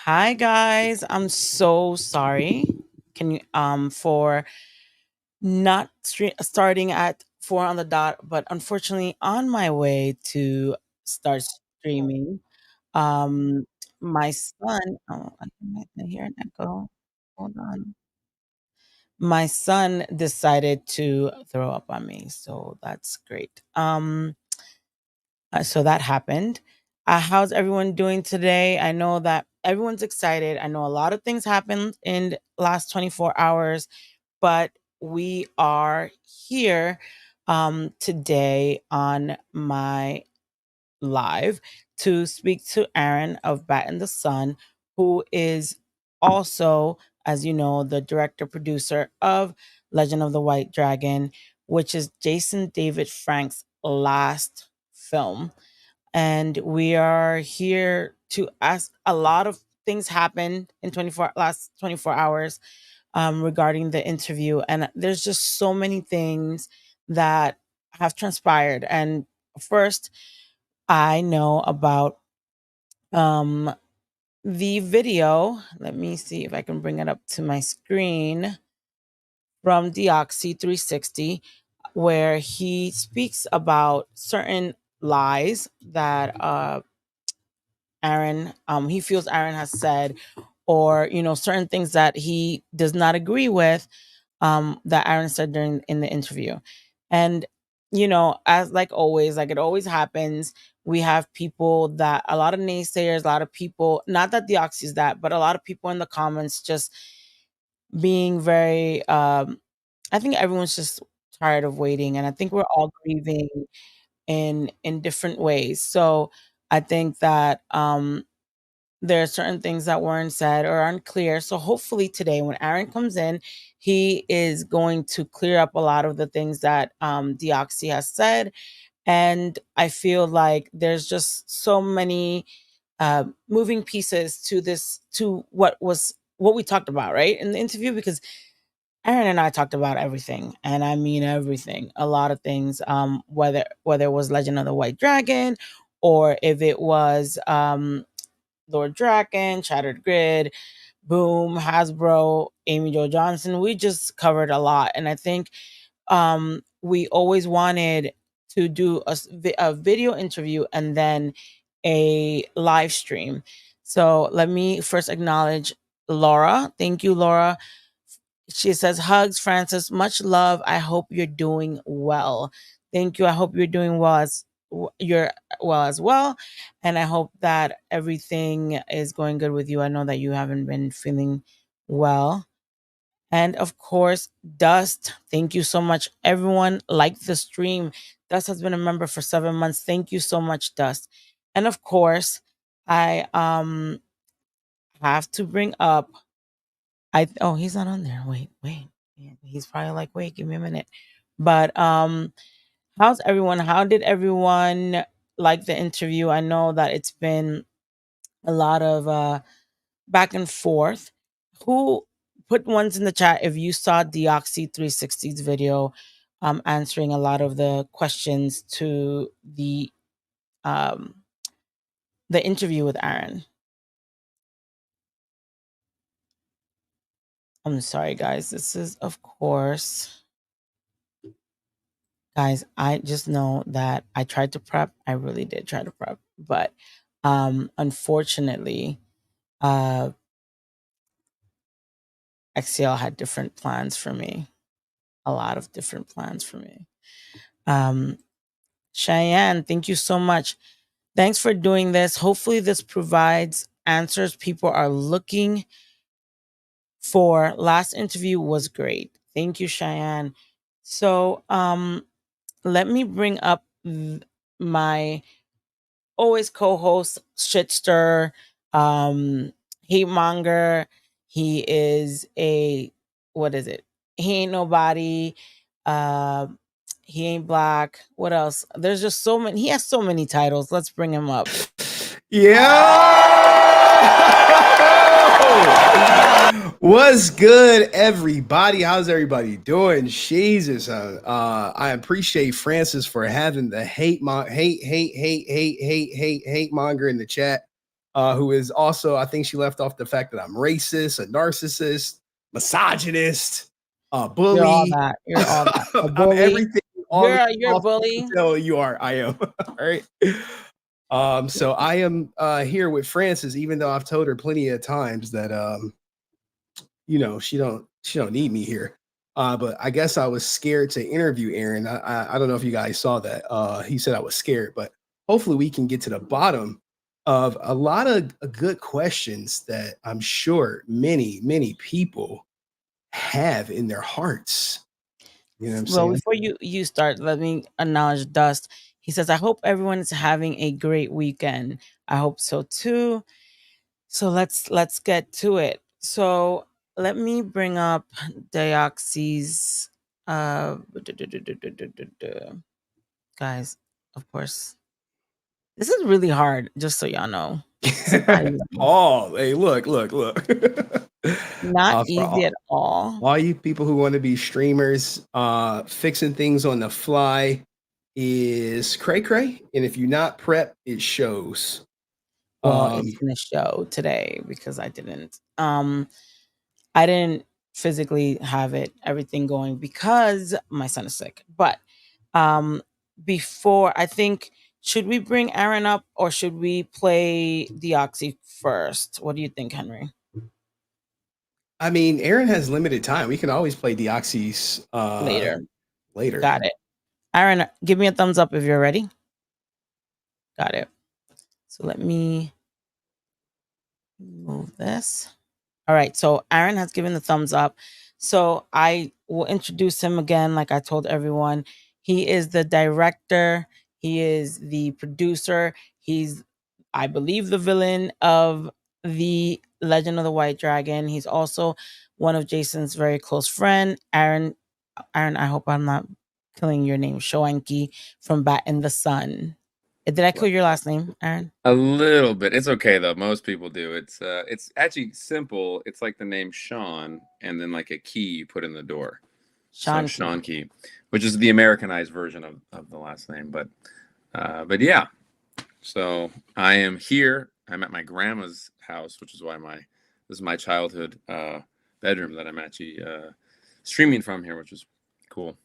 Hi guys, I'm so sorry. Can you for not starting at 4 on the dot, but unfortunately on my way to start streaming, um my son, oh, I hear an echo. Hold on. My son decided to throw up on me, so that's great. So that happened. How's everyone doing today? I know that everyone's excited. I know a lot of things happened in the last 24 hours, but we are here today on my live to speak to Aaron of Bat in the Sun, who is also, as you know, the director producer of Legend of the White Dragon, which is Jason David Frank's last film. And we are here to ask. A lot of things happened in 24 hours regarding the interview, and there's just so many things that have transpired. And first, I know about um the video. Let me see if I can bring it up to my screen, from Deoxy 360, where he speaks about certain lies that Aaron, he feels Aaron has said, or certain things that he does not agree with, that Aaron said during in the interview. And as like always, like it always happens, we have people, that a lot of naysayers, a lot of people, not that the Oxy is that, but a lot of people in the comments just being very I think everyone's just tired of waiting, and I think we're all grieving in different ways. So I think that there are certain things that weren't said or unclear. So hopefully today, when Aaron comes in, he is going to clear up a lot of the things that Deoxy has said. And I feel like there's just so many moving pieces to this, to what we talked about, right, in the interview, because Aaron and I talked about everything, and I mean everything. A lot of things, whether it was Legend of the White Dragon, or if it was Lord Draken, Shattered Grid, Boom, Hasbro, Amy Jo Johnson. We just covered a lot, and I think we always wanted to do a video interview and then a live stream. So let me first acknowledge Laura. Thank you, Laura. She says, "Hugs, Francis. Much love. I hope you're doing well." Thank you. I hope you're doing well, you're well as well, and I hope that everything is going good with you. I know that you haven't been feeling well. And of course, Dust. Thank you so much, everyone. Like the stream. Dust has been a member for 7 months. Thank you so much, Dust. And of course, I have to bring up. Oh, he's not on there. Wait. Yeah, he's probably like, wait, give me a minute. But how's everyone? How did everyone like the interview? I know that it's been a lot of back and forth. Who put ones in the chat if you saw Deoxy 360's video answering a lot of the questions to um the interview with Aaron? I'm sorry, guys. This is, of course, guys, I just know that I tried to prep. I really did try to prep, but unfortunately, uh XCL had different plans for me. A lot of different plans for me. Um Cheyenne, thank you so much. Thanks for doing this. Hopefully this provides answers people are looking for. Last interview was great. Thank you, Cheyenne. So, let me bring up my always co-host, Shitster, Hate Monger. He is a, what is it? He ain't nobody. Uh, he ain't black. What else? There's just so many. He has so many titles. Let's bring him up. Yeah. What's good, everybody? How's everybody doing? Jesus, I appreciate Francis for having the hate monger in the chat. who is also, I think she left off the fact that I'm racist, a narcissist, misogynist, a You're all bully. that. You're all that. A I'm bully. everything all the You're a all things bully. to tell you are. I am. All right. So I am here with Frances, even though I've told her plenty of times that she don't need me here. But I guess I was scared to interview Aaron. I don't know if you guys saw that. He said I was scared, but hopefully we can get to the bottom of a lot of good questions that I'm sure many people have in their hearts. You know what I'm Well, saying? before you start, let me acknowledge Dust. He says, "I hope everyone is having a great weekend. I hope so too." So let's get to it. So let me bring up Dioxy's guys, of course. This is really hard, just so y'all know. This is not easy. Oh, hey, look. Not For easy at all. all you people who want to be streamers, fixing things on the fly is cray cray, and if you're not prep, it shows. Well, it's Um, gonna show today because I didn't physically have everything going because my son is sick. But um before I think should we bring Aaron up or should we play Deoxy first? What do you think, Henry? I mean, Aaron has limited time. We can always play Deoxys Later. later. Got it. Aaron, give me a thumbs up if you're ready. Got it. So let me move this. All right, so Aaron has given the thumbs up. So I will introduce him again, like I told everyone. He is the director, he is the producer, he's, I believe, the villain of the Legend of the White Dragon. He's also one of Jason's very close friend, Aaron. Aaron, I hope I'm not killing your name, Schoenke from Bat in the Sun. Did I kill your last name, Aaron? A little bit. It's okay though. Most people do. It's actually simple. It's like the name Sean and then like a key you put in the door. So Sean. Sean Key, which is the Americanized version of the last name. But yeah. So I am here. I'm at my grandma's house, which is why this is my childhood bedroom that I'm actually streaming from here, which is cool.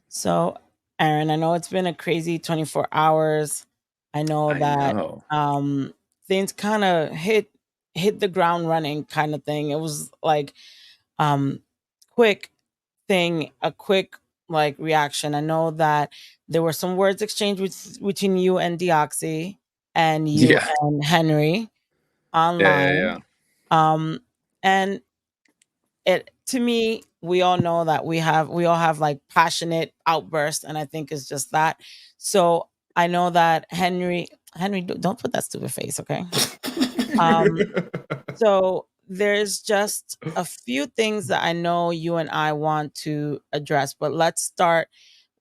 So, Aaron, I know it's been a crazy 24 hours. I know I that know. things kind of hit the ground running kind of thing. It was like um quick a quick like reaction. I know that there were some words exchanged between you and Deoxy and you Yeah. and Henry Yeah. online. Um and it to me we all know that we all have like passionate outbursts and I think it's just that. So I know that Henry, don't put that stupid face, okay? um so there's just a few things that I know you and I want to address, but let's start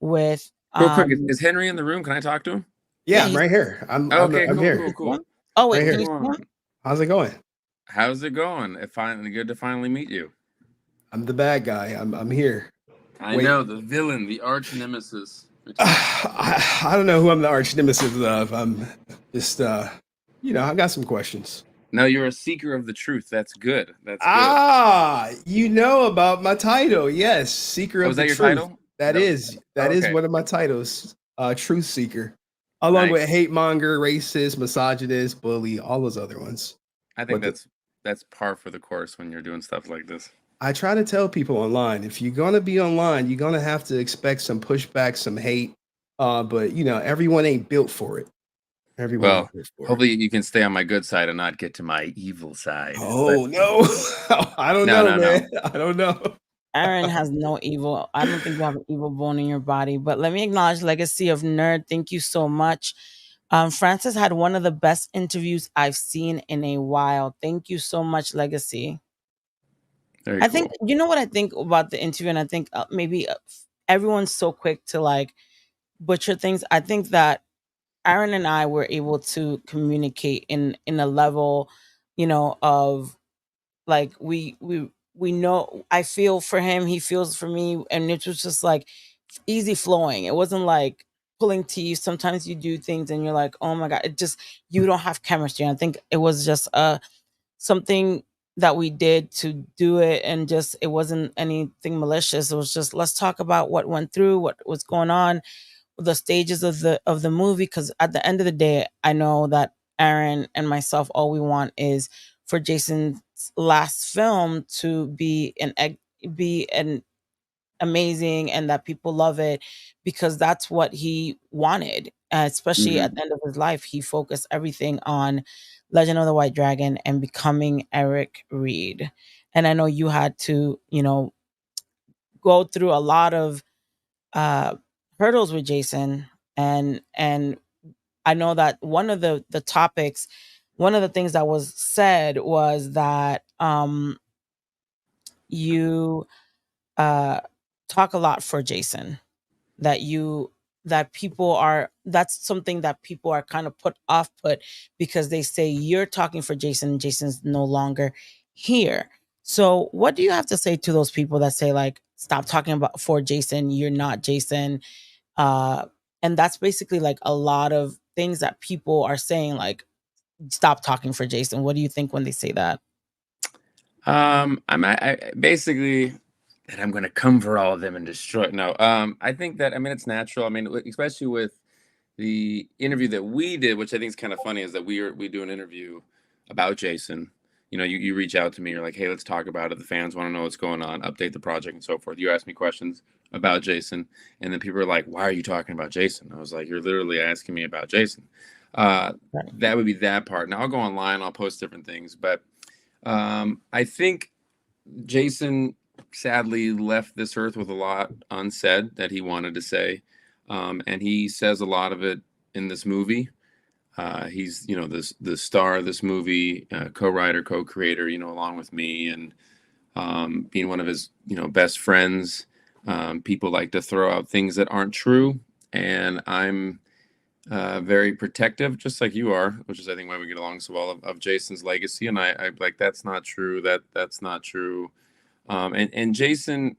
with Real quick, is Henry in the room? Can I talk to him? yeah, Yeah, I'm he's right here. I'm Oh, I'm okay, I'm cool, here. cool, cool. oh Right wait, can here. you Come see him? on. How's it going? How's it going? Good to finally meet you. I'm the bad guy. I'm here. I Wait. know, the villain, the arch nemesis between us. I don't know who I'm the arch nemesis of. I'm just I got some questions. No, you're a seeker of the truth. That's good. That's good. Ah, you know about my title. Yes, Seeker Oh, of is the that your Truth. title? That That was your is title. that is Okay. one of my titles. Truth Seeker. Along with Nice. hate monger, racist, misogynist, bully, all those other ones. I think But that's par for the course when you're doing stuff like this. I try to tell people online, if you're gonna be online, you're gonna have to expect some pushback, some hate. But everyone ain't built for it. Everyone Well, ain't built for it. hopefully you can stay on my good side and not get to my evil side. But Oh no. I don't no, know, no, no. man. I don't know. Aaron has no evil. I don't think you have an evil bone in your body. But let me acknowledge Legacy of Nerd. Thank you so much. Francis had one of the best interviews I've seen in a while. Thank you so much, Legacy. Very I think cool. you know what I think about the interview, and I think maybe everyone's so quick to like butcher things. I think that Aaron and I were able to communicate in a level, of like we know I feel for him, he feels for me, and it was just like easy flowing. It wasn't like pulling teeth. Sometimes you do things and you're like, oh my god, it just, you don't have chemistry. I think it was just something that we did to do it, and just it wasn't anything malicious. It was just, let's talk about what went through, what was going on, the stages of the movie, because at the end of the day, I know that Aaron and myself, all we want is for Jason's last film to be an amazing, and that people love it, because that's what he wanted. Especially Hmm. at the end of his life, he focused everything on Legend of the White Dragon and becoming Eric Reed. And I know you had to, go through a lot of uh, hurdles with Jason, and I know that one of the topics, one of the things that was said was that you uh, talk a lot for Jason, that you that people are, that's something that people are kind of put because they say you're talking for Jason and Jason's no longer here. So what do you have to say to those people that say, like, stop talking about for Jason, you're not Jason? uh and that's basically like a lot of things that people are saying, like, stop talking for Jason. What do you think when they say that? I basically that I'm going to come for all of them and destroy. No, I think that, I mean, it's natural. I mean, especially with the interview that we did, which I think is kind of funny, is that we do an interview about Jason. You know, you reach out to me, you're like, hey, let's talk about it. The fans want to know what's going on, update the project and so forth. You ask me questions about Jason, and then people are like, why are you talking about Jason? I was like, you're literally asking me about Jason. Uh, Right. that would be that part. Now I'll go online, I'll post different things, but I think Jason sadly left this earth with a lot unsaid that he wanted to say, and he says a lot of it in this movie. He's, the star of this movie, co-writer, co-creator, along with me, and being one of his best friends. People like to throw out things that aren't true, and I'm very protective, just like you are, which is I think why we get along so well, of Jason's legacy. And I like, that's not true. That's not true. And Jason,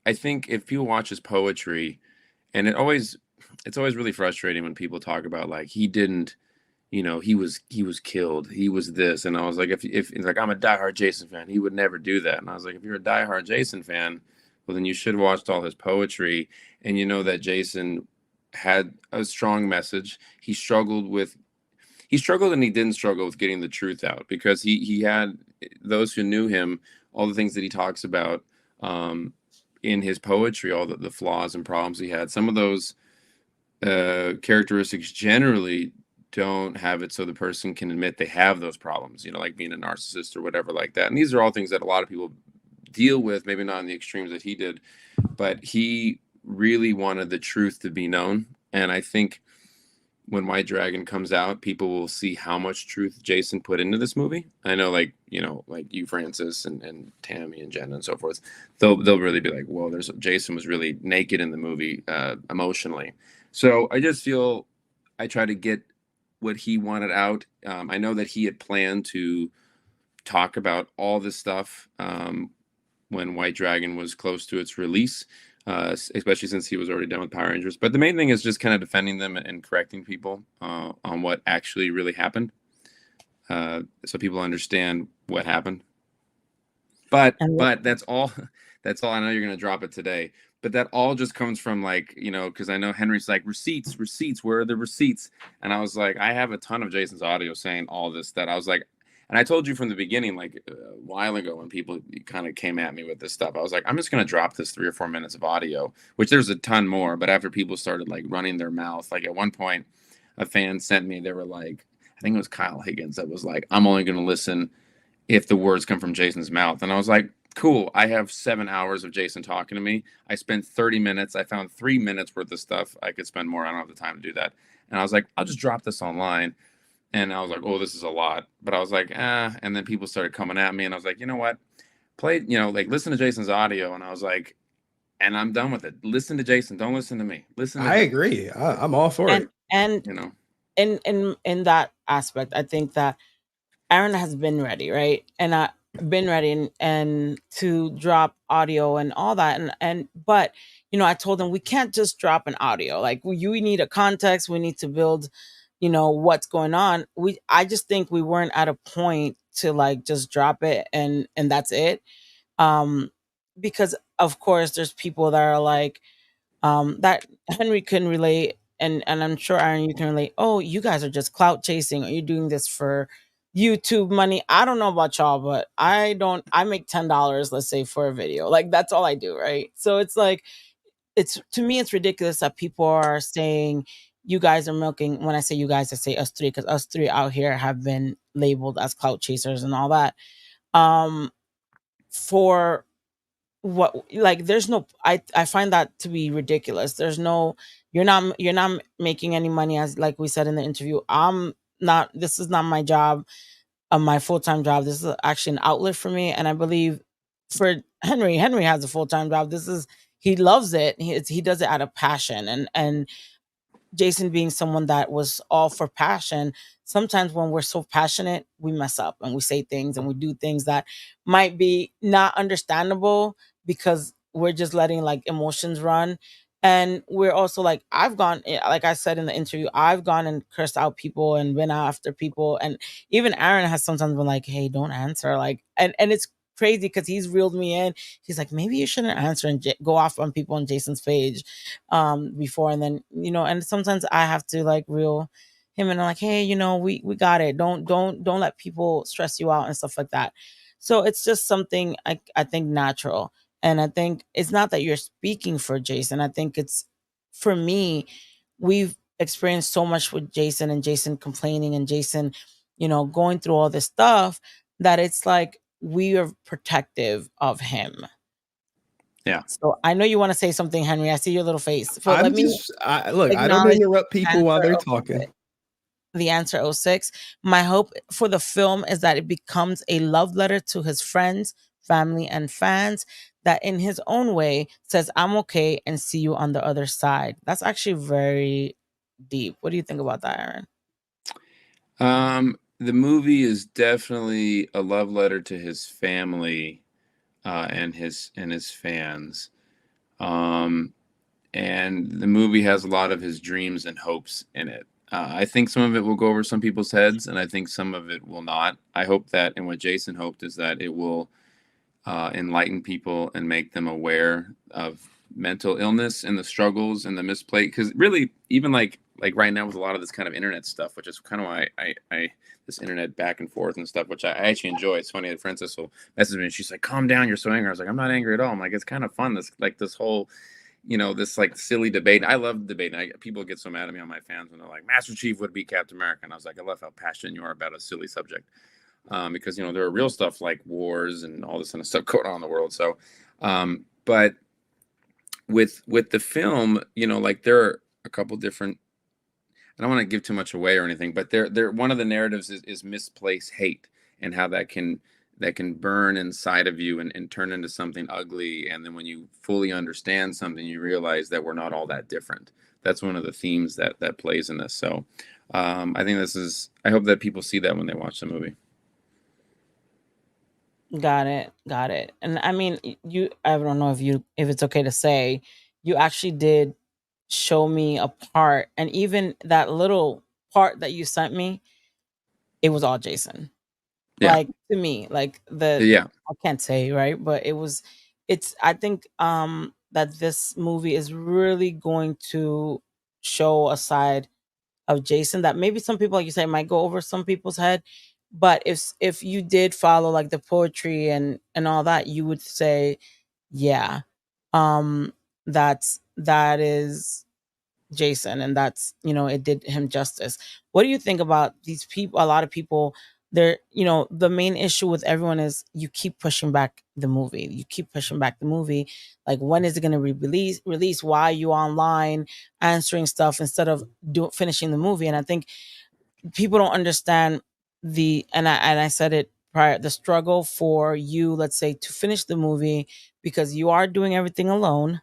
I think if people watch his poetry, and it's always really frustrating when people talk about, like, he didn't, he was killed, he was this, and I was like, if like, I'm a diehard Jason fan, he would never do that. And I was like, if you're a diehard Jason fan, well, then you should have watched all his poetry, and you know that Jason had a strong message. He struggled and he didn't struggle with getting the truth out, because he had those who knew him, all the things that he talks about um, in his poetry, all the flaws and problems he had. Some of those characteristics generally don't have it so the person can admit they have those problems, like being a narcissist or whatever like that. And these are all things that a lot of people deal with, maybe not in the extremes that he did, but he really wanted the truth to be known. And I think when White Dragon comes out, people will see how much truth Jason put into this movie. I know, like, like you, Francis, and Tammy and Jen and so forth, they'll really be like, "Whoa, there's Jason was really naked in the movie, emotionally." So I just feel I try to get what he wanted out. I know that he had planned to talk about all this stuff when White Dragon was close to its release, especially since he was already done with Power Rangers. But the main thing is just kind of defending them and correcting people on what actually really happened, so people understand what happened. But And but that's all. That's all. I know you're gonna drop it today, but that all just comes from, like, because I know Henry's like, receipts, receipts. Where are the receipts? And I was like, I have a ton of Jason's audio saying all this. That I was like, and I told you from the beginning, like a while ago, when people kind of came at me with this stuff, I was like, I'm just gonna drop this 3 or 4 minutes of audio, which there's a ton more. But after people started like running their mouth, like at one point, a fan sent me. They were like, I think it was Kyle Higgins that was like, I'm only gonna listen if the words come from Jason's mouth. And I was like, cool. I have 7 hours of Jason talking to me. I spent 30 minutes. I found 3 minutes worth of stuff. I could spend more. I don't have the time to do that. And I was like, I'll just drop this online. And I was like, oh, this is a lot. But I was like, ah. And then people started coming at me. And I was like, you know what? Play, like, listen to Jason's audio. And I was like, and I'm done with it. Listen to Jason. Don't listen to me. Listen to I him. agree. I'm all for and it. and You know. in that aspect, I think that Aaron has been ready, right? And been ready, and to drop audio and all that, and but I told them we can't just drop an audio. Like you need a context. We need to build, what's going on. I just think we weren't at a point to like just drop it and that's it. Um, because of course there's people that are like, that Henry can relate, and I'm sure Aaron you can relate. Oh, you guys are just clout chasing, or you're doing this for YouTube money. I don't know about y'all, but I don't. I make $10, let's say, for a video. Like that's all I do, right? So it's like it's to me it's ridiculous that people are saying you guys are milking. When I say you guys, I say us three because us three out here have been labeled as clout chasers and all that. Um, for what like there's no I find that to be ridiculous. There's no you're not making any money, as like we said in the interview. I'm not This is not my job, my full-time job. This is actually an outlet for me, and I believe for Henry has a full-time job. This is he loves it. He does it out of passion, and Jason being someone that was all for passion, sometimes when we're so passionate, we mess up and we say things and we do things that might be not understandable because we're just letting like emotions run. And we're also like, like I said in the interview, I've gone and cursed out people and been after people. And even Aaron has sometimes been like, hey, don't answer. Like, and it's crazy because he's reeled me in. He's like, maybe you shouldn't answer and go off on people on Jason's page before. And then and sometimes I have to like reel him and I'm like, hey, we got it. Don't let people stress you out and stuff like that. So it's just something I think natural. And I think it's not that you're speaking for Jason. I think it's for me, we've experienced so much with Jason and Jason complaining and Jason going through all this stuff that it's like we are protective of him. Yeah. So I know you want to say something, Henry. I see your little face. But let I'm me just look. I don't acknowledge interrupt people while answer they're oh 06. talking. The answer oh 06. My hope for the film is that it becomes a love letter to his friends, family, and fans that in his own way says, I'm okay and see you on the other side. That's actually very deep. What do you think about that, Aaron? The movie is definitely a love letter to his family and his fans. Um, and the movie has a lot of his dreams and hopes in it. I think some of it will go over some people's heads, and I think some of it will not. I hope that, and what Jason hoped is that it will enlighten people and make them aware of mental illness and the struggles and the misplay. Because really, even like right now with a lot of this kind of internet stuff, which is kind of why I this internet back and forth and stuff, which I actually enjoy. It's funny that Francis will message me and she's like, "Calm down, you're so angry." I was like, "I'm not angry at all." I'm like, it's kind of fun. This whole this like silly debate. I love debating. People get so mad at me on my fans when they're like, Master Chief would be Captain America. And I was like, I love how passionate you are about a silly subject. Because there are real stuff like wars and all this kind of stuff going on in the world. So, but with the film, like there are a couple different. I don't want to give too much away or anything, but there one of the narratives is misplaced hate and how that can burn inside of you and turn into something ugly. And then when you fully understand something, you realize that we're not all that different. That's one of the themes that plays in this. So I think I hope that people see that when they watch the movie. Got it. Got it. And I mean, I don't know if it's okay to say, you actually did show me a part, and even that little part that you sent me, it was all Jason. Yeah. Like to me, like Yeah. I can't say, right, but I think that this movie is really going to show a side of Jason that maybe some people, like you say, might go over some people's head. But if you did follow like the poetry and all that, you would say, yeah, um, that is Jason, and that's it did him justice. What do you think about these people? A lot of people, the main issue with everyone is you keep pushing back the movie. You keep pushing back the movie. Like when is it going to be released? Why are you online answering stuff instead of finishing the movie? And I think people don't understand and I said it prior, the struggle for you, let's say, to finish the movie because you are doing everything alone,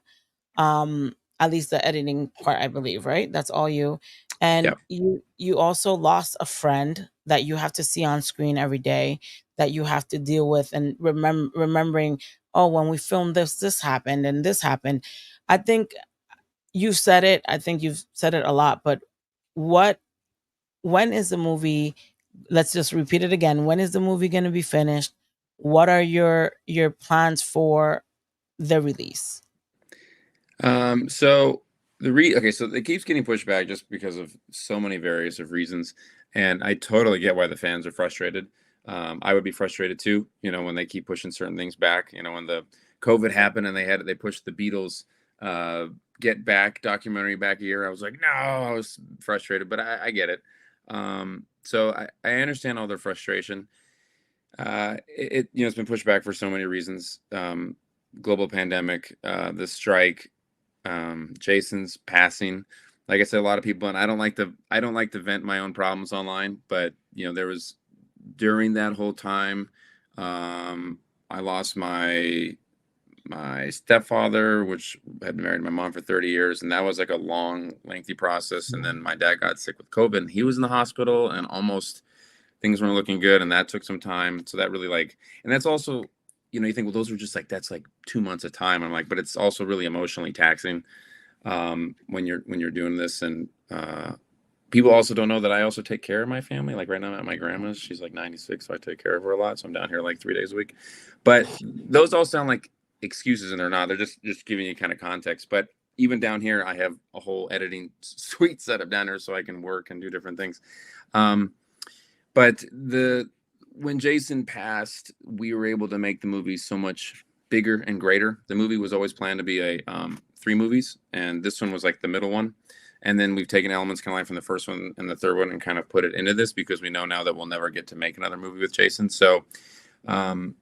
at least the editing part, I believe, right? That's all you. And Yeah. you also lost a friend that you have to see on screen every day, that you have to deal with, and remembering, oh, when we filmed this happened and this happened. I think you said it. I think you've said it a lot, but what when is the movie, let's just repeat it again. When is the movie going to be finished? What are your plans for the release? So okay, so it keeps getting pushed back just because of so many various of reasons, and I totally get why the fans are frustrated. I would be frustrated too, when they keep pushing certain things back. When the COVID happened and they pushed the Beatles uh, Get Back documentary back a year, I was like, no, I was frustrated, but I get it. So I understand all their frustration. It's been pushed back for so many reasons. Global pandemic, the strike, Jason's passing. Like I said, a lot of people, and I don't like to vent my own problems online, but there was during that whole time, I lost my stepfather, which had been married to my mom for 30 years, and that was like a long, lengthy process. And then my dad got sick with COVID, and he was in the hospital, and almost things weren't looking good, and that took some time. So that really and that's also, you think, well, those were just like that's like 2 months of time. I'm like, but it's also really emotionally taxing when you're doing this, and people also don't know that I also take care of my family. Like right now, I'm at my grandma's. She's like 96, so I take care of her a lot. So I'm down here like 3 days a week. But those all sound like excuses, and they're not. They're just giving you kind of context. But even down here, I have a whole editing suite set up down here, so I can work and do different things. But when Jason passed, we were able to make the movie so much bigger and greater. The movie was always planned to be a 3 movies, and this one was like the middle one. And then we've taken elements kind of like from the first one and the third one and kind of put it into this because we know now that we'll never get to make another movie with Jason. So the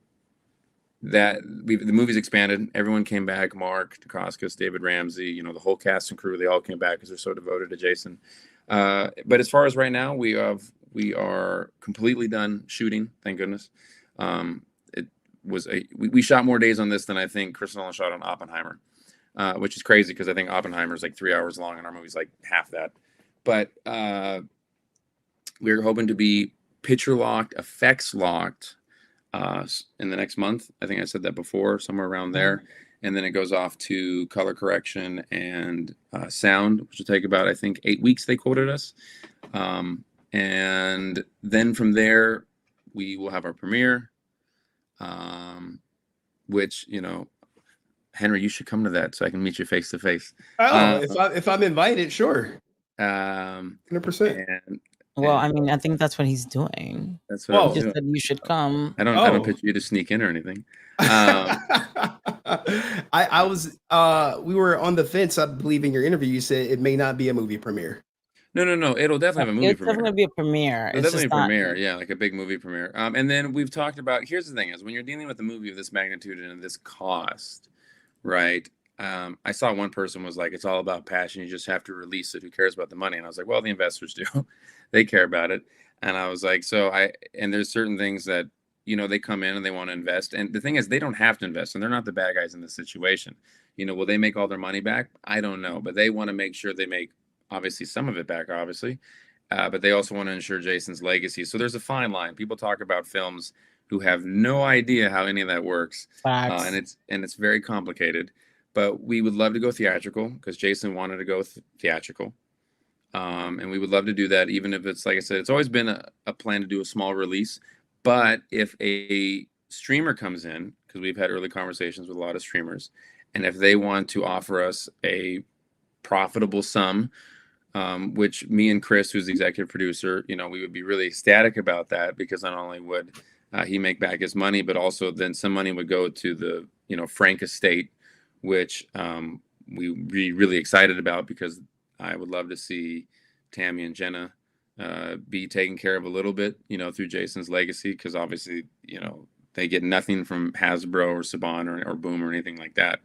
movie's expanded. Everyone came back. Mark Dacascos, David Ramsey, the whole cast and crew, they all came back because they're so devoted to Jason. But as far as right now, we are completely done shooting. Thank goodness. We shot more days on this than I think Chris Nolan shot on Oppenheimer. Which is crazy because I think Oppenheimer is like 3 hours long and our movie's like half that. But we're hoping to be picture locked, effects locked in the next month. I think I said that before, somewhere around there. And then it goes off to color correction and sound, which will take about, I think, 8 weeks, they quoted us. And then from there, we will have our premiere, which, Henry, you should come to that so I can meet you face to face. Oh, if I'm invited, sure. 100%. Well, I mean, I think that's what he's doing. That's what he just said you should come. I don't picture you to sneak in or anything. I was we were on the fence. I believe in your interview you said it may not be a movie premiere. No. It'll definitely have a movie premiere. It's definitely gonna be a premiere. It's definitely a premiere, yeah, like a big movie premiere. And then we've talked about. Here's the thing: is when you're dealing with a movie of this magnitude and this cost, right? I saw one person was like, "It's all about passion. You just have to release it. Who cares about the money?" And I was like, "Well, the investors do. They care about it." And I was like, and there's certain things that they come in and they want to invest. And the thing is, they don't have to invest, and they're not the bad guys in this situation. Will they make all their money back? I don't know, but they want to make sure they make obviously some of it back, obviously, but they also want to ensure Jason's legacy. So there's a fine line. People talk about films who have no idea how any of that works, and it's very complicated. But we would love to go theatrical because Jason wanted to go theatrical. And we would love to do that, even if it's, like I said, it's always been a plan to do a small release. But if a streamer comes in, because we've had early conversations with a lot of streamers, and if they want to offer us a profitable sum, which me and Chris, who's the executive producer, we would be really ecstatic about that because not only would he make back his money, but also then some money would go to the, Frank estate, which we'd be really excited about because I would love to see Tammy and Jenna be taken care of a little bit, through Jason's legacy, because obviously, they get nothing from Hasbro or Saban or Boom or anything like that.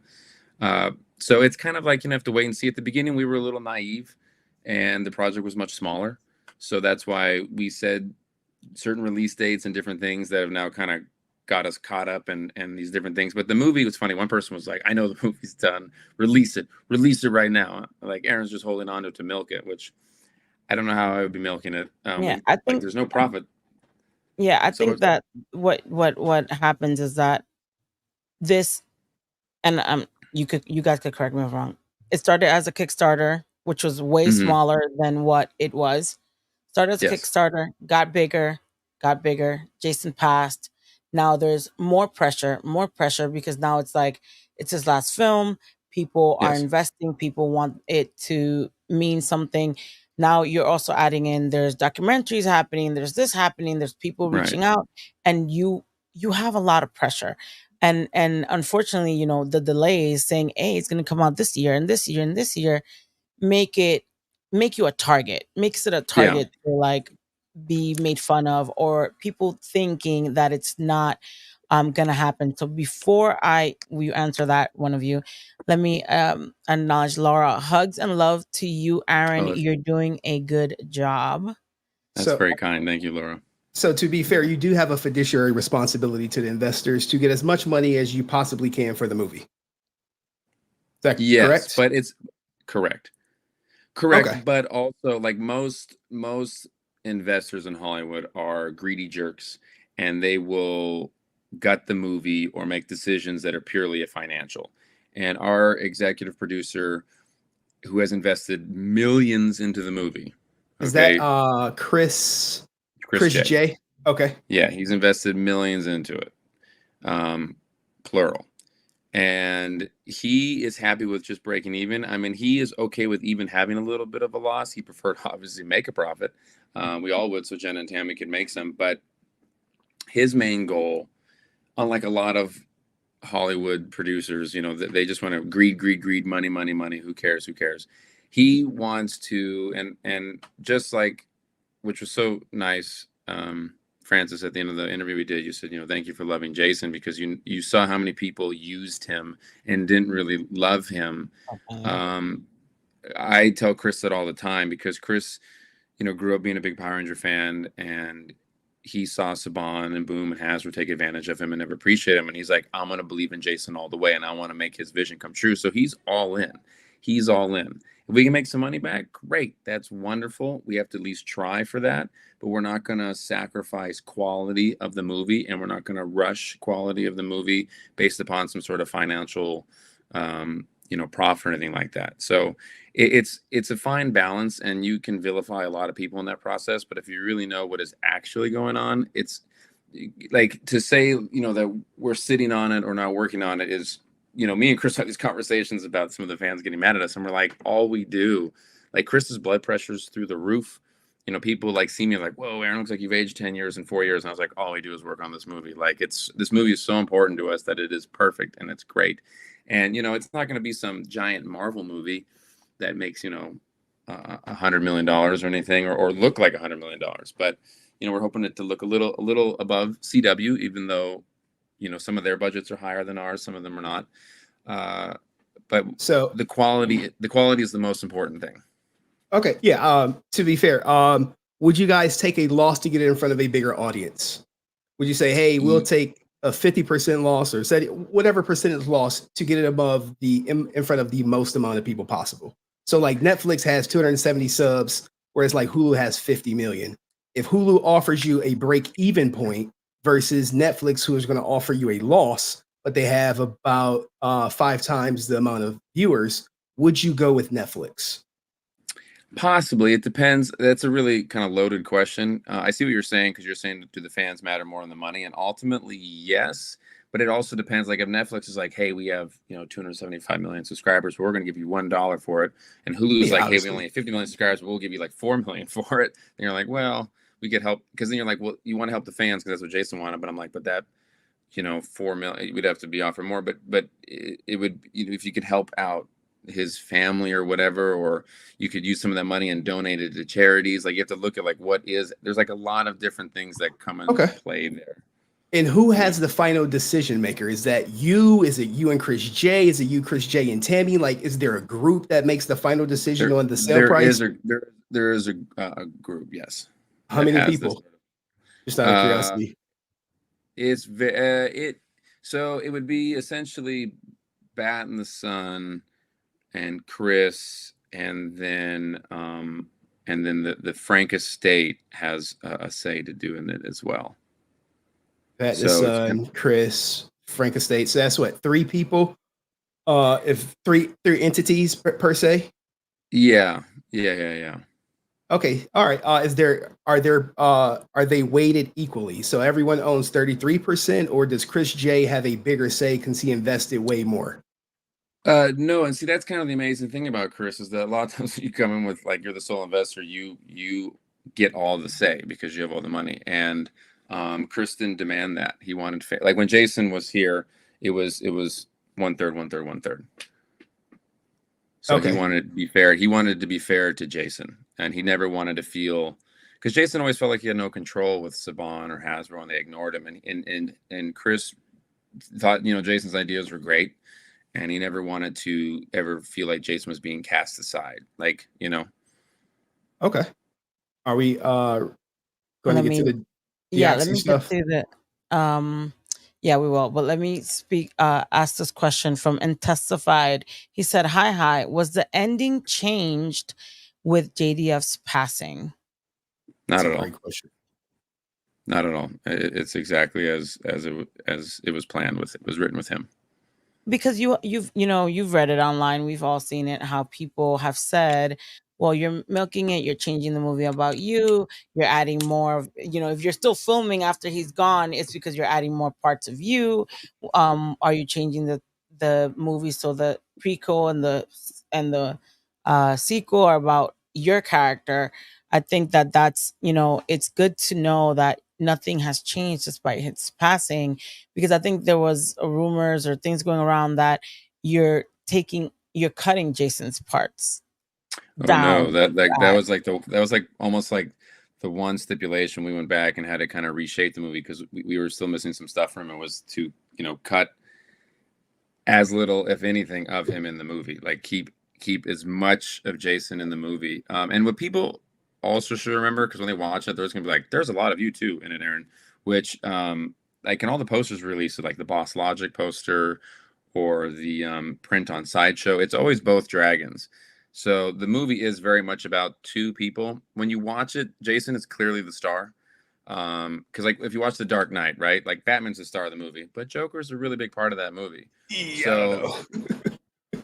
So it's kind of like you have to wait and see. At the beginning, we were a little naive, and the project was much smaller. So that's why we said certain release dates and different things that have now kind of got us caught up and these different things. But the movie was funny. One person was like, "I know the movie's done. Release it right now." Like Aaron's just holding on to it to milk it, which I don't know how I would be milking it. I think there's no profit. Yeah, I think that what happens is that this, and you guys could correct me if I'm wrong. It started as a Kickstarter, which was way Hmm. smaller than what it was. Started as a Yes. Kickstarter, got bigger. Jason passed. Now there's more pressure because now it's like it's his last film. People are Yes. investing, people want it to mean something. Now you're also adding in there's documentaries happening, there's this happening, there's people Right. reaching out, and you have a lot of pressure. And unfortunately, the delays saying, hey, it's gonna come out this year and this year and this year, make it make you a target, makes it a Yeah. target to like be made fun of, or people thinking that it's not gonna happen. So before I we answer that, one of you, let me acknowledge Laura. Hugs and love to you, Aaron. Oh, You're doing a good job. that's So very kind. Thank you, Laura. So to be fair, you do have a fiduciary responsibility to the investors to get as much money as you possibly can for the movie. Is that Yes, correct? but it's correct. Correct, Okay. but also like most investors in Hollywood are greedy jerks, and they will gut the movie or make decisions that are purely financial. And our executive producer, who has invested millions into the movie, Is that okay, Chris Chris J. J? Okay. Yeah, he's invested millions into it, plural. And he is happy with just breaking even. I mean, he is okay with even having a little bit of a loss. He preferred obviously make a profit. We all would, so Jen and Tammy could make some. But his main goal, unlike a lot of Hollywood producers, they just want to greed, greed, greed, money, money, money. Who cares? Who cares? He wants to, and just like, which was so nice. Francis, at the end of the interview we did, you said, thank you for loving Jason, because you saw how many people used him and didn't really love him. Okay. Um, I tell Chris that all the time, because Chris, grew up being a big Power Ranger fan, and he saw Saban and Boom and Hasbro take advantage of him and never appreciate him. And he's like, I'm going to believe in Jason all the way, and I want to make his vision come true. So he's all in. He's all in. If we can make some money back, great. That's wonderful. We have to at least try for that, but we're not going to sacrifice quality of the movie, and we're not going to rush quality of the movie based upon some sort of financial, profit or anything like that. So it's a fine balance, and you can vilify a lot of people in that process. But if you really know what is actually going on, it's like to say, that we're sitting on it or not working on it is, me and Chris have these conversations about some of the fans getting mad at us, and we're like, all we do, like Chris's blood pressure's through the roof. People like see me like, whoa, Aaron looks like you've aged 10 years in 4 years. And I was like, all we do is work on this movie. Like this movie is so important to us that it is perfect and it's great. And, it's not going to be some giant Marvel movie that makes, $100 million or anything, or look like $100 million. But, we're hoping it to look a little above CW, even though, some of their budgets are higher than ours. Some of them are not. But So the quality is the most important thing. okay, yeah. To be fair, would you guys take a loss to get it in front of a bigger audience? Would you say, hey, we'll take a 50% loss or say whatever percentage loss to get it above in front of the most amount of people possible? So like Netflix has 270 subs, whereas like Hulu has 50 million. If Hulu offers you a break even point versus Netflix, who is going to offer you a loss, but they have about 5 times the amount of viewers, would you go with Netflix? Possibly. It depends. That's a really kind of loaded question. I see what you're saying, because you're saying, do the fans matter more than the money? And ultimately, yes. But it also depends. Like if Netflix is like, hey, we have 275 million subscribers, we're going to give you $1 for it, and Hulu's Yeah, like, hey, we only obviously. have 50 million subscribers, but we'll give you like 4 million for it. And you're like, well, we get help, because then you're like, well, you want to help the fans because that's what Jason wanted. But I'm like, but that 4 million, we'd have to be offered more. But it would, if you could help out his family or whatever, or you could use some of that money and donate it to charities. Like you have to look at like there's like a lot of different things that come into Okay. play there. And who has the final decision maker? Is that you? Is it you and Chris J? Is it you, Chris J, and Tammy? Like, is there a group that makes the final decision There on the sale there price? is a there is a group, yes, How that many has this. people? Just out of Uh, curiosity. it's it so it would be essentially Bat and the Sun and Chris, and then the Frank estate has a say to do in it as well. Pat the So it's kind Sun, Chris, Frank Estate. So that's what, 3 people? If three entities per se. Yeah, yeah. Okay, all right. Are they weighted equally? So everyone owns 33%, or does Chris J have a bigger say because he invested way more? No, and see that's kind of the amazing thing about Chris is that a lot of times you come in with like you're the sole investor, you get all the say because you have all the money. And Chris didn't demand that. He wanted like when Jason was here, it was one third, one third, one third. So he Okay, wanted to be fair. He wanted to be fair to Jason, and he never wanted to feel because Jason always felt like he had no control with Saban or Hasbro, and they ignored him. And Chris thought Jason's ideas were great, and he never wanted to ever feel like Jason was being cast aside. Like okay. Are we going to Let get to me, the yeah, let Deoxy me get stuff? to the, yeah, we will. But let me ask this question from Intestified. He said, hi, was the ending changed with JDF's passing? That's not a at all, great question. not at all. It's exactly as it was planned with it was written with him. Because you've read it online, we've all seen it, how people have said, well, you're milking it, you're changing the movie about you're adding more of, if you're still filming after he's gone, it's because you're adding more parts of you. Are you changing the movie so the prequel and the sequel are about your character? I think that's it's good to know that nothing has changed despite his passing, because I think there was rumors or things going around that you're cutting Jason's parts Oh no, down. that was like almost like the one stipulation we went back and had to kind of reshape the movie because we were still missing some stuff from him was to cut as little, if anything, of him in the movie. Like keep as much of Jason in the movie. And what people also should remember, because when they watch it, there's gonna be like, there's a lot of you too in it, Aaron. Which like in all the posters released, like the Boss Logic poster or the print on Sideshow, it's always both dragons. So the movie is very much about two people. When you watch it, Jason is clearly the star. Because like if you watch The Dark Knight, right? Like Batman's the star of the movie, but Joker's a really big part of that movie. Yeah, I don't So, know.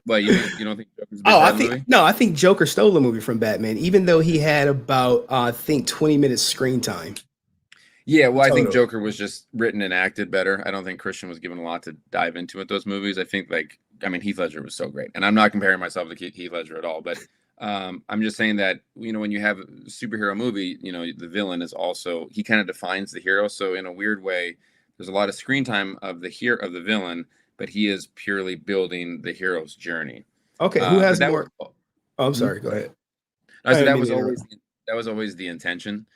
but you don't think Joker's a big Oh, part of the movie? I think Joker stole the movie from Batman, even though he had about I think 20 minutes screen time Yeah, well, I think total. Joker was just written and acted better. I don't think Christian was given a lot to dive into with those movies. I think like I mean Heath Ledger was so great, and I'm not comparing myself to Heath Ledger at all, but I'm just saying that when you have a superhero movie, the villain is also he kind of defines the hero. So in a weird way, there's a lot of screen time of the villain, but he is purely building the hero's journey. Okay, who But has that was more? Oh, I'm hmm? sorry. Go ahead. I I said didn't mean to interrupt. that was always the intention.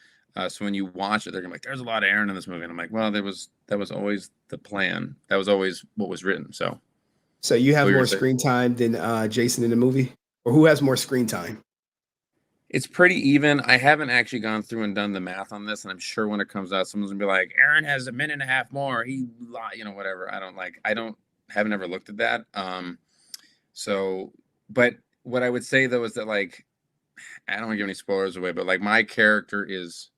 So when you watch it, they're gonna be like, "There's a lot of Aaron in this movie," and I'm like, "Well, that was always the plan. That was always what was written." So, So you what have you were more saying? screen time than Jason in the movie, or who has more screen time? It's pretty even. I haven't actually gone through and done the math on this, and I'm sure when it comes out, someone's gonna be like, "Aaron has a minute and a half more." Whatever. I don't haven't ever looked at that. So, but what I would say though is that like, I don't want to give any spoilers away, but like my character is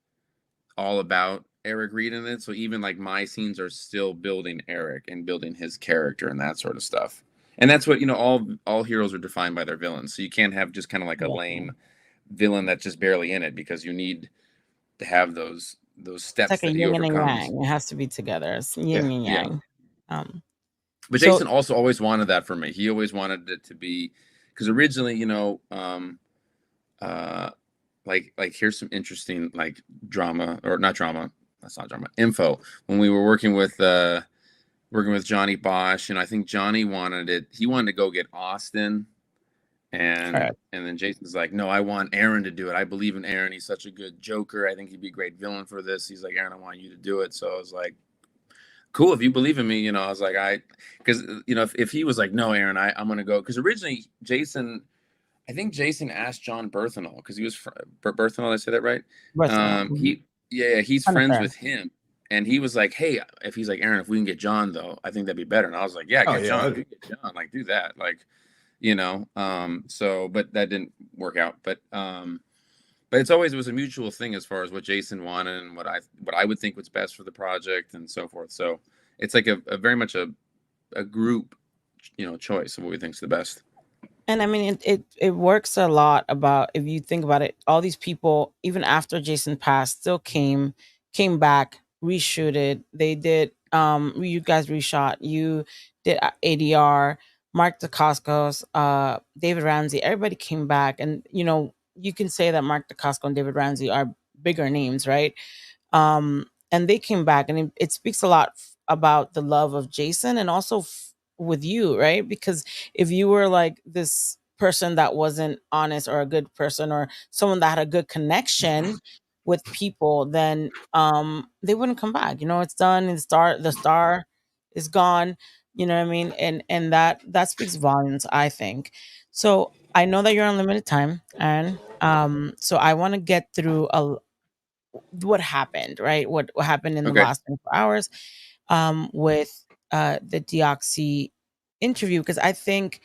all about Eric Reed in it. So even like my scenes are still building Eric and building his character and that sort of stuff. And that's what all heroes are defined by their villains. So you can't have just kind of like a Yeah. lame villain that's just barely in it because you need to have those It's steps like a that he yin and a overcomes. yang. It has to be together. It's yin Yeah. and Yeah. yang. Um, But so Jason also always wanted that for me. He always wanted it to be because originally, uh like here's some interesting like drama or not drama, that's not drama, info. When we were working with Johnny Bosch, I think Johnny he wanted to go get Austin, correct. and then Jason's like, no, I want Aaron to do it. I believe in Aaron. He's such a good Joker. I think he'd be a great villain for this. He's like, Aaron, I want you to do it. So I was like, cool, if you believe in me. I was like, because if he was like, no, Aaron, I'm gonna go, because originally I think Jason asked John Berthenol because he was Berthenol. Did I say that right? Personal. He's Kind of friends fair. with him, and he was like, "Hey, if he's like Aaron, if we can get John though, I think that'd be better." And I was like, "Yeah, Oh get John. yeah. If you get John, like do that, like So, but that didn't work out. But it was a mutual thing as far as what Jason wanted and what I would think was best for the project and so forth. So it's like a very much a group choice of what we think is the best. And I mean, it works a lot about, if you think about it, all these people, even after Jason passed, still came back, reshooted. They did, you guys reshot. You did ADR, Mark Dacascos, David Ramsey. Everybody came back, and you can say that Mark Dacascos and David Ramsey are bigger names, right? And they came back, and it speaks a lot about the love of Jason, and also with you, right? Because if you were like this person that wasn't honest, or a good person, or someone that had a good connection with people, then they wouldn't come back. It's done, and the star is gone. You know what I mean? And that speaks volumes, I think. So I know that you're on limited time, and so I want to get through what happened, right? What happened in the Okay. last 24 hours with the Deoxy interview, because I think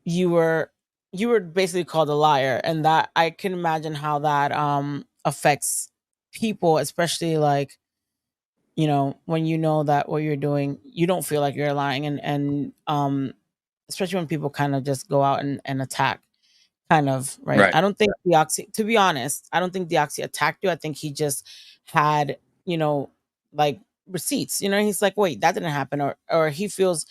you were basically called a liar, and that I can imagine how that affects people, especially like, when you know that what you're doing, you don't feel like you're lying, and especially when people kind of just go out and attack, kind of, right? Right. I don't think Deoxy, to be honest, I don't think Deoxy attacked you. I think he just had, like, receipts. He's like, wait, that didn't happen, or he feels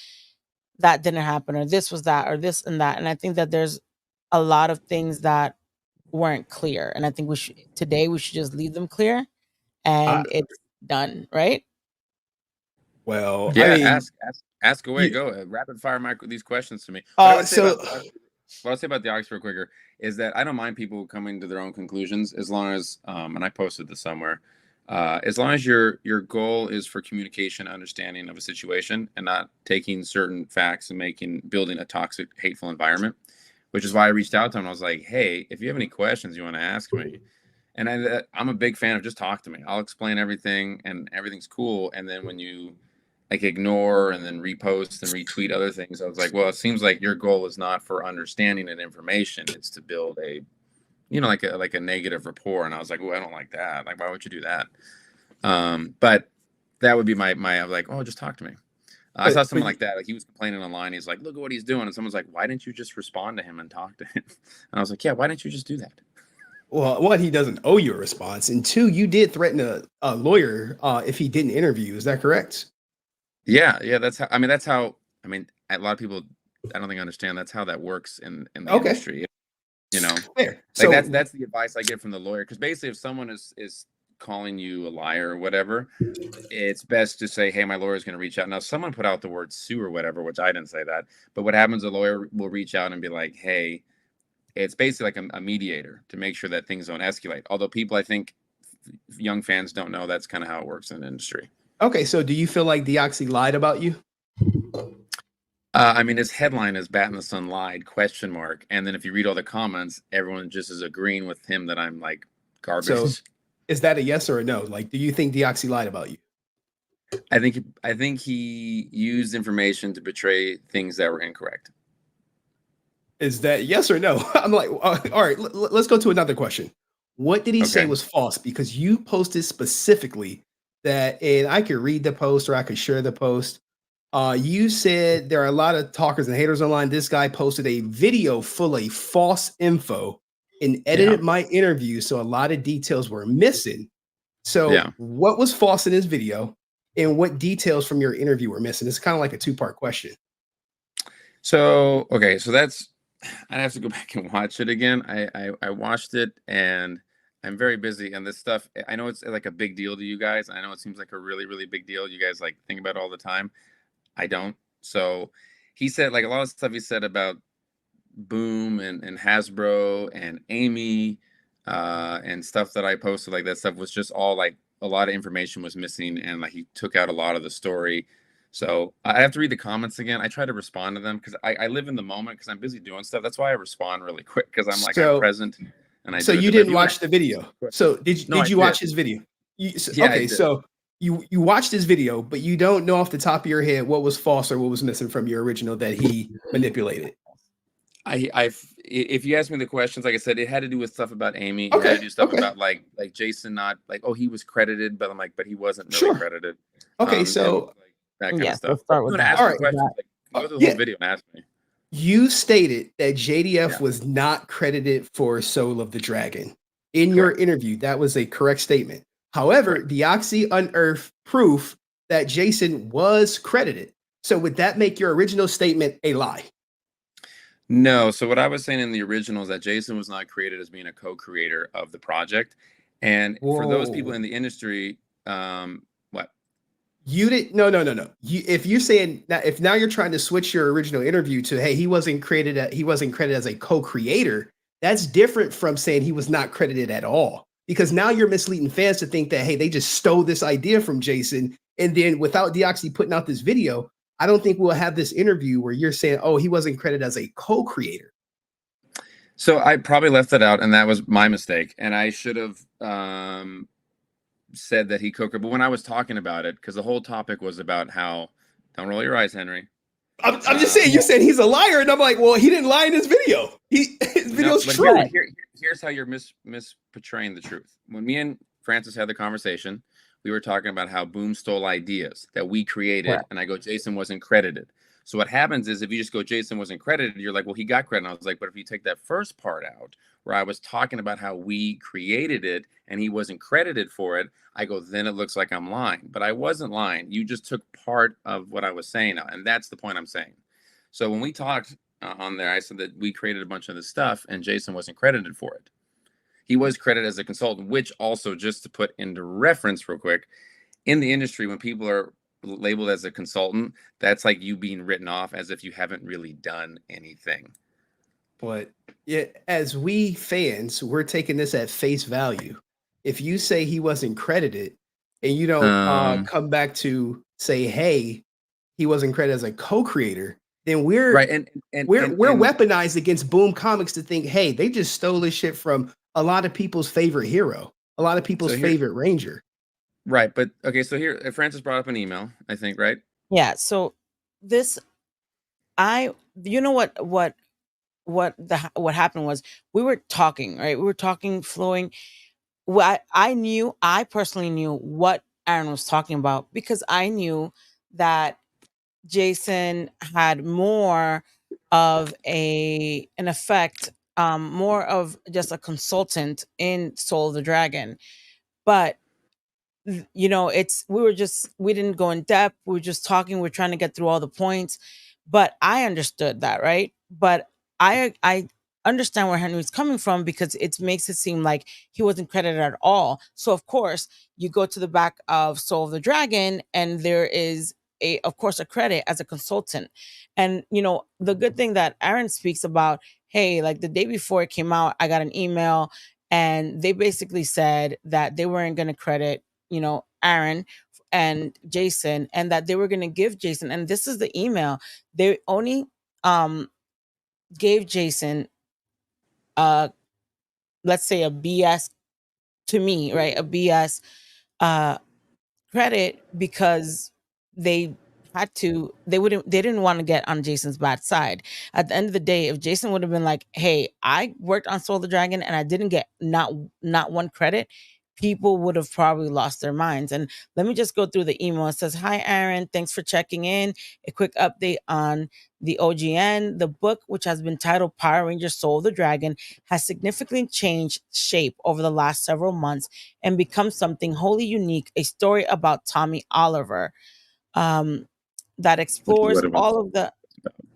that didn't happen, or this was that, or this and that. And I think that there's a lot of things that weren't clear. And I think we should just leave them clear, I, and it's done, right? well, I Yeah. mean, Ask away. you, Go rapid fire these questions to me. What I would say so about what I'll say about the Oxford quicker is that I don't mind people coming to their own conclusions, as long as and I posted this somewhere, as long as your goal is for communication, understanding of a situation, and not taking certain facts and building a toxic, hateful environment. Which is why I reached out to him. I was like, hey, if you have any questions you want to ask me, and I'm a big fan of just talk to me. I'll explain everything, and everything's cool. And then when you like ignore and then repost and retweet other things, I was like, well, it seems like your goal is not for understanding and information. It's to build a, like a negative rapport. And I was like, oh, I don't like that. Like, why would you do that? But that would be my I was like, oh, just talk to me. I saw someone but like that. Like, he was complaining online. He's like, look at what he's doing. And someone's like, why didn't you just respond to him and talk to him? And I was like, yeah, why didn't you just do that? well, one, he doesn't owe you a response, and two, you did threaten a lawyer if he didn't interview. Is that correct? Yeah, yeah. That's how. I mean, a lot of people, I don't think understand that's how that works in the Okay, industry. You know, fair. like So, that's the advice I get from the lawyer. Because basically, if someone is calling you a liar or whatever, it's best to say, hey, my lawyer is going to reach out. Now, someone put out the word sue or whatever, which I didn't say that. But what happens, a lawyer will reach out and be like, hey, it's basically like a mediator to make sure that things don't escalate. Although people, I think, young fans don't know that's kind of how it works in the industry. okay, so do you feel like Deoxy lied about you? I mean, his headline is "Bat in the Sun lied?" ? And then if you read all the comments, everyone just is agreeing with him that I'm like garbage. So, is that a yes or a no? Like, do you think Deoxy lied about you? I think he used information to betray things that were incorrect. Is that yes or no? I'm like, all right, let's go to another question. What did he say Okay. was false? Because you posted specifically that, and I could read the post or I could share the post. You said there are a lot of talkers and haters online. This guy posted a video full of false info and edited Yeah. my interview, so a lot of details were missing. So, Yeah. what was false in his video, and what details from your interview were missing? It's kind of like a two-part question. So okay, so that's I'd have to go back and watch it again. I watched it, and I'm very busy, and this stuff, I know it's like a big deal to you guys. I know it seems like a really, really big deal. You guys like think about it all the time. I don't. So he said like a lot of stuff he said about Boom and Hasbro and Amy and stuff that I posted, like that stuff was just all like a lot of information was missing, and like he took out a lot of the story. So I have to read the comments again. I try to respond to them because I live in the moment because I'm busy doing stuff. That's why I respond really quick, because I'm like, I'm So, present and I so do it. you But if didn't you want watch the video. to, So no, I did you did. watch his video? Yeah, I Okay, did. so you watched his video, but you don't know off the top of your head what was false or what was missing from your original that he manipulated. If you ask me the questions, like I said, it had to do with stuff about Amy. It had to Okay, do stuff okay, about like Jason, not like, oh, he was credited, but I'm like, but he wasn't really sure. credited. Okay, And so like that kind of Yes, stuff. let's But start if you with want to that. ask all me right. questions, like, You can go through the whole Yeah, video and ask me. you stated that Yeah, JDF was not credited for Soul of the Dragon. In your correct. interview, that was a correct statement. However, Correct. Deoxy unearthed proof that Jason was credited. So would that make your original statement a lie? No. So what I was saying in the original is that Jason was not created as being a co-creator of the project, and for those people Whoa. in the industry, what? You didn't no. If you're saying that, if now you're trying to switch your original interview to hey, he wasn't credited as a co-creator, that's different from saying he was not credited at all. Because now you're misleading fans to think that hey, they just stole this idea from Jason, and then without Deoxy putting out this video, I don't think we'll have this interview where you're saying, oh, he wasn't credited as a co-creator. So I probably left that out, and that was my mistake. And I should have said that he co-created. But when I was talking about it, because the whole topic was about how, don't roll your eyes, Henry. I'm just saying, Yeah. you said he's a liar, and I'm like, well, he didn't lie in his video. His video's but true. here's how you're misportraying the truth. When me and Francis had the conversation, we were talking about how Boom stole ideas that we created, Correct. and I go, Jason wasn't credited. So what happens is if you just go, Jason wasn't credited, you're like, well, he got credit. And I was like, but if you take that first part out, where I was talking about how we created it and he wasn't credited for it, I go, then it looks like I'm lying. But I wasn't lying. You just took part of what I was saying out, and that's the point I'm saying. So when we talked on there, I said that we created a bunch of this stuff and Jason wasn't credited for it. He was credited as a consultant, which also, just to put into reference real quick, in the industry, when people are labeled as a consultant, that's like you being written off as if you haven't really done anything. But yeah, as we fans, we're taking this at face value. If you say he wasn't credited and you don't Um, come back to say, hey, he wasn't credited as a co-creator, then right. And, we're weaponized against Boom Comics to think, hey, they just stole this shit from a lot of people's favorite hero, a lot of people's so here, favorite ranger. right. But okay. So here, Francis brought up an email, I think, right? Yeah. So this, you know what happened was we were talking, right? We were talking, flowing. I personally knew what Aaron was talking about because I knew that Jason had more of an effect, more of just a consultant in Soul of the Dragon. But we didn't go in depth. We were just talking. We are trying to get through all the points. But I understood that, right? But I understand where Henry's coming from because it makes it seem like he wasn't credited at all. So of course, you go to the back of Soul of the Dragon, and there is of course, a credit as a consultant. And the good thing that Aaron speaks about, hey, like the day before it came out, I got an email and they basically said that they weren't going to credit Aaron and Jason, and that they were going to give Jason, and this is the email, they only um gave Jason uh let's say a BS, to me, right? A BS uh credit because they they didn't want to get on Jason's bad side. At the end of the day, if Jason would have been like, hey, I worked on Soul of the Dragon and I didn't get not one credit, people would have probably lost their minds. And let me just go through the email. It says, hi Aaron, thanks for checking in. A quick update on the OGN. The book, which has been titled Power Rangers Soul of the Dragon, has significantly changed shape over the last several months and become something wholly unique, a story about Tommy Oliver, that Which is explores what it was all of the.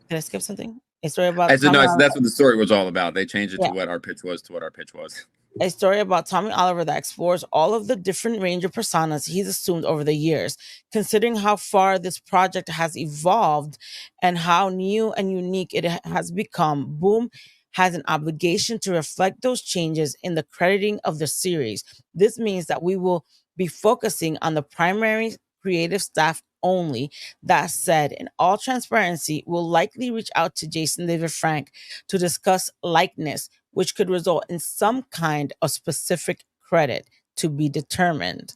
Did I skip something? A story I about said Tommy no. I said Oliver. that's what the story was all about. They changed it Yeah, to what our pitch was to what our pitch was. a story about Tommy Oliver that explores all of the different Ranger personas he's assumed over the years. Considering how far this project has evolved and how new and unique it has become, Boom has an obligation to reflect those changes in the crediting of the series. This means that we will be focusing on the primary creative staff only. That said, in all transparency, we'll likely reach out to Jason David Frank to discuss likeness, which could result in some kind of specific credit to be determined.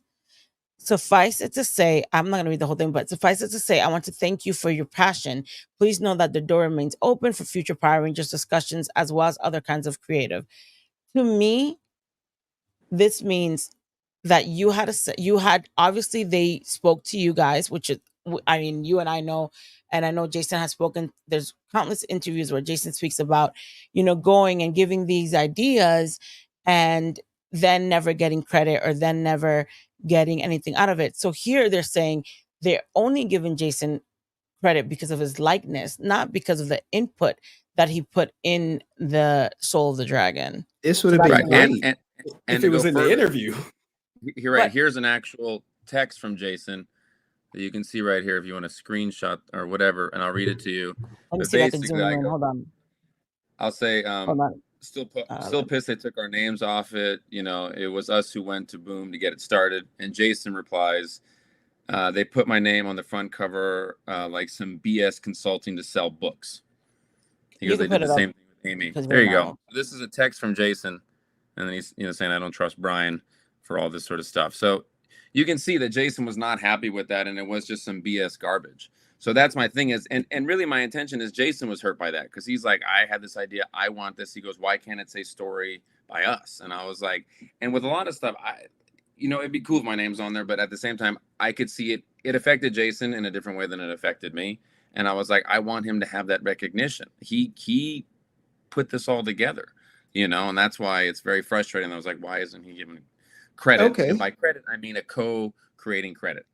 Suffice it to say, I'm not going to read the whole thing, but suffice it to say, I want to thank you for your passion. Please know that the door remains open for future Power Rangers discussions as well as other kinds of creative. To me, this means that you had obviously they spoke to you guys, which is I mean, you and I know, and I know Jason has spoken. There's countless interviews where Jason speaks about, going and giving these ideas, and then never getting credit, or then never getting anything out of it. So here they're saying they're only giving Jason credit because of his likeness, not because of the input that he put in the Soul of the Dragon. This would So have that's been Right. what I'm. great And if to it go was in the further, interview. right, But here's an actual text from Jason that you can see right here if you want to screenshot or whatever, and I'll read it to you. let me But see if I can basically, zoom in. Hold on. I'll say, Hold on. still pissed they took our names off it. It was us who went to Boom to get it started. And Jason replies, they put my name on the front cover like some BS consulting to sell books. He You goes, can they did put the it up same thing with Amy. because There we're you not. go. This is a text from Jason, and then he's saying I don't trust Brian for all this sort of stuff. So you can see that Jason was not happy with that, and it was just some BS garbage. So that's my thing is, and really my intention is Jason was hurt by that because he's like, I had this idea, I want this. He goes, why can't it say story by us? And I was like, and with a lot of stuff, it'd be cool if my name's on there, but at the same time, I could see it. It affected Jason in a different way than it affected me, and I was like, I want him to have that recognition. He put this all together, and that's why it's very frustrating. I was like, why isn't he giving credit? Okay. And by credit, I mean a co-creating credit.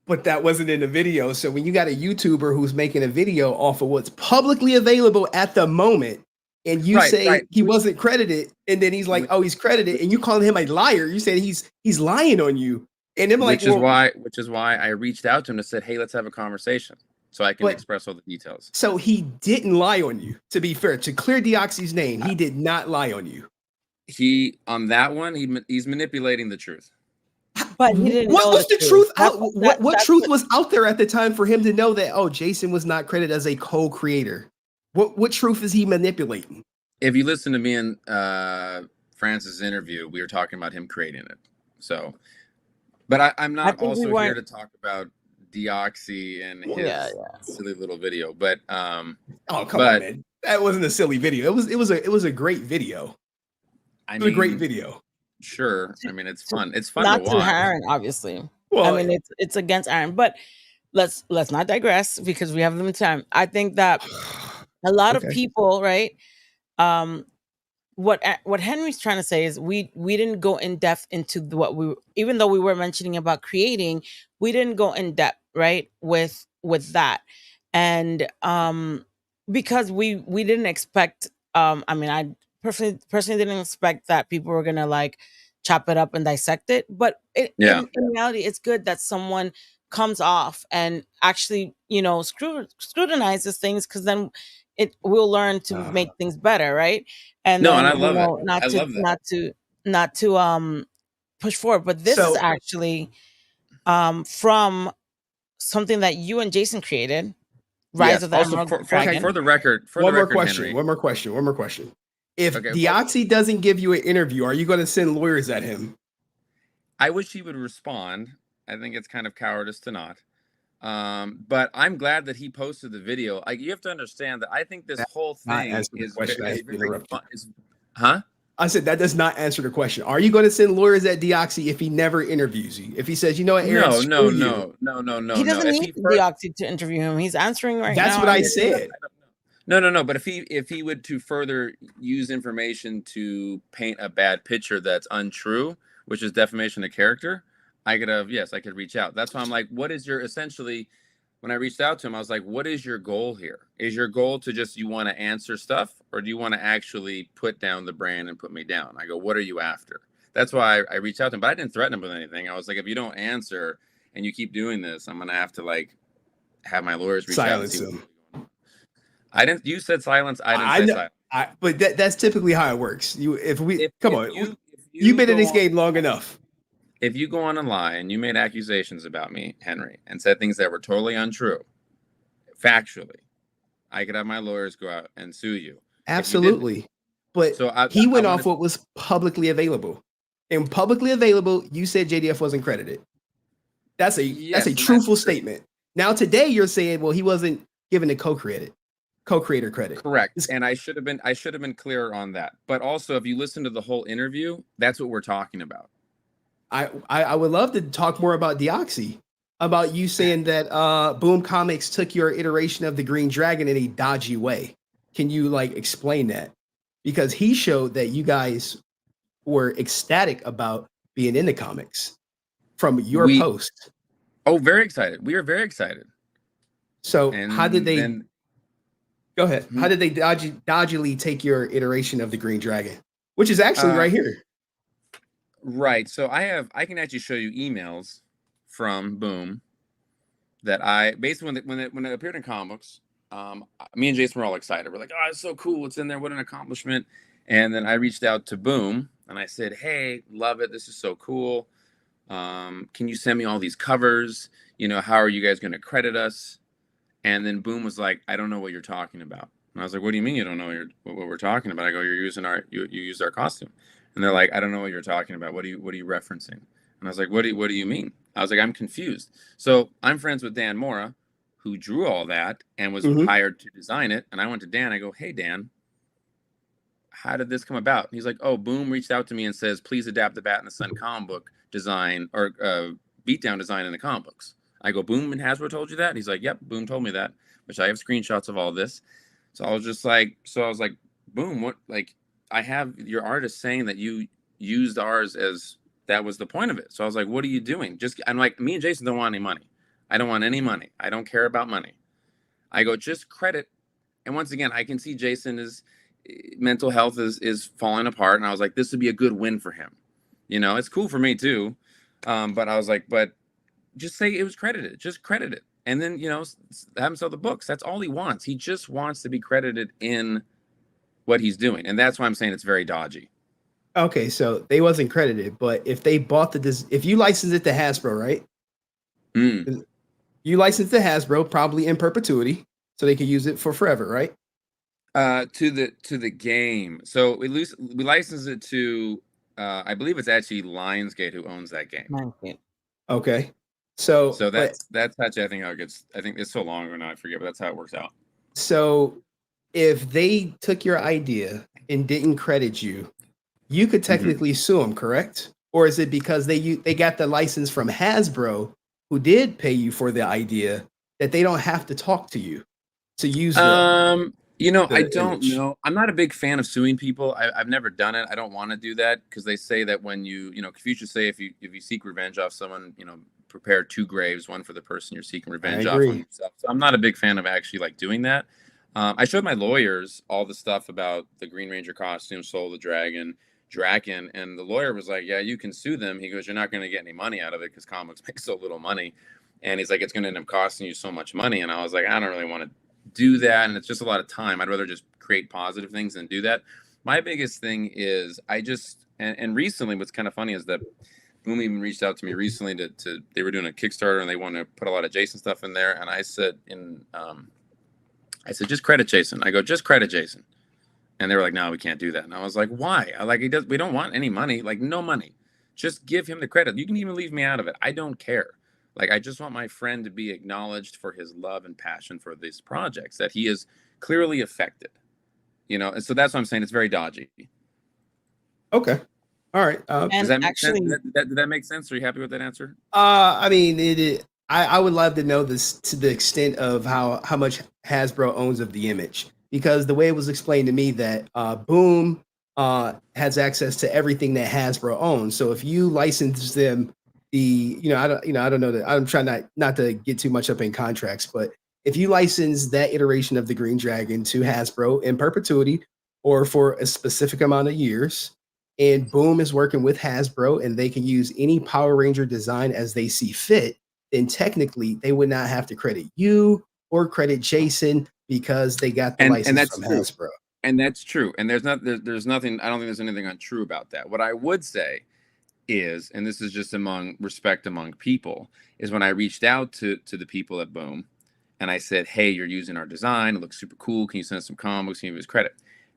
But that wasn't in the video. So when you got a YouTuber who's making a video off of what's publicly available at the moment, and you say he wasn't credited, and then he's like, oh, he's credited, and you calling him a liar, you said he's lying on you. And I'm like, which is why I reached out to him and said, hey, let's have a conversation so I can express all the details. So he didn't lie on you, to be fair. To clear Deoxy's name, he did not lie on you. On that one, he's manipulating the truth. But he didn't what know was the truth? What truth what was out there at the time for him to know that, oh, Jason was not credited as a co-creator? What truth is he manipulating? If you listen to me and Francis' interview, we were talking about him creating it. So, but I'm not also here to talk about Deoxy and his silly little video. But oh, come on, man. That wasn't a silly video. It was a great video. It was a great video. Sure. I mean, it's fun. It's fun not to watch. Aaron, obviously. Well, I mean, it's against Aaron, but let's not digress because we have limited time. I think that a lot of people, right? What Henry's trying to say is we didn't go in depth into even though we were mentioning about creating, we didn't go in depth, right, with that, and because we didn't expect. I mean, I personally didn't expect that people were gonna like chop it up and dissect it, but in reality, it's good that someone comes off and actually scrutinizes things, because then we'll learn to make things better, right? And no, then, and I love it. Not to push forward. But this is actually from something that you and Jason created, Rise of the Emerald Dragon. For the record, one more question. If Deoxy doesn't give you an interview, are you going to send lawyers at him? I wish he would respond. I think it's kind of cowardice to not. But I'm glad that he posted the video. Like, you have to understand that I think this whole thing is very fun. Huh? I said that does not answer the question. Are you going to send lawyers at Deoxy if he never interviews you? If he says, you know what, Aaron, no. He doesn't need Deoxy to interview him. He's answering right now. That's what I said. No. But if he would to further use information to paint a bad picture that's untrue, which is defamation of character, I could reach out. That's why I'm like, what is your essentially? When I reached out to him, I was like, what is your goal here? Is your goal to just, you want to answer stuff, or do you want to actually put down the brand and put me down? I go, what are you after? That's why I reached out to him, but I didn't threaten him with anything. I was like, if you don't answer and you keep doing this, I'm going to have to like have my lawyers reach out and see him. I didn't. You said silence. I didn't say silence. But that's typically how it works. You've been in this game long enough. If you go on a lie and you made accusations about me, Henry, and said things that were totally untrue, factually, I could have my lawyers go out and sue you. Absolutely. But he went off what was publicly available. And publicly available, you said JDF wasn't credited. That's a truthful statement. Now today you're saying, well, he wasn't given a co-creator credit. Correct. And I should have been clearer on that. But also, if you listen to the whole interview, that's what we're talking about. I would love to talk more about Deoxy, about you saying that Boom Comics took your iteration of the Green Dragon in a dodgy way. Can you like explain that? Because he showed that you guys were ecstatic about being in the comics from your We post. very excited. We are very excited. So how did And they then go ahead? How did they dodgily take your iteration of the Green Dragon, which is actually uh right here? right. So I can actually show you emails from Boom that I basically when it appeared in comics, me and Jason were all excited. We're like, oh, it's so cool. It's in there. What an accomplishment. And then I reached out to Boom and I said, hey, love it. This is so cool. Can you send me all these covers? How are you guys going to credit us? And then Boom was like, I don't know what you're talking about. And I was like, what do you mean you don't know what we're talking about? I go, you used our costume. And they're like, I don't know what you're talking about. What are you referencing? And I was like, what do you mean? I was like, I'm confused. So I'm friends with Dan Mora, who drew all that and was Mm-hmm. hired to design it. And I went to Dan. I go, hey Dan, how did this come about? And he's like, oh, Boom reached out to me and says, please adapt the Bat in the Sun comic book design or beatdown design in the comic books. I go, Boom and Hasbro told you that? And he's like, yep, Boom told me that, which I have screenshots of all this. So I was like, Boom, what, like, I have your artist saying that you used ours as that was the point of it. So I was like, what are you doing? I'm like, me and Jason don't want any money. I don't want any money. I don't care about money. I go, just credit. And once again, I can see Jason is mental health is falling apart. And I was like, this would be a good win for him. It's cool for me too. But I was like, but just say it was credited. Just credit it. And then, have him sell the books. That's all he wants. He just wants to be credited in what he's doing. And that's why I'm saying it's very dodgy. Okay, so they wasn't credited, but if they bought if you licensed it to Hasbro, right? Mm. You licensed to Hasbro probably in perpetuity, so they could use it for forever, right? To the game. So we license it to I believe it's actually Lionsgate who owns that game. Okay. So So but that's actually I think how it gets. I think it's so long ago now I forget, but that's how it works out. so if they took your idea and didn't credit you, you could technically sue them, correct? Or is it because they got the license from Hasbro, who did pay you for the idea, that they don't have to talk to you to use I the don't image? know. I'm not a big fan of suing people. I've never done it. I don't want to do that because they say that when Confucius say if you seek revenge off someone, prepare two graves, one for the person you're seeking I revenge off on agree. yourself. So I'm not a big fan of actually like doing that. I showed my lawyers all the stuff about the Green Ranger costume, Soul the Draken, and the lawyer was like, "Yeah, you can sue them." He goes, "You're not going to get any money out of it because comics make so little money." And he's like, "It's going to end up costing you so much money." And I was like, "I don't really want to do that, and it's just a lot of time. I'd rather just create positive things than do that." My biggest thing is and recently what's kind of funny is that Boom even reached out to me recently to they were doing a Kickstarter and they wanted to put a lot of Jason stuff in there, and I said just credit Jason. I go, just credit Jason. And they were like, no, we can't do that. And I was like, why? We don't want any money, like no money. Just give him the credit. You can even leave me out of it. I don't care. Like, I just want my friend to be acknowledged for his love and passion for these projects that he is clearly affected, And so that's what I'm saying. It's very dodgy. Okay. All right. Does And that make sense? actually, Did that make sense? Are you happy with that answer? I mean, I would love to know this to the extent of how much Hasbro owns of the image, because the way it was explained to me that Boom has access to everything that Hasbro owns. So if you license them I don't know that I'm trying not to get too much up in contracts, but if you license that iteration of the Green Dragon to Hasbro in perpetuity or for a specific amount of years, and Boom is working with Hasbro and they can use any Power Ranger design as they see fit, then technically they would not have to credit you or credit Jason because they got the And license that's from true. Hasbro. And that's true. And there's nothing. I don't think there's anything untrue about that. What I would say is, and this is just among respect among people, is when I reached out to the people at Boom and I said, hey, you're using our design. It looks super cool. Can you send us some comics? Can you give us credit?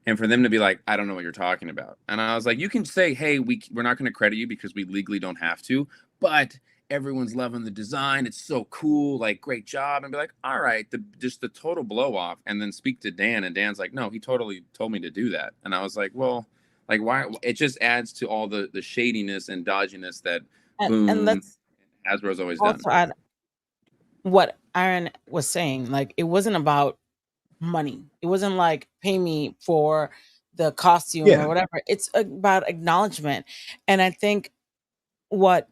And for them to be like, I don't know what you're talking about. And I was like, you can say, hey, we're not going to credit you because we legally don't have to, but everyone's loving the design. It's so cool. Like, great job. And be like, all right, just the total blow off. And then speak to Dan. And Dan's like, no, he totally told me to do that. And I was like, well, like, why? It just adds to all the shadiness and dodginess that and Boom let's Hasbro's always done. also add. what Aaron was saying. Like, it wasn't about money. It wasn't like pay me for the costume or Yeah, whatever. It's about acknowledgement. And I think what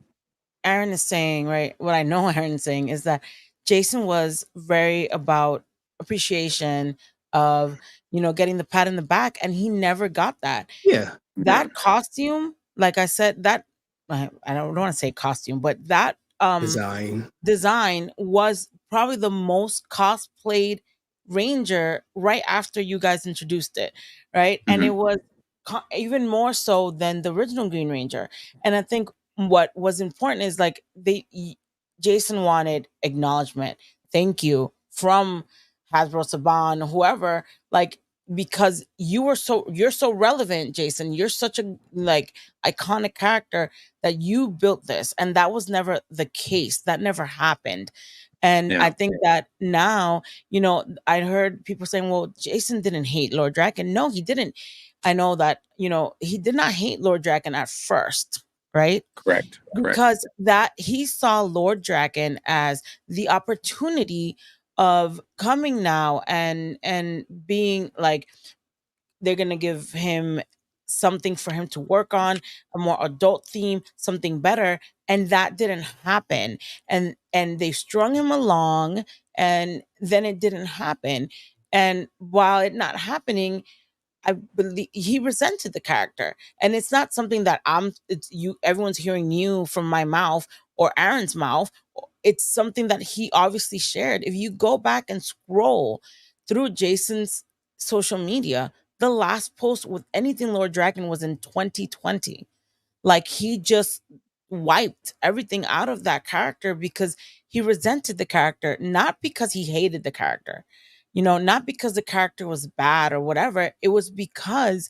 Aaron is saying, right? What I know Aaron is saying is that Jason was very about appreciation of, getting the pat in the back, and he never got that. yeah. Yeah. That costume, like I said, that I don't want to say costume, but that Design. design was probably the most cosplayed Ranger right after you guys introduced it, right? And it Hmm. was even more so than the original Green Ranger. And I think what was important is like Jason wanted acknowledgement, thank you from Hasbro, Saban, whoever, like, because you're so relevant, Jason. You're such a like iconic character that you built this, and that was never the case. That never happened. And I Yeah. think that now, I heard people saying, well, Jason didn't hate Lord Draken. No, he didn't. I know that, he did not hate Lord Draken at first, right? Correct. Correct. Because that he saw Lord Draken as the opportunity of coming now and being like, they're going to give him something for him to work on, a more adult theme, something better, and that didn't happen. And they strung him along, and then it didn't happen. And while it not happening, I believe he resented the character. And it's not something that everyone's hearing new from my mouth or Aaron's mouth. It's something that he obviously shared. If you go back and scroll through Jason's social media, the last post with anything Lord Dragon was in 2020. Like, he just wiped everything out of that character because he resented the character, not because he hated the character. Not because the character was bad or whatever. It was because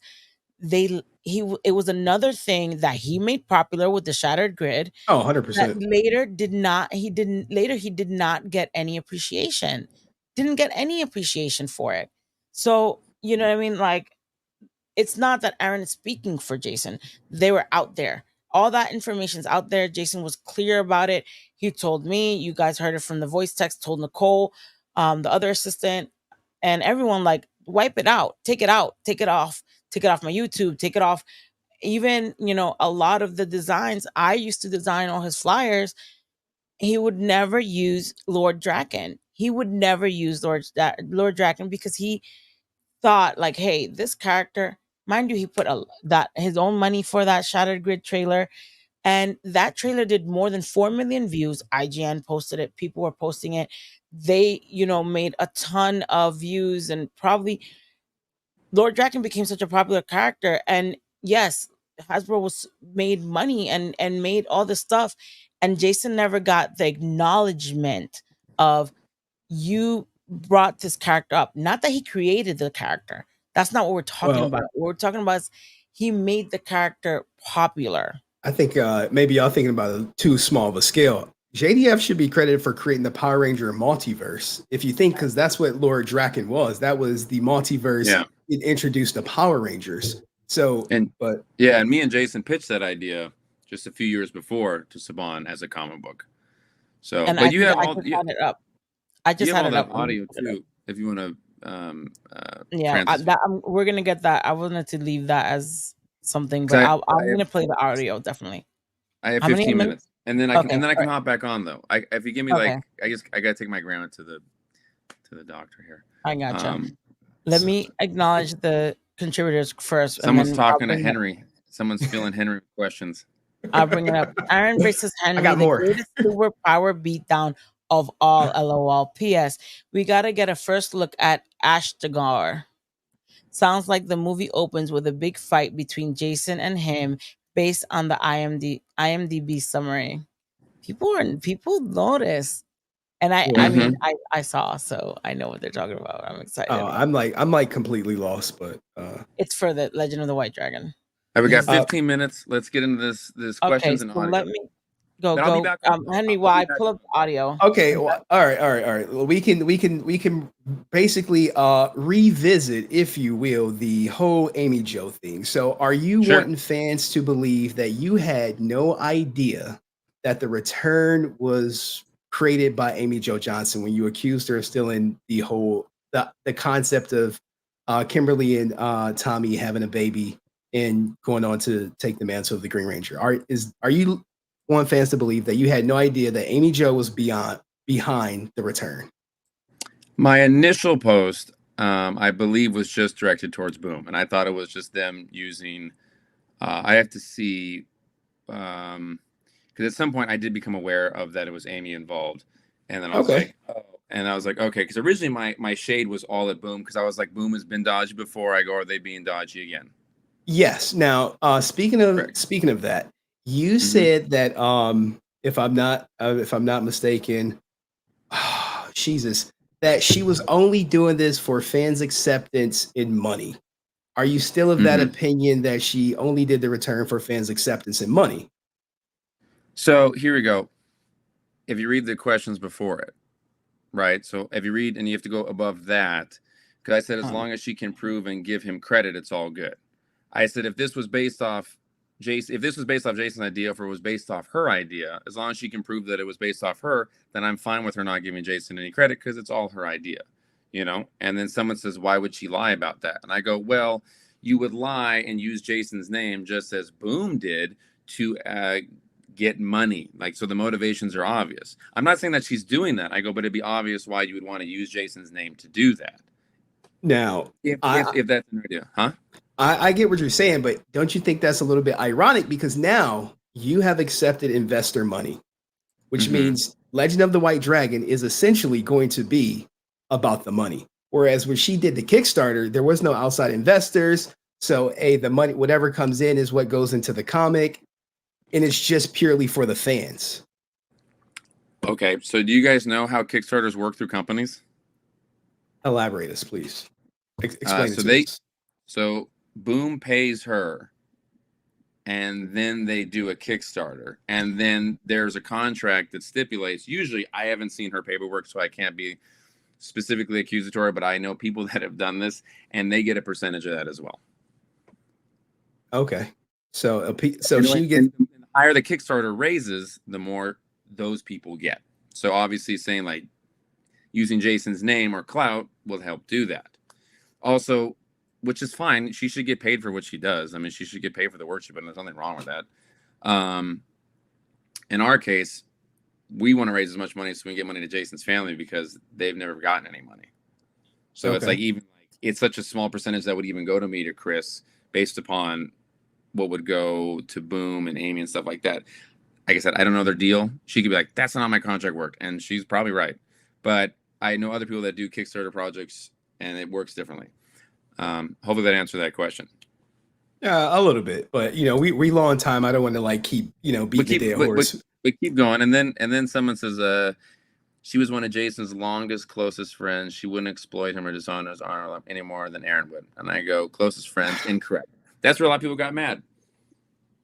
it was another thing that he made popular with the Shattered Grid Oh, that 100%. later he did not get any appreciation. Didn't get any appreciation for it. So, you know what I mean? Like, it's not that Aaron is speaking for Jason. They were out there. All that information's out there. Jason was clear about it. He told me, you guys heard it from the voice text, told Nicole, the other assistant, and everyone, like, wipe it out, take it off my YouTube, take it off. Even, a lot of the designs, I used to design all his flyers. He would never use Lord Draken. He would never use Lord Draken because he thought like, hey, this character, mind you, he put that his own money for that Shattered Grid trailer, and that trailer did more than 4 million views. IGN posted it, people were posting it. They, made a ton of views, and probably Lord Draken became such a popular character. And yes, Hasbro was made money and made all this stuff, and Jason never got the acknowledgement of, you brought this character up. Not that he created the character. That's not what we're talking Well, about. What we're talking about is he made the character popular. I think maybe y'all thinking about it too small of a scale. JDF should be credited for creating the Power Ranger multiverse. If you think, because that's what Lord Draken was. That was the multiverse. Yeah. It introduced the Power Rangers. So, And but yeah, and me and Jason pitched that idea just a few years before to Saban as a comic book. So, And but you have I all just had it up. I you just have had all it that up. audio too, if you want to Yeah, trans. we're gonna get that. I wanted to leave that as something, but Because I'm gonna play the audio definitely. I have How many 15 minutes? minutes, and then Okay, I all can hop back on though. If you give me right, okay, like, I gotta take my grandma to the doctor here. I gotcha. Um, Let me acknowledge the contributors first, and someone's then talking to Henry. Someone's feeling Henry questions. I'll bring it up. Aaron versus I Henry, got the more. greatest superpower beatdown of all. LOL. P.S. We gotta get a first look at Ashtagar. Sounds like the movie opens with a big fight between Jason and him, based on the IMDb summary. People notice, and I Well, mean, Hmm. I saw, so I know what they're talking about. I'm excited. I'm like completely lost, but It's for the Legend of the White Dragon. All right, we got His 15 minutes. Let's get into this Okay, questions and so let audio. me go But I'll be go. back on though. Henry, I'll while be I back pull on. up the audio. okay, well, all right. Well, we can basically revisit, if you will, the whole Amy Jo thing. So, are you Sure. wanting fans to believe that you had no idea that the return was created by Amy Jo Johnson when you accused her of stealing the concept of Kimberly and Tommy having a baby and going on to take the mantle of the Green Ranger. Are you want fans to believe that you had no idea that Amy Jo was behind the return? My initial post, I believe, was just directed towards Boom, and I thought it was just them using. I have to see, because at some point I did become aware of that it was Amy involved, and then I was Okay. like, oh, and I was like, okay, because originally my shade was all at Boom, because I was like, Boom has been dodgy before. I go, are they being dodgy again? Yes. Now, speaking of Correct. that, you Mm-hmm. said that if I'm not mistaken, Jesus, that she was only doing this for fans' acceptance and money. Are you still of that Mm-hmm. opinion that she only did the return for fans' acceptance and money? So here we go. If you read the questions before it, right? So if you read and you have to go above that, because I said as Uh, long as she can prove and give him credit, it's all good. I said if this was based off Jason, if this was based off Jason's idea, if it was based off her idea, as long as she can prove that it was based off her, then I'm fine with her not giving Jason any credit because it's all her idea, you know. And then someone says, why would she lie about that? And I go, well, you would lie and use Jason's name just as Boom did to get money. Like, so the motivations are obvious. I'm not saying that she's doing that. I go, but it'd be obvious why you would want to use Jason's name to do that. Now, If that's an idea, huh? I get what you're saying, but don't you think that's a little bit ironic because now you have accepted investor money, which Mm-hmm. means Legend of the White Dragon is essentially going to be about the money. Whereas when she did the Kickstarter, there was no outside investors. So, the money, whatever comes in, is what goes into the comic, and it's just purely for the fans. Okay, so do you guys know how Kickstarters work through companies? Elaborate us, please. Explain it So to us. so Boom pays her, and then they do a Kickstarter, and then there's a contract that stipulates. Usually, I haven't seen her paperwork, so I can't be specifically accusatory, but I know people that have done this, and they get a percentage of that as well. Okay, so And, she gets. and the higher the Kickstarter raises, the more those people get. So obviously, saying like using Jason's name or clout will help do that. Also, which is fine. She should get paid for what she does. I mean, she should get paid for the work she put in. There's nothing wrong with that. Um, in our case, we want to raise as much money so we can get money to Jason's family because they've never gotten any money. So it's Okay. like even like it's such a small percentage that would even go to me to Chris based upon what would go to Boom and Amy and stuff like that. Like I said, I don't know their deal. She could be like, that's not how my contract worked. And she's probably right. But I know other people that do Kickstarter projects and it works differently. Hopefully that answered that question. Yeah, a little bit, but we long time. I don't want to like keep beating the dead horse. We keep going. And then someone says, she was one of Jason's longest, closest friends. She wouldn't exploit him or dishonor his honor any more than Aaron would. And I go, closest friends, incorrect. That's where a lot of people got mad.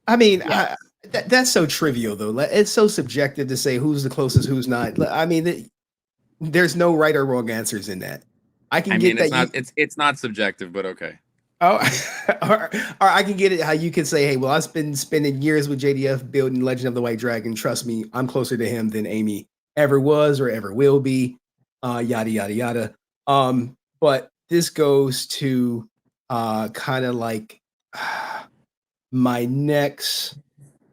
I mean, Yeah. that's so trivial though. It's so subjective to say who's the closest, who's not. I mean, there's no right or wrong answers in that. I can I get mean, that you. it's not subjective, but okay. Oh, or I can get it how you can say, hey, well, I've been spending years with JDF building Legend of the White Dragon. Trust me, I'm closer to him than Amy ever was or ever will be. Yada yada yada. But this goes to kind of like my next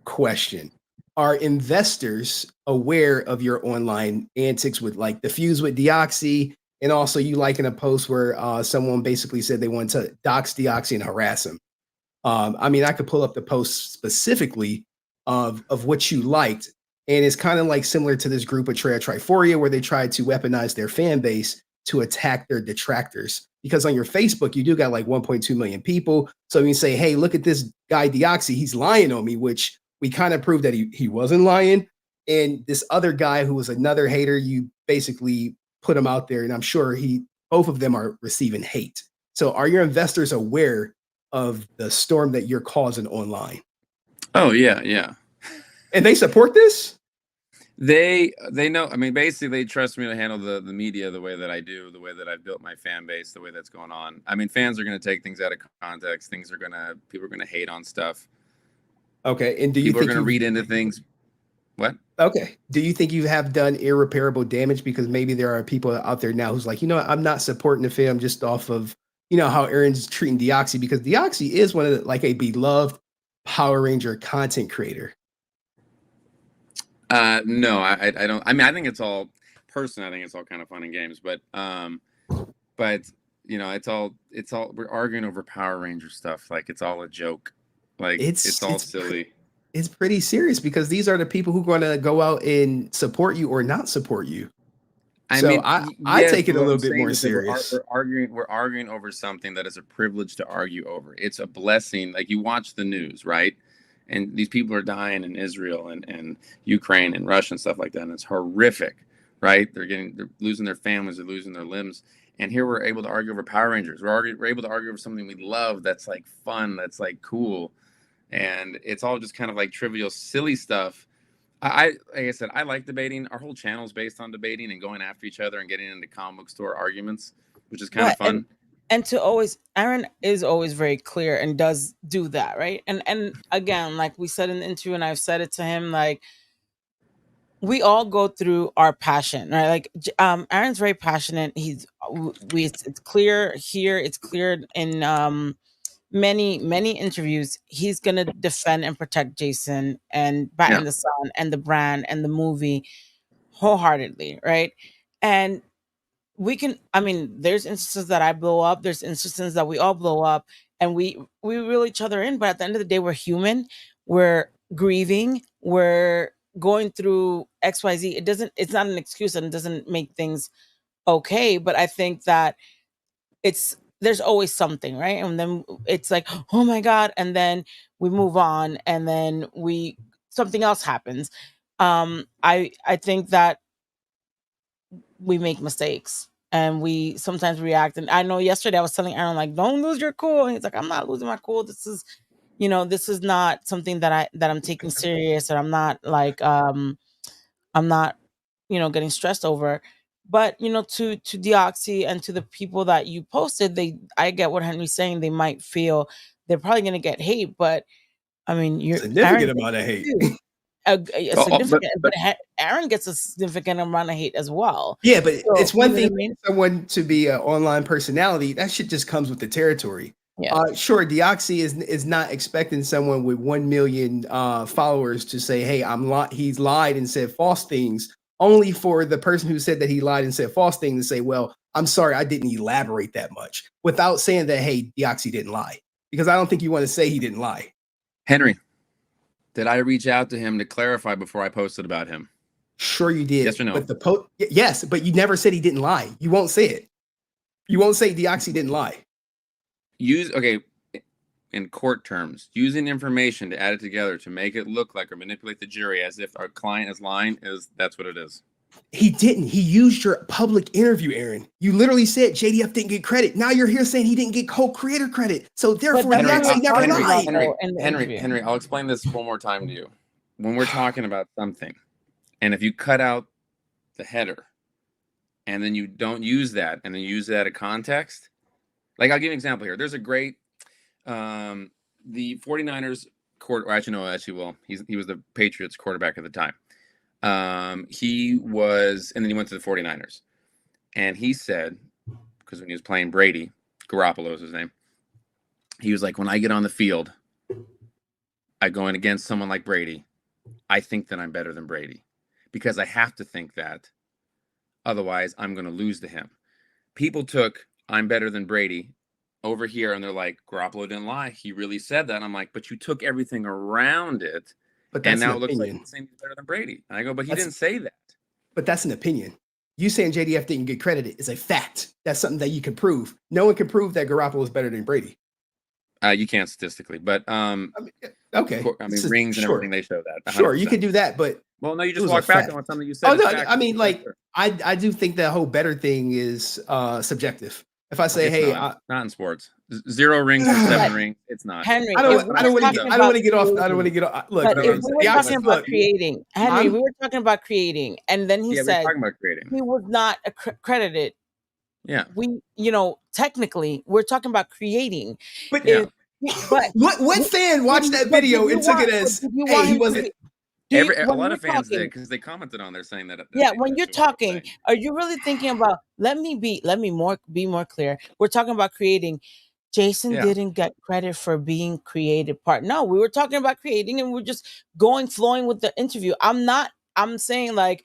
question. Are investors aware of your online antics with like the fuse with Deoxy? And also you like in a post where someone basically said they wanted to dox Deoxy and harass him. I mean, I could pull up the post specifically of what you liked. And it's kind of like similar to this group of Triforia where they tried to weaponize their fan base to attack their detractors. Because on your Facebook, you do got like 1.2 million people. So you say, hey, look at this guy Deoxy, he's lying on me, which we kind of proved that he wasn't lying. And this other guy who was another hater, you basically put him out there. And I'm sure both of them are receiving hate. So are your investors aware of the storm that you're causing online? Oh yeah. And they support this? They know. I mean, basically, they trust me to handle the media the way that I do, the way that I've built my fan base, the way that's going on. I mean, fans are going to take things out of context. People are going to hate on stuff. Okay. And do you People are think going to read into things. What? Okay. Do you think you have done irreparable damage? Because maybe there are people out there now who's like, you know what, I'm not supporting the film just off of, how Aaron's treating Deoxy, because Deoxy is one of the, like, a beloved Power Ranger content creator. No, I don't. I mean, I think it's all personally. I think it's all kind of fun and games, but it's all we're arguing over Power Ranger stuff. Like it's all a joke. Like it's all silly. It's pretty serious because these are the people who are going to go out and support you or not support you. I take it a little bit more serious. We're arguing over something that is a privilege to argue over. It's a blessing. Like you watch the news, right? And these people are dying in Israel and Ukraine and Russia and stuff like that. And it's horrific, right? They're losing their families, they're losing their limbs. And here we're able to argue over Power Rangers. We're able to argue over something we love that's like fun, that's like cool. And it's all just kind of like trivial, silly stuff. Like I said, I like debating. Our whole channel is based on debating and going after each other and getting into comic book store arguments, which is kind of fun. And Aaron is always very clear and does do that, right? And again, like we said in the interview, and I've said it to him, like we all go through our passion, right? Like Aaron's very passionate. It's clear here. It's clear in many interviews. He's gonna defend and protect Jason and Batman the Sun and the brand and the movie wholeheartedly, right? And there's instances that I blow up, there's instances that we all blow up, and we reel each other in, but at the end of the day, we're human, we're grieving, we're going through XYZ. It's not an excuse, and it doesn't make things okay, but I think that there's always something, right? And then it's like, oh my God, and then we move on, and then something else happens. I think that we make mistakes and we sometimes react. And I know yesterday I was telling Aaron, like, don't lose your cool. And he's like, I'm not losing my cool. This is not something that I'm taking serious, or I'm not like, I'm not, getting stressed over. But, to Deoxy and to the people that you posted, I get what Henry's saying. They might feel they're probably going to get hate, but I mean, you're significant amount of hate. But Aaron gets a significant amount of hate as well. Yeah, but it's one thing for someone to be an online personality. That shit just comes with the territory. Yeah. Sure, Deoxy is not expecting someone with 1 million followers to say, "Hey, he's lied and said false things." Only for the person who said that he lied and said false things to say, "Well, I'm sorry, I didn't elaborate that much," without saying that, "Hey, Deoxy didn't lie," because I don't think you want to say he didn't lie. Henry, did I reach out to him to clarify before I posted about him? Sure you did. Yes or no? But yes, but you never said he didn't lie. You won't say it. You won't say Deoxy didn't lie. In court terms, using information to add it together to make it look like or manipulate the jury as if our client is lying, that's what it is. He didn't. He used your public interview, Aaron. You literally said JDF didn't get credit. Now you're here saying he didn't get co-creator credit. So therefore, Deoxy never lied. Henry, I'll explain this one more time to you. When we're talking about something, and if you cut out the header, and then you don't use that, and then use that out of context, like I'll give you an example here. There's a great, the 49ers he was the Patriots quarterback at the time. And then he went to the 49ers, and he said, because when he was playing Brady, Garoppolo is his name, he was like, when I get on the field, I go in against someone like Brady, I think that I'm better than Brady, because I have to think that, otherwise I'm going to lose to him. People took I'm better than Brady over here, and they're like, Garoppolo didn't lie, he really said that. And I'm like, but you took everything around it. But that's, and now it looks like he's saying he's better than Brady. And I go, but he didn't say that. But that's an opinion. You saying JDF didn't get credited is a fact. That's something that you can prove. No one can prove that Garoppolo is better than Brady. You can't statistically, but okay. Rings and everything, they show that. 100%. Sure, you can do that, but well, no, you just walk back on something you said. Oh no, I mean, like I do think that whole better thing is subjective. If I say, hey, not in sports, 0 rings or 7 rings, it's not. Henry, I don't want to get off. Look, but if we were talking about creating, Henry, we were talking about creating, and then he said he was not credited. Yeah, technically, we're talking about creating. But what fan watched that video and took it as, hey, he wasn't? A when lot you're of fans did talking, because they commented on there saying that, yeah, when that's you're what they were talking, saying. are you really thinking about, let me more be more clear. We're talking about creating. Jason Yeah. didn't get credit for being creative part. No, we were talking about creating and we're just flowing with the interview. I'm saying like,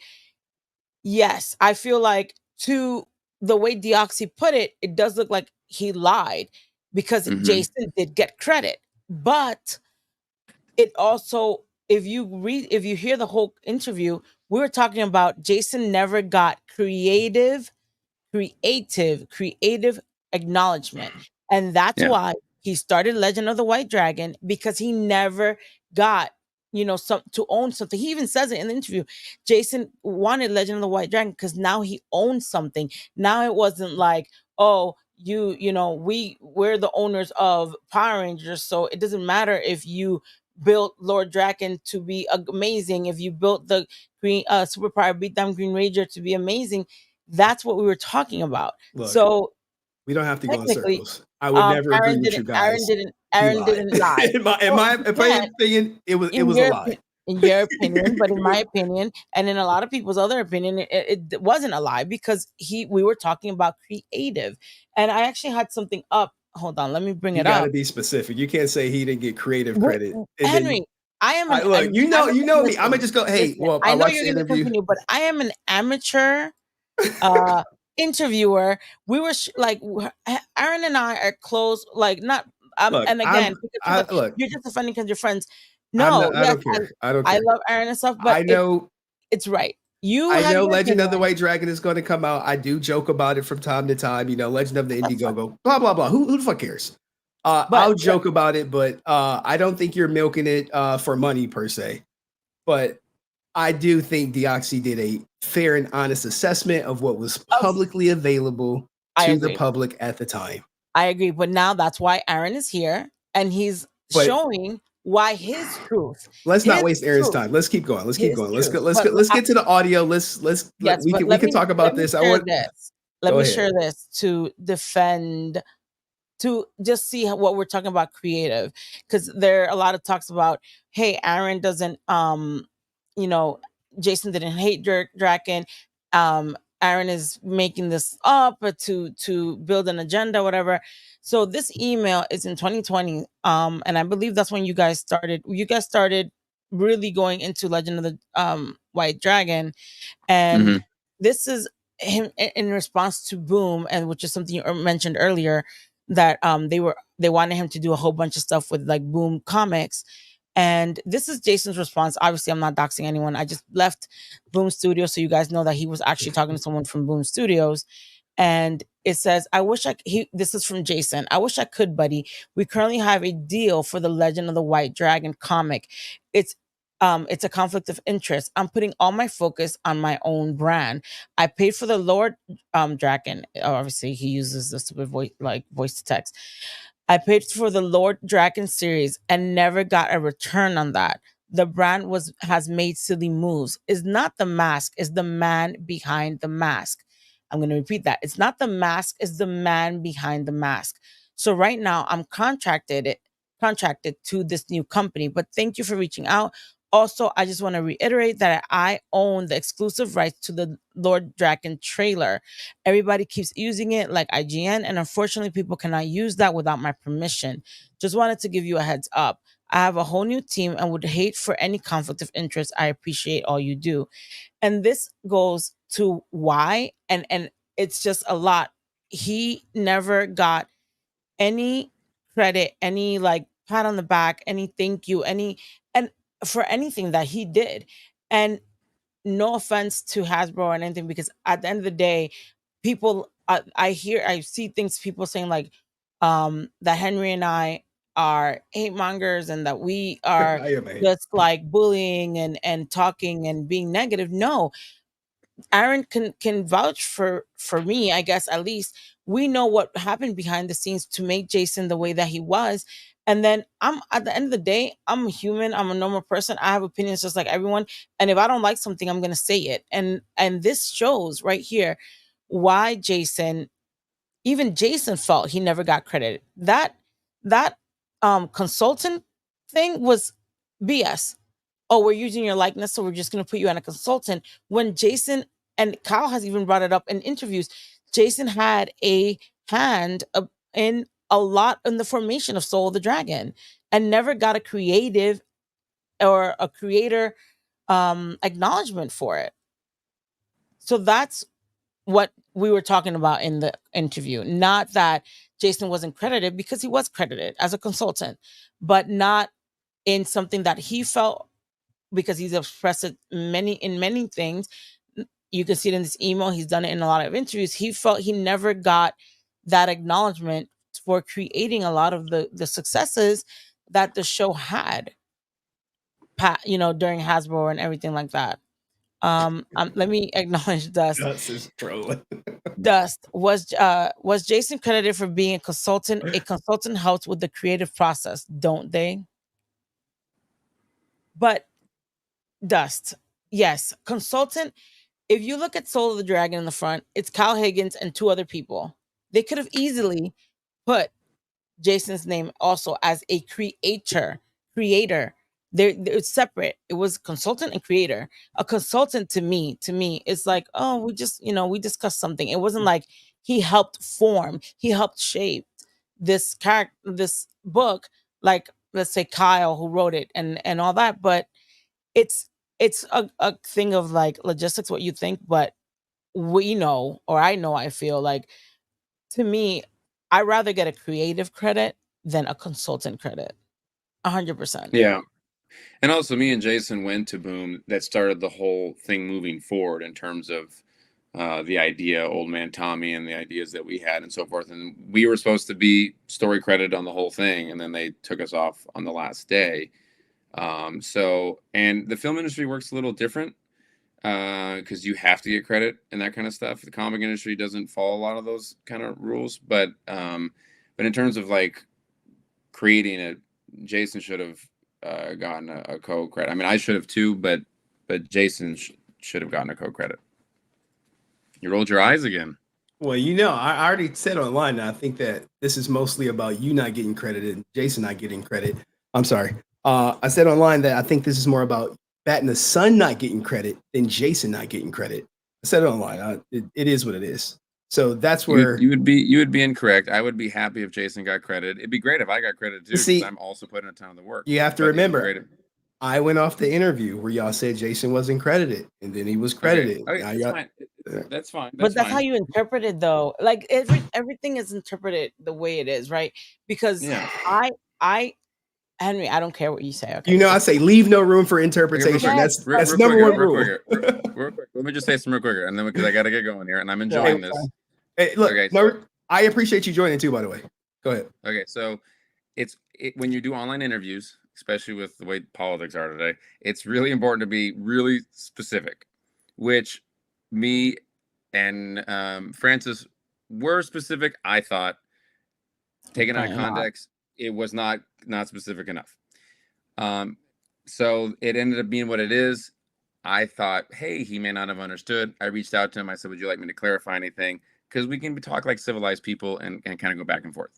yes, I feel like to the way Deoxy put it, it does look like he lied because Hmm. Jason did get credit. But it also, if you hear the whole interview, we were talking about Jason never got creative acknowledgement. And that's Yeah. why he started Legend of the White Dragon, because he never got, some to own something. He even says it in the interview. Jason wanted Legend of the White Dragon because now he owns something. Now it wasn't like, oh, we're the owners of Power Rangers, so it doesn't matter if you built Lord Draken to be amazing, if you built the green superpower beatdown Green Ranger to be amazing. That's what we were talking about. Look, So we don't have to go in technically, circles. I would never agree with you guys. He Aaron lied. didn't lie. Well, In you my can't opinion, it in was a lie. your opinion, but in my opinion, and in a lot of people's other opinion, it wasn't a lie, because we were talking about creative. And I actually had something up. Hold on, let me bring You it got to up. be specific. You can't say he didn't get creative Wait, credit, and then Henry, I am I look. You know me. I'm gonna listen, just go. Hey, listen. well, I I know watched you're the going to interview. continue, but I am an amateur uh interviewer. We were Aaron and I are close, like not Look, and again, because people I look. you're just defending because you're friends. I'm No, not. I yes, don't care. I don't I care. love Aaron and stuff, but I know. it's right. You I have know your Legend of the opinion. White Dragon is going to come out. I do joke about it from time to time. You know, Legend of the That's fine. Indiegogo, blah blah blah. Who the fuck cares? But I'll joke about it, but I don't think you're milking it for money per se. But I do think Deoxy did a fair and honest assessment of what was of publicly available I to the agree. public at the time. I agree. But now that's why Aaron is here, and he's But showing why let's not his waste Aaron's truth, time. Let's keep going. Let's keep his going. Let's truth. go. Let's get to the audio. Yes, We but can talk let about me this. I share want this. Let go me ahead. share this to defend, to just see what we're talking about creative, because there are a lot of talks about, hey, Aaron doesn't you know Jason didn't hate Draken. Aaron is making this up to build an agenda, whatever. So this email is in 2020, and I believe that's when you guys started really going into Legend of the White Dragon. And Hmm. this is him in response to Boom, and which is something you mentioned earlier, that they wanted him to do a whole bunch of stuff with like Boom Comics. And this is Jason's response. Obviously, I'm not doxing anyone. I just left Boom Studios so you guys know that he was actually talking to someone from Boom Studios. And it says, I wish this is from Jason. I wish I could, buddy. We currently have a deal for the Legend of the White Dragon comic. It's it's a conflict of interest. I'm putting all my focus on my own brand. I paid for the Lord Dragon. Obviously, he uses the stupid voice to text. I paid for the Lord Dragon series and never got a return on that. The brand has made silly moves. It's not the mask, it's the man behind the mask. I'm going to repeat that. It's not the mask, it's the man behind the mask. So right now I'm contracted to this new company, but thank you for reaching out. Also, I just want to reiterate that I own the exclusive rights to the Lord Draken trailer. Everybody keeps using it like IGN, and unfortunately, people cannot use that without my permission. Just wanted to give you a heads up. I have a whole new team and would hate for any conflict of interest. I appreciate all you do. And this goes to why, and it's just a lot. He never got any credit, any like pat on the back, any thank you, any and for anything that he did. And no offense to Hasbro or anything, because at the end of the day, people I see things people saying like that Henry and I are hate mongers and that we are I am a just like bullying and talking and being negative. No, Aaron can vouch for me, I guess. At least we know what happened behind the scenes to make Jason the way that he was. And then I'm at the end of the day, I'm a human, I'm a normal person. I have opinions just like everyone. And if I don't like something, I'm gonna say it. And this shows right here why even Jason felt he never got credit. That consultant thing was BS. oh, we're using your likeness, so we're just going to put you on a consultant. When Jason, and Kyle has even brought it up in interviews, Jason had a hand in a lot in the formation of Soul of the Dragon and never got a creative or a creator acknowledgement for it. So that's what we were talking about in the interview. Not that Jason wasn't credited, because he was credited as a consultant, but not in something that he felt, because he's expressed it in many things. You can see it in this email. He's done it in a lot of interviews. He felt he never got that acknowledgement for creating a lot of the successes that the show had, during Hasbro and everything like that. Let me acknowledge Dust. Dust is trolling. Dust was Jason credited for being a consultant? A consultant helps with the creative process, don't they? But Dust, yes, consultant. If you look at Soul of the Dragon in the front, it's Kyle Higgins and two other people. They could have easily put Jason's name also as a creator. They're separate. It was consultant and creator. A consultant to me is like, oh, we discussed something. It wasn't like he helped form, he helped shape this character, this book, like, let's say Kyle who wrote it and all that. But it's a thing of like logistics, what you think, but we know, or I feel like, to me, I rather get a creative credit than a consultant credit. 100%. Yeah. And also, me and Jason went to Boom. That started the whole thing moving forward in terms of the idea, Old Man Tommy, and the ideas that we had and so forth. And we were supposed to be story credited on the whole thing, and then they took us off on the last day. And the film industry works a little different because you have to get credit and that kind of stuff. The comic industry doesn't follow a lot of those kind of rules, but in terms of like creating it, Jason should have gotten a co-credit. I mean, I should have too, but Jason should have gotten a co-credit. You rolled your eyes again. Well, I already said online that I think that this is mostly about you not getting credited, Jason not getting credit. I'm sorry. I said online that I think this is more about Bat and the Sun not getting credit than Jason not getting credit. I said it online. It is what it is. So that's where you would be incorrect. I would be happy if Jason got credit. It'd be great if I got credit too, because I'm also putting a ton of the work. You have to remember, I went off the interview where y'all said Jason wasn't credited, and then he was credited. Okay, that's fine. But that's how you interpret it, though. Like everything is interpreted the way it is, right? Because Henry, I don't care what you say. Okay. I say leave no room for interpretation. That's number one rule. Real quick. Let me just say some real quicker, and then because I got to get going here, and I'm enjoying this. Hey, look, okay, I appreciate you joining too, by the way. Go ahead. Okay, so when you do online interviews, especially with the way politics are today, it's really important to be really specific, which me and Francis were specific. I thought, taken out of context, it was not specific enough. So it ended up being what it is. I thought, hey, he may not have understood. I reached out to him. I said, would you like me to clarify anything? Because we can talk like civilized people and kind of go back and forth.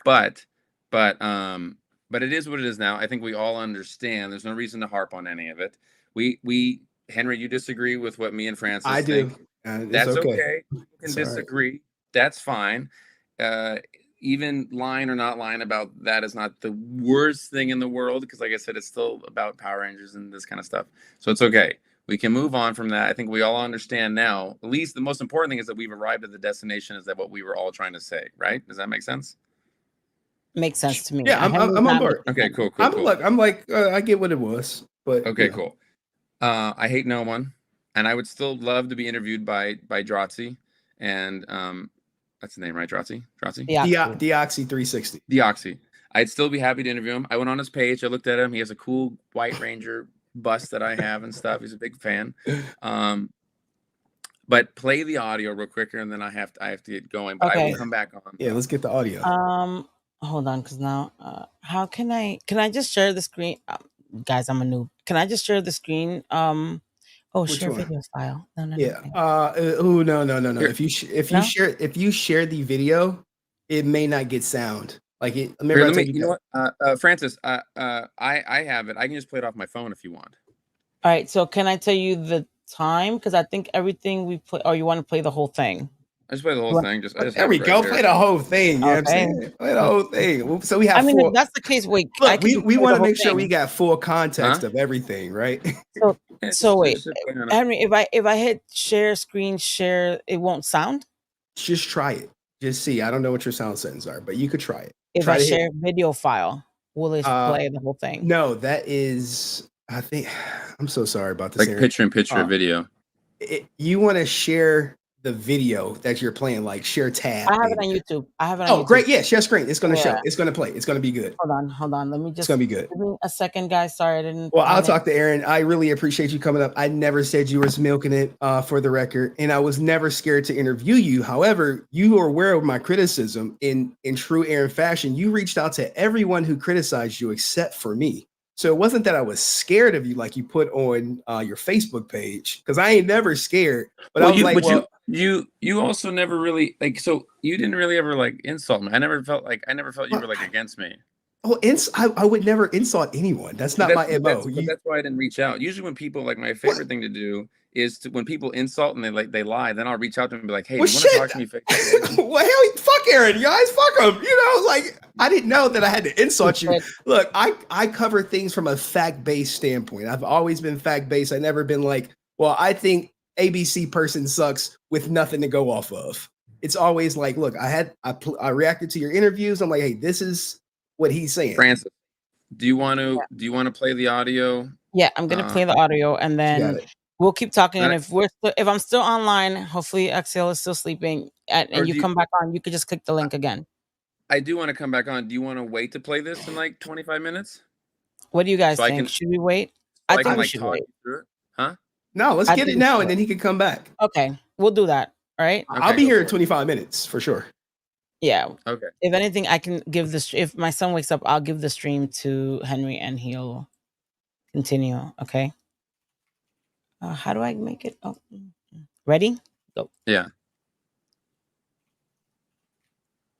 But it is what it is now. I think we all understand. There's no reason to harp on any of it. We Henry, you disagree with what me and Francis I think. do. That's okay. You can disagree. Right. That's fine. Even lying or not lying about that is not the worst thing in the world, because like I said, it's still about Power Rangers and this kind of stuff. So it's okay. We can move on from that. I think we all understand now. At least the most important thing is that we've arrived at the destination. Is that what we were all trying to say, right? Does that make sense? Makes sense to me. Yeah, I'm on board. Okay, cool. I'm like, I get what it was, but okay, cool. I hate no one, and I would still love to be interviewed by Drotzy, and that's the name, right? Drotzy? Deoxy 360. Deoxy. I'd still be happy to interview him. I went on his page. I looked at him. He has a cool White Ranger bust that I have and stuff. He's a big fan. But play the audio real quicker, and then I have to get going. But okay. I will come back on. Yeah, let's get the audio. Hold on, because now, how can I just share the screen? Guys, I'm a noob. Can I just share the screen? Share video file. No. Yeah. No. If you share the video, it may not get sound. Like it. You know what, Francis? I have it. I can just play it off my phone if you want. All right. So can I tell you the time? Because I think everything we play. Or you want to play the whole thing? I just play the You whole want- thing. I just There have it we right go. Play here. the whole thing. You know what I'm Okay. saying? Play the whole thing. So we I have mean, if four. that's the case, wait. I Look, can we play want the to whole make sure we thing. got full context Huh? of everything, right? So Yeah, so wait, just play on it. Henry. If I hit share screen share, it won't sound. Just try it. Just see. I don't know what your sound settings are, but you could try it. If I Try to hit. share video file, will it Uh, play the whole thing? no, that is. I think. I'm so sorry about this, Like Aaron. picture Uh, video. you want to share the video that you're playing, like share tab, I have it maybe. on YouTube. I have it on Oh, YouTube. great. Yeah, share screen. It's going to Yeah. show. It's going to play. It's going to be good. Hold on. Let me It's just going to be good. give me a second, guys. Sorry, I didn't. Well, I'll want it. talk to Aaron. I really appreciate you coming up. I never said you was milking it for the record, and I was never scared to interview you. However, you are aware of my criticism in true Aaron fashion. You reached out to everyone who criticized you except for me. So it wasn't that I was scared of you like you put on your Facebook page, because I ain't never scared. But I was like, well, you also never really like. So you didn't really ever like insult me. I never felt you were like against me. oh, I would never insult anyone. That's not my MO. But that's why I didn't reach out. Usually, when people like my favorite thing to do is when people insult and they lie, then I'll reach out to them and be like, "Hey, well, do you want to shit. talk to me face to face?" Well, hell, fuck Aaron, guys, fuck him. You know, like I didn't know that I had to insult you. Look, I cover things from a fact-based standpoint. I've always been fact-based. I never been like, well, I think ABC person sucks with nothing to go off of. It's always like, look, I reacted to your interviews. I'm like, hey, this is what he's saying. Francis, do you want to play the audio? Yeah, I'm gonna play the audio, and then we'll keep talking. And if I'm still online, hopefully Axel is still sleeping, and you come back on, you could just click the link again. I do want to come back on. Do you want to wait to play this in like 25 minutes? What do you guys think? Should we wait? I think we should wait. Through it? Huh? No, let's get it now, and then he can come back. Okay, we'll do that. All right. I'll be here in 25 minutes for sure. Yeah. Okay. If anything, I can give this. If my son wakes up, I'll give the stream to Henry, and he'll continue. Okay. How do I make it? Oh, ready? Go. Yeah.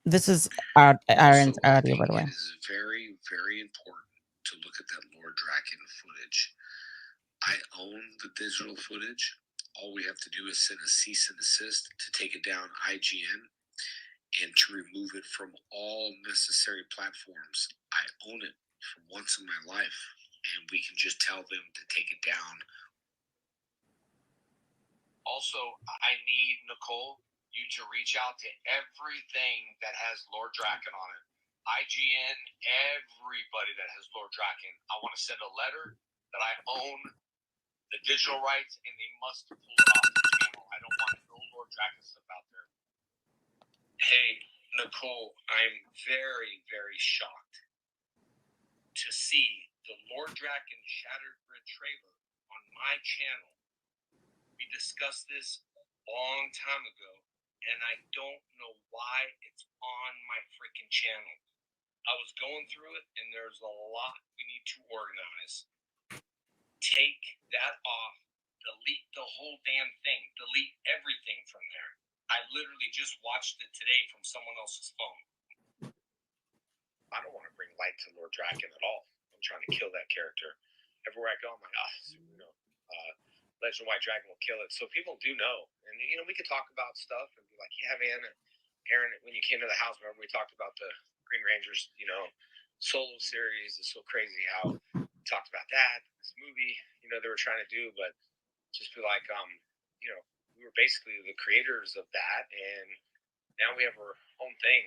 This is Aaron's audio, by the way. It is very, very important to look at that Lord Draken footage. I own the digital footage. All we have to do is send a cease and desist to take it down IGN and to remove it from all necessary platforms. I own it for once in my life, and we can just tell them to take it down. Also, I need, Nicole, you to reach out to everything that has Lord Draken on it. IGN, everybody that has Lord Draken. I want to send a letter that I own the digital rights, and they must pull it off the channel. I don't want no Lord Draken stuff out there. Hey, Nicole, I'm very, very shocked to see the Lord Draken Shattered Grid trailer on my channel. We discussed this a long time ago, and I don't know why it's on my freaking channel. I was going through it, and there's a lot we need to organize. Take that off. Delete the whole damn thing. Delete everything from there. I literally just watched it today from someone else's phone. I don't want to bring light to Lord Draken at all. I'm trying to kill that character. Everywhere I go, I'm like, Legend White Dragon will kill it. So people do know. And, we could talk about stuff and be like, yeah, man, Aaron, when you came to the house, remember we talked about the Green Rangers, solo series. It's so crazy how we talked about that, this movie, they were trying to do, but just feel like, we were basically the creators of that, and now we have our own thing.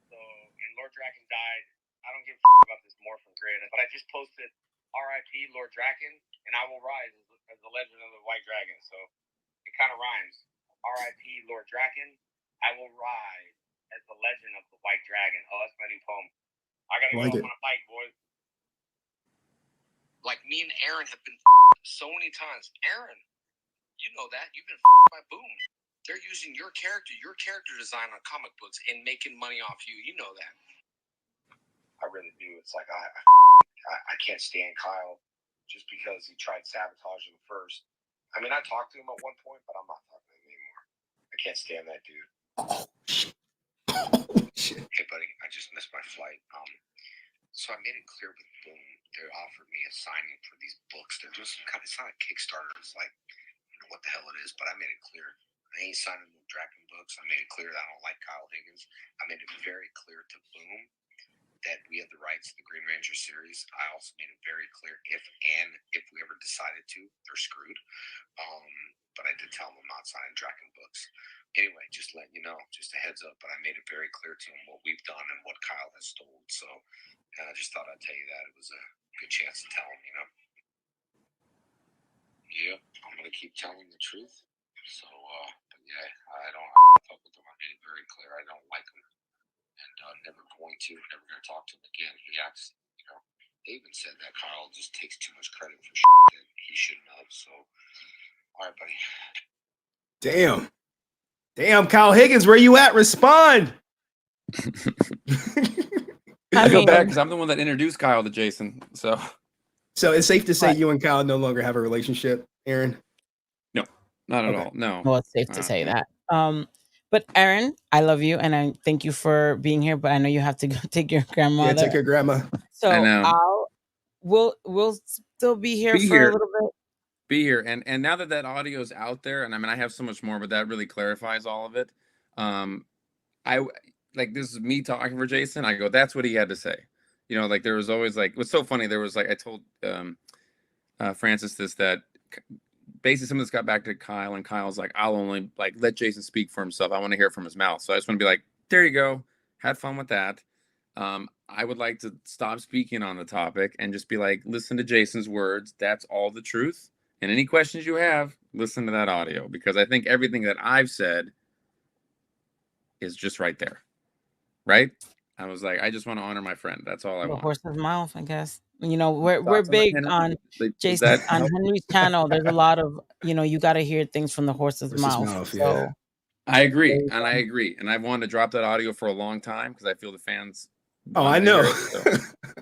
So, and Lord Draken died. I don't give a about this Morphin Grid, but I just posted R.I.P. Lord Draken, and I will rise as the Legend of the White Dragon. So it kind of rhymes. R.I.P. Lord Draken, I will rise as the Legend of the White Dragon. Oh, that's my new poem. I gotta go. I'm gonna fight, boys. Like me and Aaron have been so many times. Aaron, you know that. You've been by Boom. They're using your character design on comic books and making money off you. You know that. I really do. It's like I can't stand Kyle just because he tried sabotaging first. I mean, I talked to him at one point, but I'm not talking to him anymore. I can't stand that dude. Oh, shit. Hey, buddy, I just missed my flight. So I made it clear with Boom they offered me a signing for these books. They're doing some kind of, it's not a Kickstarter. It's like, what the hell it is, but I made it clear. I ain't signing no Draken books. I made it clear that I don't like Kyle Higgins. I made it very clear to Boom that we have the rights to the Green Ranger series. I also made it very clear if we ever decided to, they're screwed. But I did tell them I'm not signing Draken books. Anyway, just letting you know, just a heads up. But I made it very clear to them what we've done and what Kyle has told. So I just thought I'd tell you that. It was a good chance to tell him, Yep, I'm gonna keep telling the truth. So, but yeah, I don't fuck with him. I made it very clear I don't like him, and never going to, never gonna talk to him again. He acts, they even said that Kyle just takes too much credit for shit that he shouldn't have. So, all right, buddy. Damn, Kyle Higgins, where you at? Respond. I feel bad because I'm the one that introduced Kyle to Jason. So it's safe to say you and Kyle no longer have a relationship, Aaron? No, not at all. No. Well, it's safe to say that. But Aaron, I love you and I thank you for being here. But I know you have to go take your grandmother. Yeah, take your grandma. So we'll still be here for a little bit. Be here, and now that audio is out there, and I mean I have so much more, but that really clarifies all of it. I like, this is me talking for Jason. I go, that's what he had to say. Like there was always like, what's so funny, there was like, I told Francis this, that basically some of this got back to Kyle, and Kyle's like, I'll only like let Jason speak for himself. I want to hear from his mouth. So I just want to be like, there you go. Had fun with that. I would like to stop speaking on the topic and just be like, listen to Jason's words. That's all the truth. And any questions you have, listen to that audio, because I think everything that I've said is just right there. Right? I was like, I just want to honor my friend. That's all I want. Horse's mouth, I guess. We're big on Jason on Henry's channel. There's a lot of, you got to hear things from the horse's mouth. Yeah. So I agree. And I agree. And I've wanted to drop that audio for a long time because I feel the fans. Oh, I know.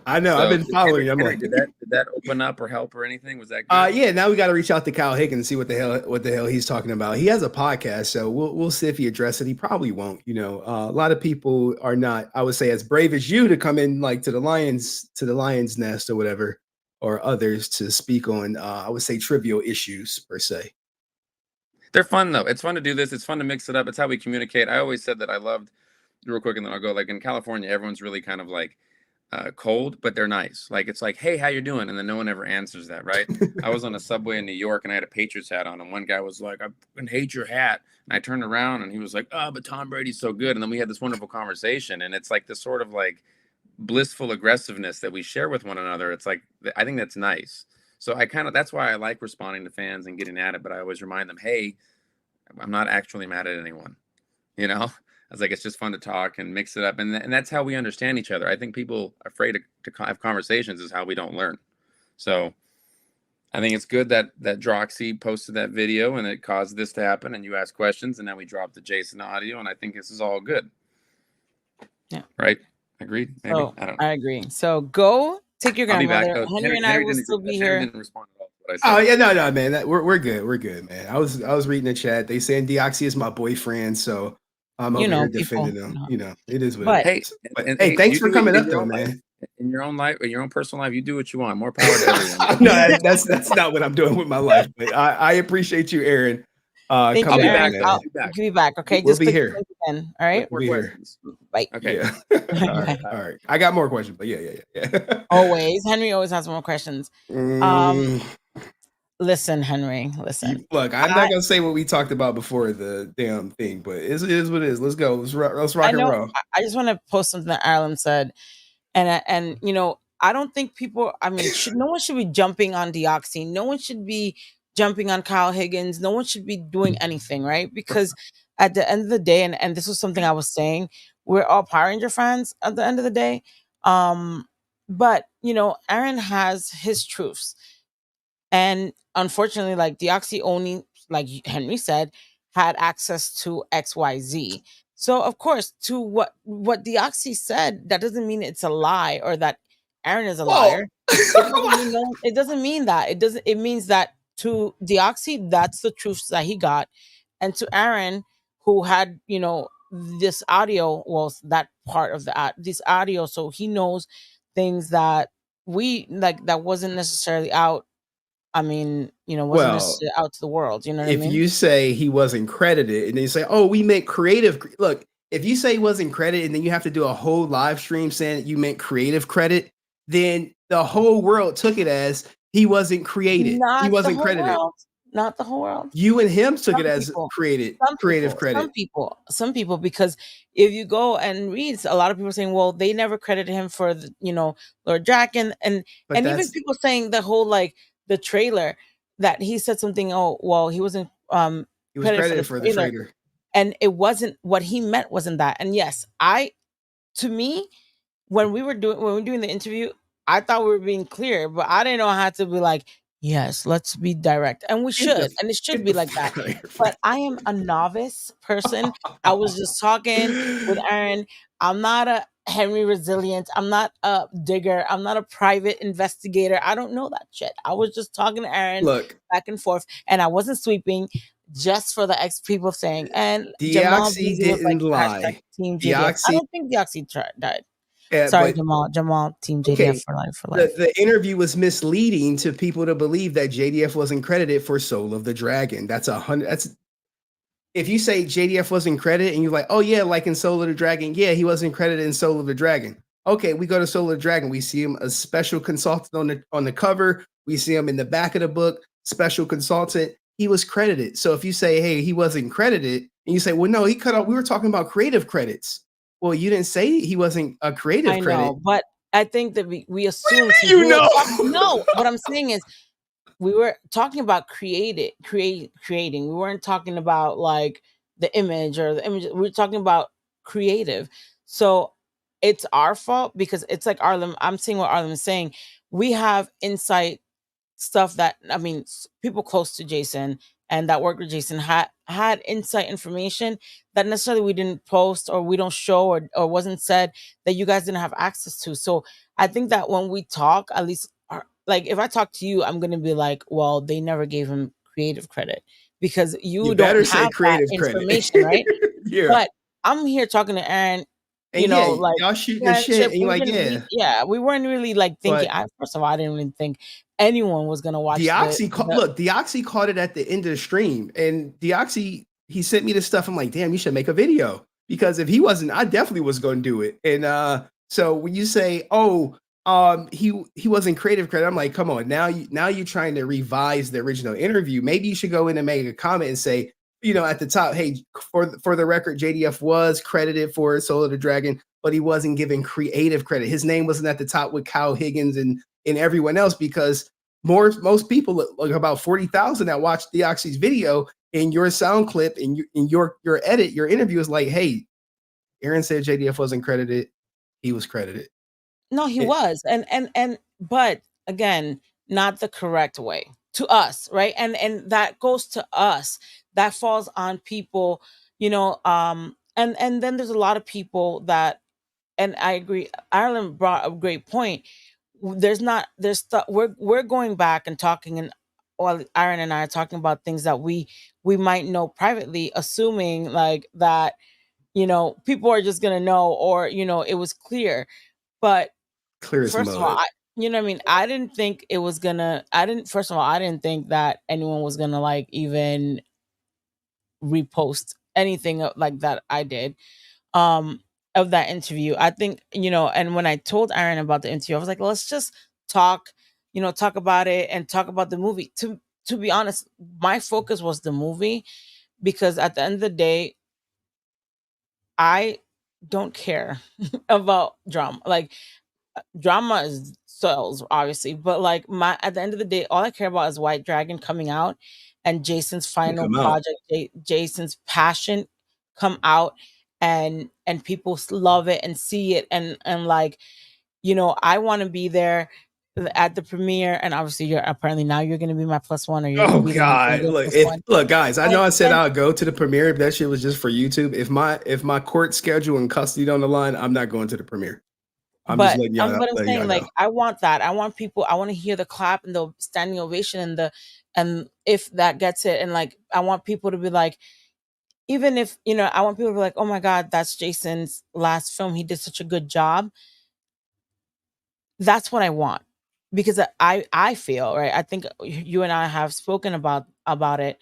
I know. So, I've been following you. Henry, did that open up or help or anything? Was that good? Yeah, now we got to reach out to Kyle Higgins and see what the hell he's talking about. He has a podcast, so we'll see if he addresses it. He probably won't. A lot of people are not, I would say, as brave as you to come in like to the lion's nest or whatever, or others to speak on I would say trivial issues per se. They're fun though. It's fun to do this. It's fun to mix it up. It's how we communicate. I always said that I loved, real quick, and then I'll go, like in California, everyone's really kind of like cold, but they're nice. Like, it's like, hey, how you doing? And then no one ever answers that, right? I was on a subway in New York and I had a Patriots hat on, and one guy was like, I fucking hate your hat. And I turned around and he was like, oh, but Tom Brady's so good. And then we had this wonderful conversation, and it's like this sort of like blissful aggressiveness that we share with one another. It's like, I think that's nice. So that's why I like responding to fans and getting at it, but I always remind them, hey, I'm not actually mad at anyone, I was like, it's just fun to talk and mix it up. And that's how we understand each other. I think people are afraid to have conversations is how we don't learn. So I think it's good that Droxy posted that video and it caused this to happen, and you asked questions, and then we dropped the Jason audio, and I think this is all good. Yeah. Right? Agreed? Maybe? So, I don't know. I agree. So go take your grandmother. Henry and I will still be here. Didn't respond at all. Oh yeah, no, man. We're good, man. I was reading the chat. They saying Deoxy is my boyfriend, so I'm over here defending them. It is what it is. But hey, thanks for coming up though, man. In your own life, in your own personal life, you do what you want. More power to everyone. No, that's not what I'm doing with my life. But I appreciate you, Aaron. I'll be back. I'll be back. Okay, we'll be here. Again, all right, we'll be here. Bye. Okay. Yeah. all right. I got more questions, but yeah. Always, Henry always has more questions. Listen, Henry. Listen. Look, I'm not gonna say what we talked about before the damn thing, but it is what it is. Let's go. Let's rock and roll. I just want to post something that Ireland said, and I don't think people. I mean, no one should be jumping on Deoxy. No one should be jumping on Kyle Higgins. No one should be doing anything, right? Because at the end of the day, and this was something I was saying, we're all Power Ranger fans at the end of the day. But Aaron has his truths. And unfortunately, like Deoxy only, like Henry said, had access to XYZ. So of course, to what Deoxy said, that doesn't mean it's a lie or that Aaron is a liar. It doesn't mean that. It means that to Deoxy, that's the truth that he got. And to Aaron, who had, this audio, that part of this audio, so he knows things that we like that wasn't necessarily out. I mean, wasn't Well, necessarily out to the world. You know what I if mean? you say he wasn't credited and then you say, "Oh, we meant creative," look, if you say he wasn't credited and then you have to do a whole live stream saying that you meant creative credit, then the whole world took it as he wasn't created. He Not the wasn't whole credited. world. Not the whole world. You and him took it Some as people. creative credit. Some people, because if you go and read, a lot of people saying, well, they never credited him for Lord Draken, But and even that's people saying the whole like the trailer that he said something. Oh, well, he wasn't he was credited for credited the for the trailer, trader. and it wasn't what he meant. Wasn't that? And yes, to me, when we were doing the interview, I thought we were being clear, but I didn't know how to be like, yes, let's be direct. And we Get the should, and it should get be the like that. fuck out of here, But I am a novice person. I was just talking with man. Aaron. I'm not a Henry Resilient. I'm not a digger. I'm not a private investigator. I don't know that shit. I was just talking to Aaron Look, back and forth, and I wasn't sweeping just for the ex people saying. And Jamal Deoxy Beasley was like didn't hashtag lie. Team JDF. I Deoxy, don't think Deoxy died. Sorry, but Jamal, Team JDF okay. for life, for The life. the interview was misleading to people to believe that JDF wasn't credited for Soul of the Dragon. That's 100. That's if you say JDF wasn't credited and you're like, oh yeah, like in Soul of the Dragon, yeah, he wasn't credited in Soul of the Dragon. Okay, we go to Soul of the Dragon. We see him a special consultant on the cover. We see him in the back of the book, special consultant. He was credited. So if you say, hey, he wasn't credited, and you say, well, no, he cut off. We were talking about creative credits. Well, you didn't say he wasn't a creative I credit. know, but I think that we What do assume you since mean we you were know? talking. No, what I'm saying is we were talking about creating. We weren't talking about like the image or the image. We were talking about creative. So it's our fault because it's like Arlen. I'm seeing what Arlen is saying. We have insight stuff that I mean, people close to Jason and that work with Jason had insight information that necessarily we didn't post or we don't show or wasn't said that you guys didn't have access to. So I think that when we talk, at least like if I talk to you, I'm gonna be like, well, they never gave him creative credit because You you don't better say have that creative credit. information, right? Yeah. But I'm here talking to Aaron, And yeah, like y'all shooting the shit friendship. and you're We like, didn't, yeah. we weren't really like thinking. But First of all, I didn't really think anyone was gonna watch the. Deoxy caught it at the end of the stream. And Deoxy, he sent me this stuff. I'm like, damn, you should make a video. Because if he wasn't, I definitely was gonna do it. And so when you say, oh, he wasn't creative credit, I'm like, come on, now you're trying to revise the original interview. Maybe you should go in and make a comment and say, at the top, hey, for the record, JDF was credited for Soul of the Dragon, but he wasn't given creative credit. His name wasn't at the top with Kyle Higgins and everyone else because most people, like about 40,000 that watched Deoxy's video in your sound clip and in your edit, your interview is like, hey, Aaron said JDF wasn't credited. He was credited. No, he It, was. But again, not the correct way to us, right? And that goes to us. That falls on people, and then there's a lot of people that, and I agree, Ireland brought a great point. There's stuff we're going back and talking, and well, Aaron and I are talking about things that we might know privately, assuming like that, people are just gonna know, or it was clear. But clear as first of all, mud. you know what I mean? I didn't think it was gonna I didn't first of all, I didn't think that anyone was gonna like even repost anything like that I did um of that interview. I think, and when I told Aaron about the interview, I was like, let's just talk, talk about it and talk about the movie. To be honest, my focus was the movie because at the end of the day, I don't care about drama. Like drama is sells obviously, but like my at the end of the day, all I care about is White Dragon coming out and Jason's Gonna final come out. project, Jason's passion come out, and people love it and see it, and like, I want to be there at the premiere, and obviously you're apparently now you're going to be my plus one, or you're Oh we don't gonna God! go plus one. Look, guys, I know and I said and I'll go to the premiere if that shit was just for YouTube. If my court schedule and custody on the line, I'm not going to the premiere. I'm just But I'm letting saying, y'all like, know. I want that. I want people. I want to hear the clap and the standing ovation and if that gets it, and like, I want people to be like, even if I want people to be like, oh my god, that's Jason's last film. He did such a good job. That's what I want. because I feel, right, I think you and I have spoken about it.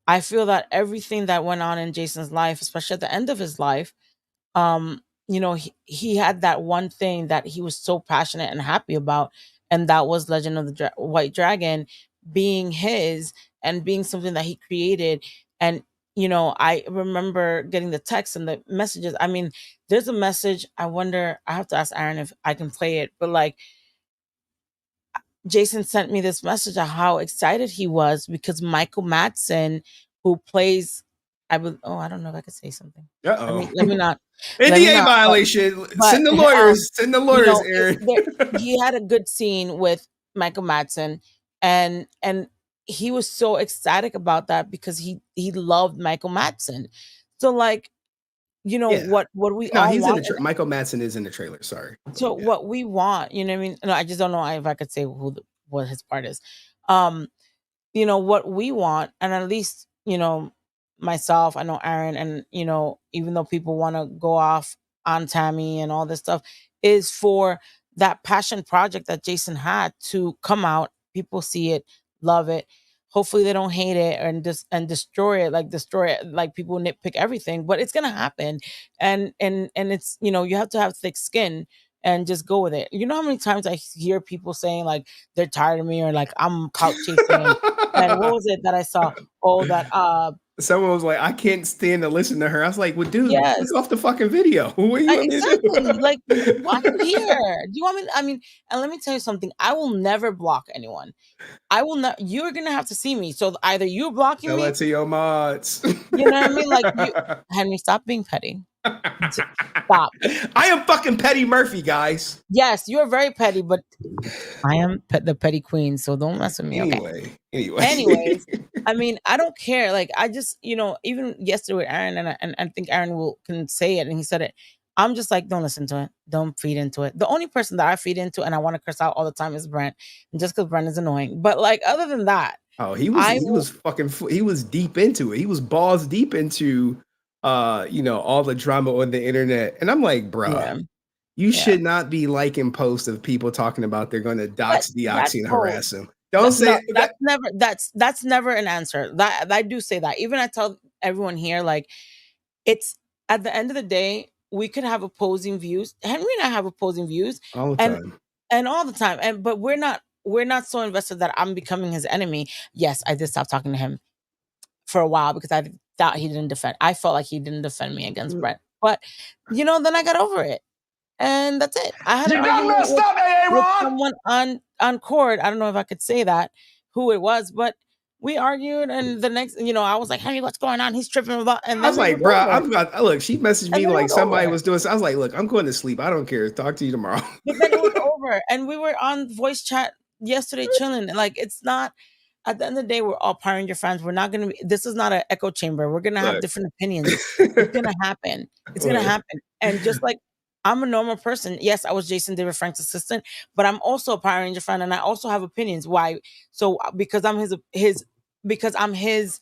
I feel that everything that went on in Jason's life, especially at the end of his life, he had that one thing that he was so passionate and happy about, and that was Legend of the White Dragon being his and being something that he created. And I remember getting the texts and the messages. I mean, there's a message. I wonder. I have to ask Aaron if I can play it, but like Jason sent me this message of how excited he was because Michael Madsen, who plays, I don't know if I could say something. Uh-oh. Let me not. Let me NDA not. violation. But Send the lawyers. Send the lawyers, Aaron. he had a good scene with Michael Madsen, and he was so ecstatic about that because he loved Michael Madsen. So like, Yeah. what we No, all he's want. in the Michael Madsen is in the trailer. Sorry. So Yeah. what we want, you know what I mean? No, I just don't know if I could say what his part is. Um, what we want, and at least, myself, I know Aaron, and even though people want to go off on Tammy and all this stuff, is for that passion project that Jason had to come out, people see it, love it. Hopefully they don't hate it and destroy it, like people nitpick everything, but it's gonna happen. And it's, you have to have thick skin and just go with it. You know how many times I hear people saying like they're tired of me, or like I'm clout chasing, and what was it that I saw? Oh, that Someone was like, I can't stand to listen to her. I was like, well, dude, yes, click off the fucking video. What do you want me to exactly. do? Like, why are you here? Do you want me? I mean, and let me tell you something. I will never block anyone. I will not. You're gonna have to see me. So either you're blocking Tell me, that to your mods. you know what I mean? Like, Henry, stop being petty. Stop. I am fucking Petty Murphy, guys. Yes, you're very petty, but I am the petty queen. So don't mess with me, okay? Anyway. Anyways, I mean, I don't care. Like, I just, even yesterday with Aaron, and I think Aaron can say it, and he said it. I'm just like, don't listen to it. Don't feed into it. The only person that I feed into and I want to curse out all the time is Brent, and just because Brent is annoying. But like, other than that, oh, he was deep into it. He was balls deep into all the drama on the internet. And I'm like, bruh, yeah, you should not be liking posts of people talking about they're going to dox Deoxy and harass him. Don't say that. That's never an answer. That I do say that. Even I tell everyone here, like, it's at the end of the day, we could have opposing views. Henry and I have opposing views all the time. And all the time. But we're not so invested that I'm becoming his enemy. Yes, I did stop talking to him for a while because I thought he didn't defend. I felt like he didn't defend me against Brett. But then I got over it. And that's it. I had an argument with someone on court. I don't know if I could say that who it was, but we argued, and the next, I was like, "Hey, what's going on?" He's tripping about, and then I was like, "Bro, look." She messaged me like somebody was doing. I was like, "Look, I'm going to sleep. I don't care. Talk to you tomorrow." But then it was over, and we were on voice chat yesterday, chilling. Like, it's not. At the end of the day, we're all Power Ranger fans. We're not gonna be. This is not an echo chamber. We're gonna have different opinions. It's gonna happen. It's gonna happen. And just like I'm a normal person. Yes, I was Jason David Frank's assistant, but I'm also a Power Ranger fan, and I also have opinions. Why? So because I'm his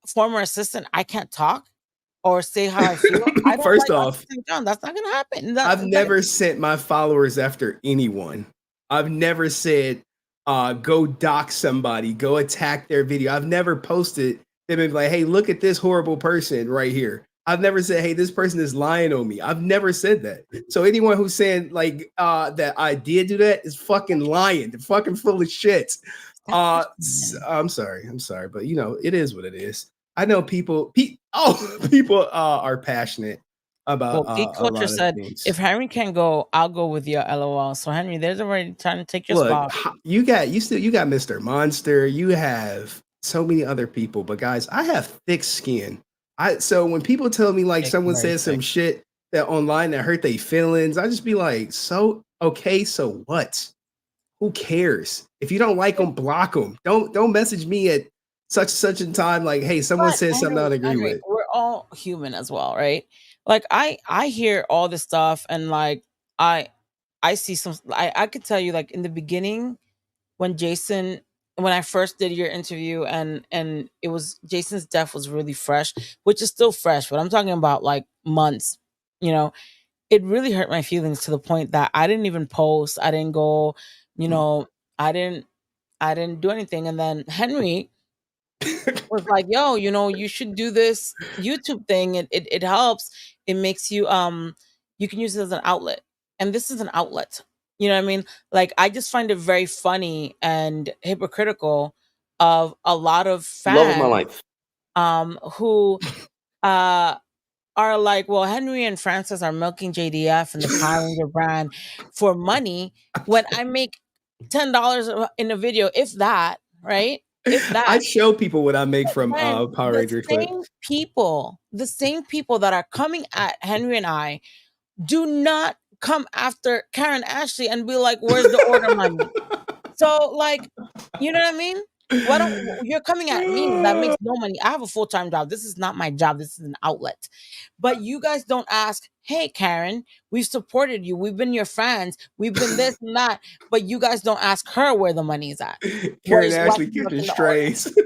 former assistant, I can't talk or say how I feel. I don't First like off, John. That's not gonna happen. I've never sent my followers after anyone. I've never said, go dox somebody, go attack their video. I've never posted them and be like, hey, look at this horrible person right here. I've never said, hey, this person is lying on me. I've never said that. So anyone who's saying like that I did do that is fucking lying. They're fucking full of shit. I'm sorry, but it is what it is. I know people are passionate about Pete a lot Culture of said, things. if Henry can go, I'll go with you, LOL. So Henry, there's already trying to take your spot. You got Mr. Monster. You have so many other people, but guys, I have thick skin. So when people tell me like someone says some shit that online that hurt their feelings, I just be like, so okay, so what? Who cares? If you don't like them, block them. Don't message me at such a time like, hey, someone says something I don't agree with. We're all human as well, right? Like I hear all this stuff, and like I see some. I could tell you, like, in the beginning when I first did your interview, and it was Jason's death was really fresh, which is still fresh, but I'm talking about like months. It really hurt my feelings to the point that I didn't even post. I didn't go you know, I didn't do anything. And then Henry was like, yo, you should do this YouTube thing. It helps. It makes you you can use it as an outlet. And this is an outlet. You know what I mean? Like, I just find it very funny and hypocritical of a lot of Love of my fans life. who uh are like, well, Henry and Francis are milking JDF and the Power Ranger brand for money when I make $10 in a video, if that, right? If I that. show people what I make from Then Power Ranger clips. the same people that are coming at Henry and I do not come after Karen Ashley and be like, where's the order money? So, like, you know what I mean? Why don't you're coming at me that makes no money? I have a full-time job. This is not my job. This is an outlet. But you guys don't ask, hey, Karen, we've supported you. We've been your fans. We've been this and that. But you guys don't ask her where the money is at. Karen Why Ashley she's catching milking the order. strays.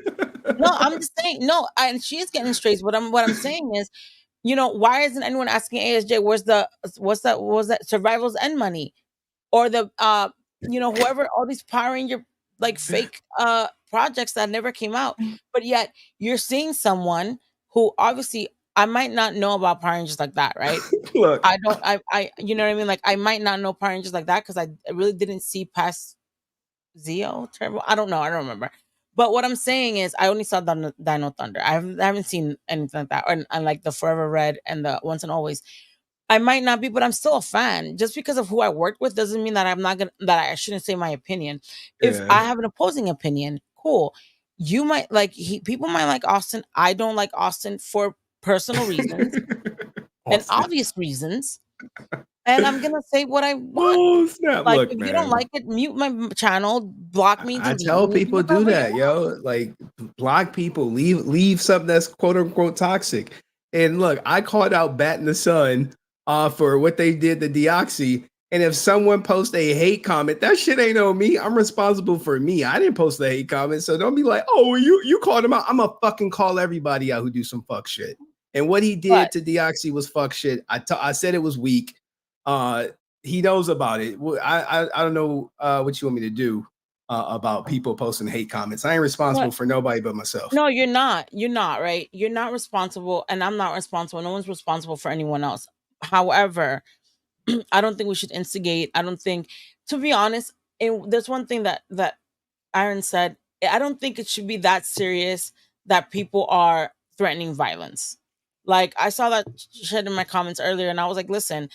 No, I'm just saying, no, and she is getting strays. What I'm saying is, why isn't anyone asking ASJ what's that survival's end money? Or the whoever, all these Power Ranger like fake projects that never came out, but yet you're seeing someone who obviously I might not know about Power Rangers like that, right? Look, I don't I you know what I mean? Like, I might not know Power Rangers like that because I really didn't see past Zeo Turbo. I don't know, I don't remember. But what I'm saying is, I only saw Dino Thunder. I haven't seen anything like that, and like the Forever Red and the Once and Always. I might not be, but I'm still a fan. Just because of who I worked with doesn't mean that I shouldn't say my opinion. If yeah. I have an opposing opinion, cool. You might like people might like Austin. I don't like Austin for personal reasons and Austin. obvious reasons. And I'm gonna say what I want. Oh snap! Like, Look, if you don't man. like it, mute my channel, block me, I delete tell me, people do do whatever you that, want. yo. Like block people, leave something that's quote unquote toxic. And look, I called out Bat in the Sun for what they did to Deoxy. And if someone posts a hate comment, that shit ain't on me. I'm responsible for me. I didn't post the hate comment. So don't be like, oh, you called him out. I'm gonna fucking call everybody out who do some fuck shit. And what he did But to Deoxy was fuck shit. I said it was weak. He knows about it. I don't know what you want me to do about people posting hate comments. I ain't responsible but for nobody but myself. no, you're not. You're not, right? You're not responsible, and I'm not responsible. No one's responsible for anyone else. However, I don't think we should instigate. I don't think, to be honest, there's one thing that Aaron said. I don't think it should be that serious that people are threatening violence. Like, I saw that shit in my comments earlier, and I was like, listen,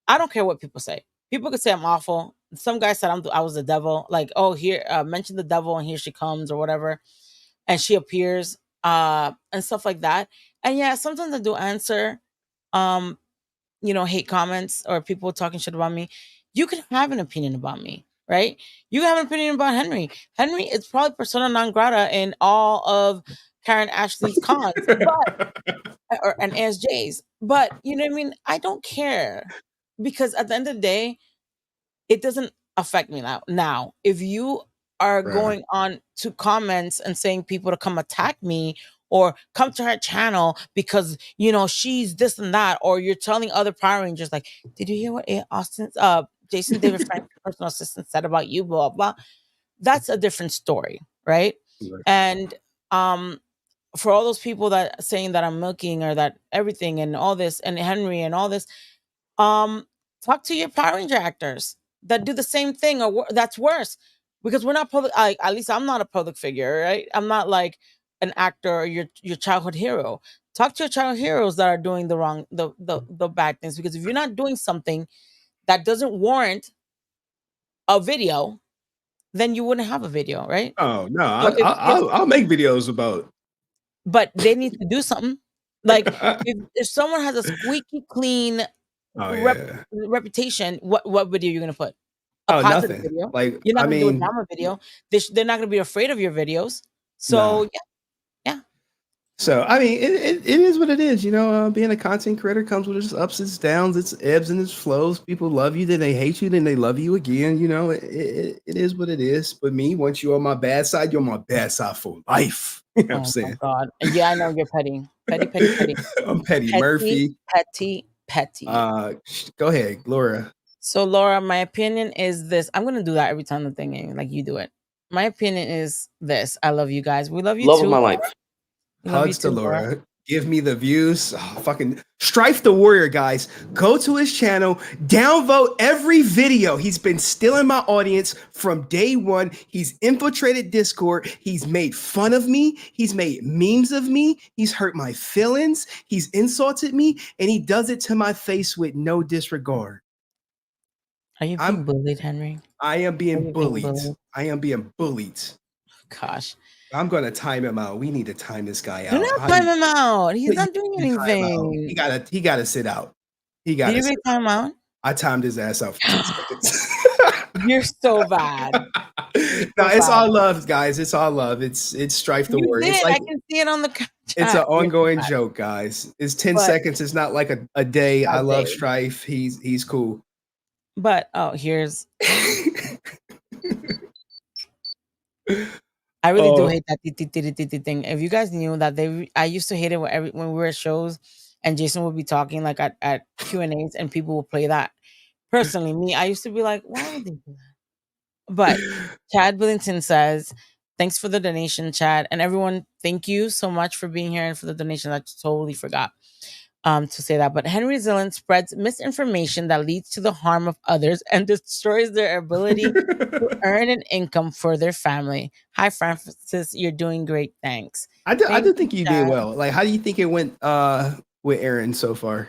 I don't care what people say. People could say I'm awful. Some guy said I was the devil. Like, oh, here, mention the devil, and here she comes, or whatever, and she appears, and stuff like that. And yeah, sometimes I do answer. Um, hate comments or people talking shit about me. You can have an opinion about me, right? You can have an opinion about Henry. Henry is probably persona non grata in all of Karen Ashley's cons, but and ASJ's. But you know what I mean? I don't care because at the end of the day, it doesn't affect me now. Now, if you are Bruh. going on to comments and saying people to come attack me or come to her channel because she's this and that, or you're telling other Power Rangers like, did you hear what Austin's Jason David Frank's personal assistant said about you, blah blah. That's a different story, right? And for all those people that saying that I'm milking or that everything and all this and Henry and all this, um, talk to your Power Ranger actors that do the same thing or that's worse, because we're not public. At least I'm not a public figure, right? I'm not like an actor or your childhood hero. Talk to your childhood heroes that are doing the wrong, the bad things. Because if you're not doing something that doesn't warrant a video, then you wouldn't have a video, right? Oh no, So I'll make videos about. but they need to do something. Like, if someone has a squeaky clean Oh yeah. reputation, what video are you gonna put? A Oh, positive nothing. video. Like You're not I gonna do a mean, drama video. They're not gonna be afraid of your videos. no. So yeah. So I mean, it is what it is. Being a content creator comes with its ups, its downs, its ebbs and its flows. People love you, then they hate you, then they love you again. It is what it is. But me, once you're on my bad side, you're on my bad side for life. You know what I'm Oh my saying? god. Yeah, I know you're petty. Petty. I'm Petty Petty, Murphy. petty, petty. Go ahead, Gloria. So Laura, my opinion is this. I'm gonna do that every time the thing ain't like you do it. My opinion is this. I love you guys. We love you Love of too. my life. We love you Hugs to too, Laura. Laura. Give me the views. Oh, fucking Strife the Warrior, guys. Go to his channel, downvote every video. He's been stealing my audience from day one. He's infiltrated Discord. He's made fun of me. He's made memes of me. He's hurt my feelings. He's insulted me, and he does it to my face with no disregard. Are you being bullied, Henry? I am Are being you being bullied. bullied? I am being bullied. Gosh. I'm gonna time him out. We need to time this guy Do out. not time him out. He's You not doing can time him out. anything. He gotta sit out. He Did gotta you sit really time him out? I timed his ass out for 10 seconds. You're so bad. No, it's all love, guys. It's all love. It's Strife the You Warrior. did. It's like I can see it on the chat. it's an You're ongoing bad. joke, guys. It's 10 But- seconds. It's not like a day. I A love day. Strife. He's cool. But here's I really do hate that thing. If you guys knew that I used to hate it when we were at shows and Jason would be talking like at Q&As and people would play that. Personally, me, I used to be like, why would they do that? But Chad Billington says, thanks for the donation, Chad. And everyone, thank you so much for being here and for the donation. I totally forgot to say that. But Henry Zilland spreads misinformation that leads to the harm of others and destroys their ability to earn an income for their family. Hi, Francis. You're doing great. Thanks. I do think you did Chad. well. Like, how do you think it went with Aaron so far?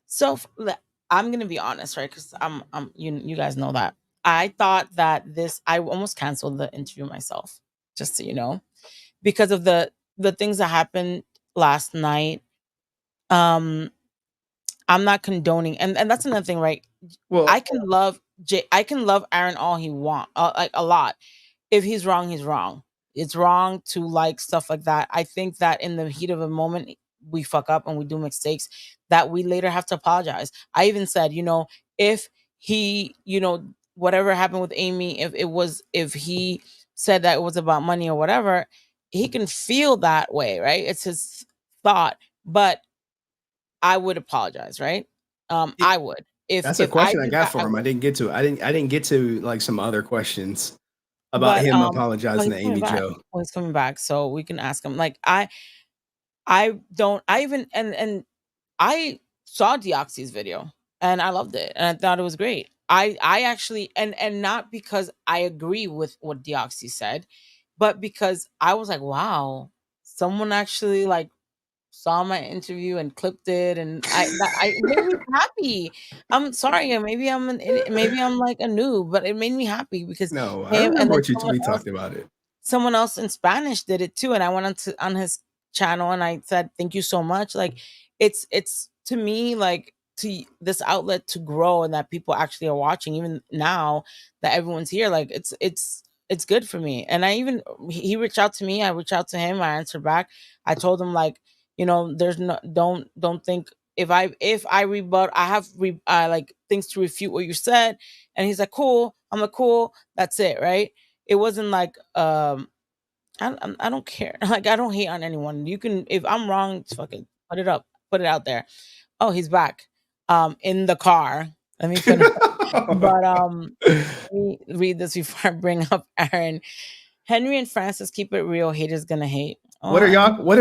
So I'm gonna be honest, right? Because I'm you guys know that I thought that I almost canceled the interview myself, just so you know, because of the things that happened last night. I'm not condoning, and that's another thing, right? Well, I can love Aaron all he want, like a lot. If he's wrong, he's wrong. It's wrong to like stuff like that. I think that in the heat of a moment, we fuck up and we do mistakes that we later have to apologize. I even said, if he, whatever happened with Amy, if he said that it was about money or whatever, he can feel that way, right? It's his thought, but I would apologize, right? I would. That's a question I got for him. I didn't get to. I didn't get to like some other questions about him apologizing to Amy Jo. Well, he's coming back, so we can ask him. Like I saw Deoxy's video and I loved it and I thought it was great. I actually and not because I agree with what Deoxy said, but because I was like, wow, someone actually like saw my interview and clipped it, and it made me happy. I'm sorry, maybe I'm like a noob, but it made me happy because No, I remember what we talked about it. Someone else in Spanish did it too, and I went on his channel and I said thank you so much. Like it's to me like to this outlet to grow and that people actually are watching even now that everyone's here. Like it's good for me. And he reached out to me, I reached out to him, I answered back. I told him like, there's no don't think if I rebut, I have like things to refute what you said. And he's like, cool. I'm like, cool, that's it, right? It wasn't like I don't care. Like I don't hate on anyone. You can, if I'm wrong, fuck it, put it out there. Oh, he's back in the car. Let me finish. But let me read this before I bring up Aaron. Henry and Francis, keep it real. Haters gonna hate. What are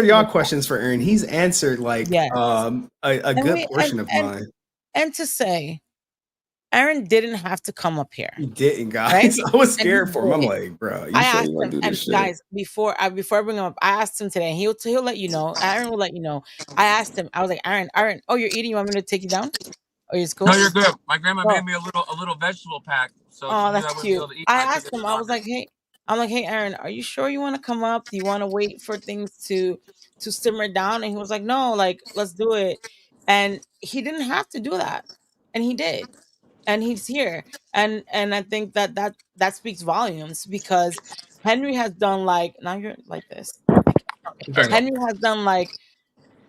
y'all questions for Aaron? He's answered like Yes. a good portion of mine. And to say, Aaron didn't have to come up here. He didn't, guys. Right? I was scared for him. I'm like, bro, I asked him, and guys, before I bring him up, I asked him today, and he'll let you know. Aaron will let you know. I asked him, I was like, Aaron, oh, you're eating? You want me to take you down? Or you're cool? No, you're good. My grandma made me a little vegetable pack. So that's cute. I asked him, I was like, hey, Aaron, are you sure you want to come up? Do you want to wait for things to simmer down? And he was like, no, like, let's do it. And he didn't have to do that. And he did. And he's here. And I think that speaks volumes because Henry has done like, now you're like this. Henry has done like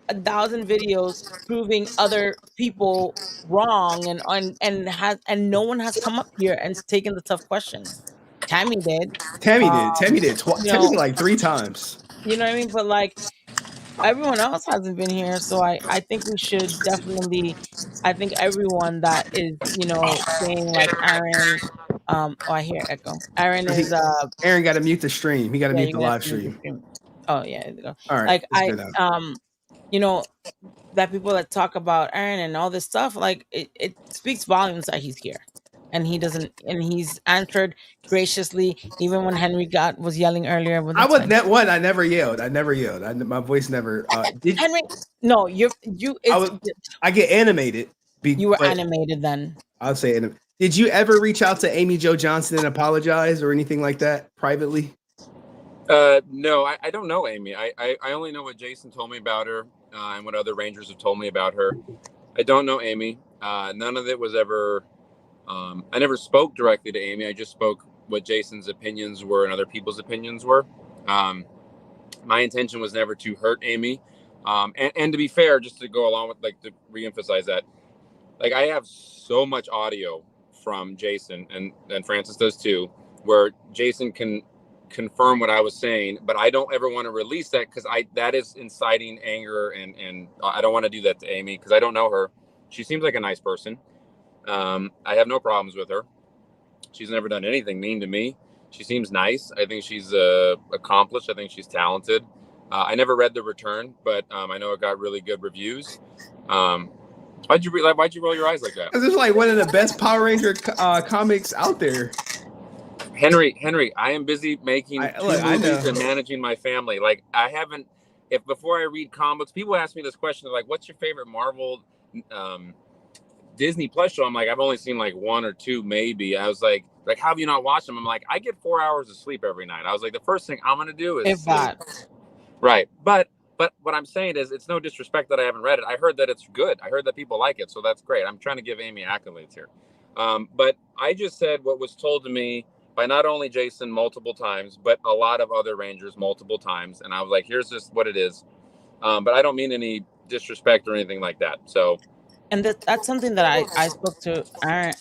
1,000 videos proving other people wrong and no one has come up here and taken the tough questions. Tammy did. Tammy did like 3 times. You know what I mean? But like everyone else hasn't been here, so I think we should definitely. I think everyone that is, saying like Aaron. Oh, I hear echo. Aaron He, is Aaron got to mute the stream. He got to yeah, mute you the have live to mute the stream. stream. Oh yeah, there you go. All right, Like it's good now. you know, that people that talk about Aaron and all this stuff, like it speaks volumes that he's here. And he doesn't and he's answered graciously, even when Henry was yelling earlier, but I that's was fine. that one. I never yelled. I never yelled. My voice never. Did Henry, no, I it's was? I get animated, you were but animated then. I'll say it. Did you ever reach out to Amy Jo Johnson and apologize or anything like that privately? No, I don't know Amy. I only know what Jason told me about her and what other Rangers have told me about her. I don't know Amy. None of it was ever. I never spoke directly to Amy. I just spoke what Jason's opinions were and other people's opinions were. My intention was never to hurt Amy. And to be fair, just to go along with, like, to reemphasize that, like, I have so much audio from Jason, and Francis does too, where Jason can confirm what I was saying, but I don't ever want to release that because that is inciting anger, and I don't want to do that to Amy because I don't know her. She seems like a nice person. I have no problems with her. She's never done anything mean to me. She seems nice. I think she's accomplished. I think she's talented. I never read The Return, but I know it got really good reviews. Why'd you roll your eyes like that? Because it's like one of the best Power Ranger comics out there. Henry, I am busy making two movies know. and managing my family. Like, I haven't. If before I read comics, people ask me this question, like, "What's your favorite Marvel, Disney Plus show?" I'm like, I've only seen like one or two, maybe. I was like, how have you not watched them? I'm like, I get 4 hours of sleep every night. I was like, the first thing I'm gonna do is If sleep. that. Right, but what I'm saying is, it's no disrespect that I haven't read it. I heard that it's good. I heard that people like it, so that's great. I'm trying to give Amy accolades here, but I just said what was told to me by not only Jason multiple times, but a lot of other Rangers multiple times, and I was like, here's just what it is. But I don't mean any disrespect or anything like that. So, And that's something that I spoke to Aaron,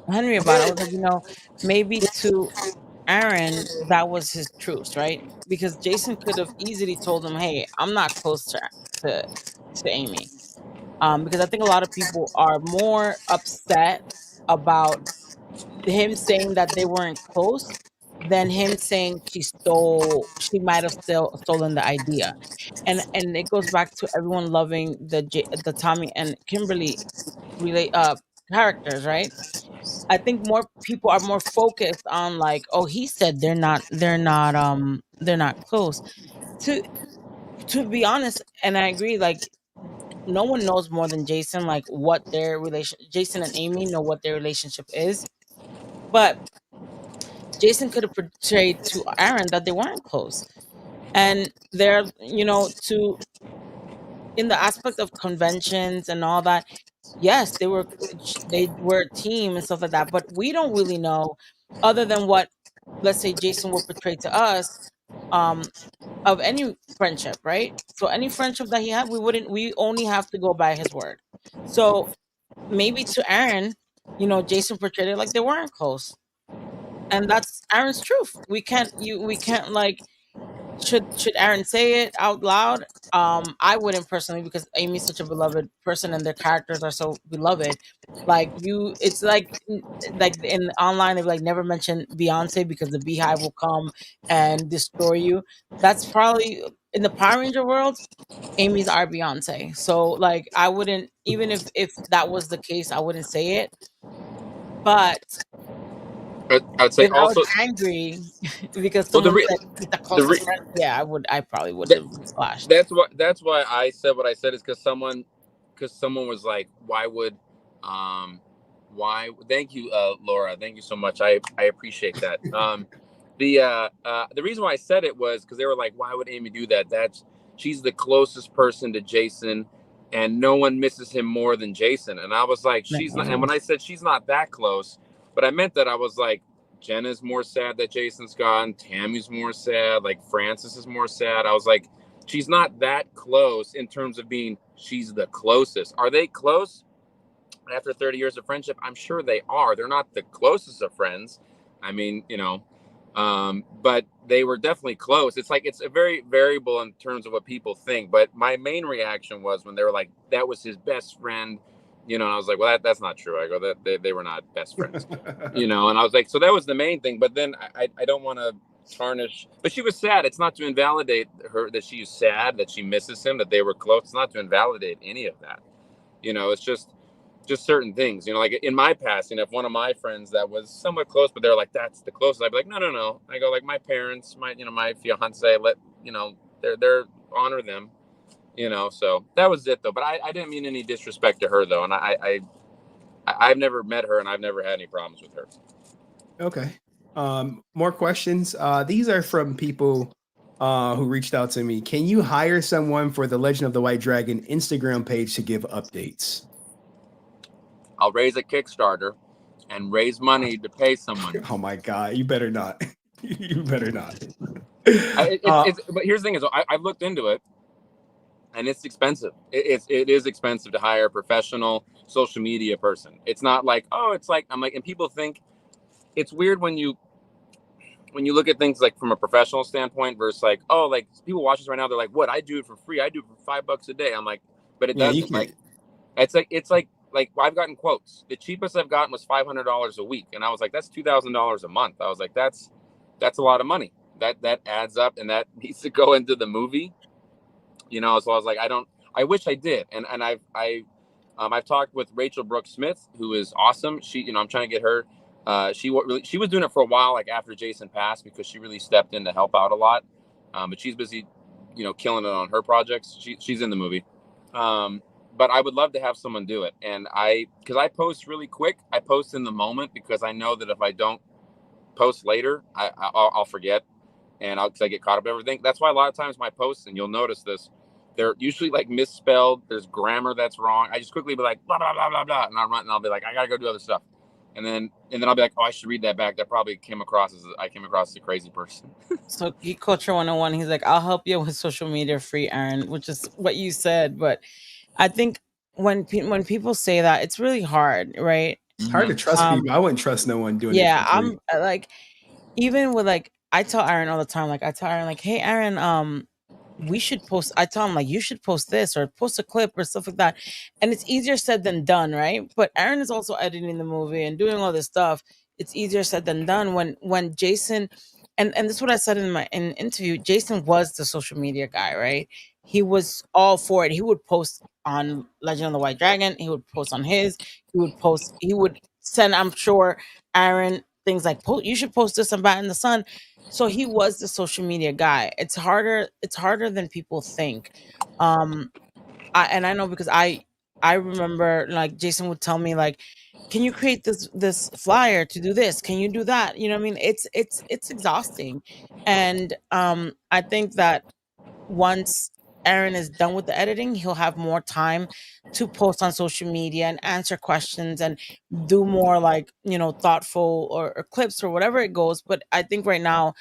Henry about. I was like, maybe to Aaron, that was his truce, right? Because Jason could have easily told him, "Hey, I'm not close to to Amy," because I think a lot of people are more upset about him saying that they weren't close than him saying she might have still stolen the idea. And it goes back to everyone loving the Tommy and Kimberly relate characters, right? I think more people are more focused on, like, oh, he said they're not close. To be honest, and I agree, like, no one knows more than Jason, like, what their relation Jason and Amy know what their relationship is. But Jason could have portrayed to Aaron that they weren't close. And they're, to in the aspect of conventions and all that, yes, they were a team and stuff like that. But we don't really know, other than what, let's say, Jason would portray to us, um, of any friendship, right? So any friendship that he had, we only have to go by his word. So maybe to Aaron, Jason portrayed it like they weren't close. And that's Aaron's truth. We can't, like, should Aaron say it out loud? I wouldn't personally, because Amy's such a beloved person and their characters are so beloved. Like, it's like in online, they like never mention Beyonce because the Beehive will come and destroy you. That's probably in the Power Ranger world. Amy's our Beyonce. So, like, I wouldn't, even if that was the case, I wouldn't say it. But I'd say if I was also, angry because well, someone said he's the the closest re, friend, yeah, I probably would that, have clashed. that's why I said what I said, is because someone was like, why would, thank you, Laura, thank you so much. I appreciate that. The reason why I said it was because they were like, why would Amy do that? She's the closest person to Jason, and no one misses him more than Jason. And I was like, she's not. And when I said she's not that close, but I meant that I was like, Jenna's more sad that Jason's gone. Tammy's more sad. Like, Francis is more sad. I was like, she's not that close in terms of being, she's the closest. Are they close after 30 years of friendship? I'm sure they are. They're not the closest of friends. I mean, But they were definitely close. It's like, it's a very variable in terms of what people think. But my main reaction was when they were like, that was his best friend, and I was like, well, that's not true. I go, that they were not best friends, and I was like, so that was the main thing. But then I don't want to tarnish, but she was sad. It's not to invalidate her that she's sad, that she misses him, that they were close. It's not to invalidate any of that. It's just certain things, like in my past, if one of my friends that was somewhat close, but they're like, that's the closest, I'd be like, no. I go, like, my parents, my fiance, they're honor them, so that was it though. But I didn't mean any disrespect to her though. And I've never met her and I've never had any problems with her. Okay. More questions. These are from people who reached out to me. Can you hire someone for the Legend of the White Dragon Instagram page to give updates? I'll raise a Kickstarter and raise money to pay someone. Oh my God, you better not. You better not. But here's the thing: I've looked into it, and it's expensive. It is expensive to hire a professional social media person. It's not like, it's like, I'm like, and people think it's weird when you look at things like from a professional standpoint versus like, like people watch this right now, they're like, what? I do it for free. I do it for $5 a day. I'm like, but it doesn't. Like, it's like I've gotten quotes. The cheapest I've gotten was $500 a week, and I was like, that's $2,000 a month. I was like, that's a lot of money. That adds up, and that needs to go into the movie. So I was like, I wish I did, and I've talked with Rachel Brooks Smith, who is awesome. She, I'm trying to get her. She was doing it for a while, like after Jason passed, because she really stepped in to help out a lot. But she's busy, killing it on her projects. She's in the movie. But I would love to have someone do it. And because I post really quick, I post in the moment, because I know that if I don't post later, I'll forget, and because I get caught up in everything. That's why a lot of times my posts, and you'll notice this, they're usually like misspelled. There's grammar that's wrong. I just quickly be like, blah, blah, blah, blah, blah. And I'll be like, I got to go do other stuff. And then I'll be like, I should read that back. That probably came across as a crazy person. So Geek Culture 101, he's like, I'll help you with social media free, Aaron, which is what you said. But I think when people say that, it's really hard, right? It's hard to trust people. I wouldn't trust no one doing it. Yeah, I'm like, even with like, I tell Aaron all the time, like, hey, Aaron, we should post. I tell him, like, you should post this or post a clip or stuff like that. And it's easier said than done, right? But Aaron is also editing the movie and doing all this stuff. It's easier said than done when Jason, and this is what I said in my interview. Jason was the social media guy, right? He was all for it. He would post on Legend of the White Dragon. He would post on his. He would send, I'm sure, Aaron things like, you should post this on Bat in the Sun. So he was the social media guy. It's harder than people think. I know, because I remember, like, Jason would tell me, like, can you create this flyer to do this? Can you do that? You know what I mean? It's exhausting. And I think that once Aaron is done with the editing, he'll have more time to post on social media and answer questions and do more, like, thoughtful or clips or whatever it goes. But I think right now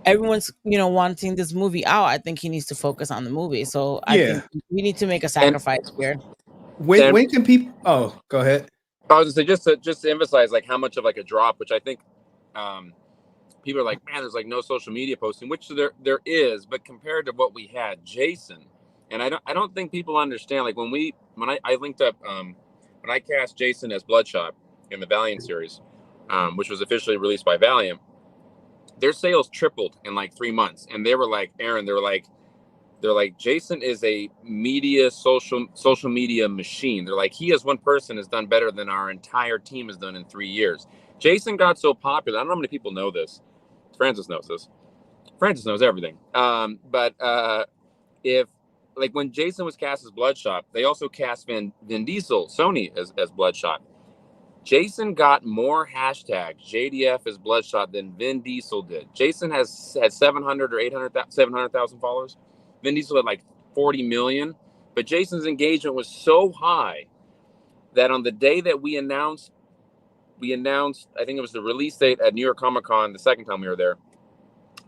everyone's, wanting this movie out. I think he needs to focus on the movie. So I think we need to make a sacrifice here. When can people? Oh, go ahead. I was gonna say, just to emphasize, like, how much of like a drop, which I think people are like, man, there's like no social media posting, which there is, but compared to what we had, Jason, and I don't think people understand, like, when I linked up when I cast Jason as Bloodshot in the Valiant series, which was officially released by Valiant, their sales tripled in like 3 months, and they were like, Aaron, they're like, Jason is a social media machine. They're like, he as one person has done better than our entire team has done in 3 years. Jason got so popular. I don't know how many people know this. Francis knows this. Francis knows everything. But if, like, when Jason was cast as Bloodshot, they also cast Vin Diesel, Sony, as Bloodshot. Jason got more hashtags JDF as Bloodshot than Vin Diesel did. Jason had 700 or 700,000 followers. Vin Diesel had like 40 million. But Jason's engagement was so high that on the day that we announced, I think it was the release date at New York Comic Con, the second time we were there,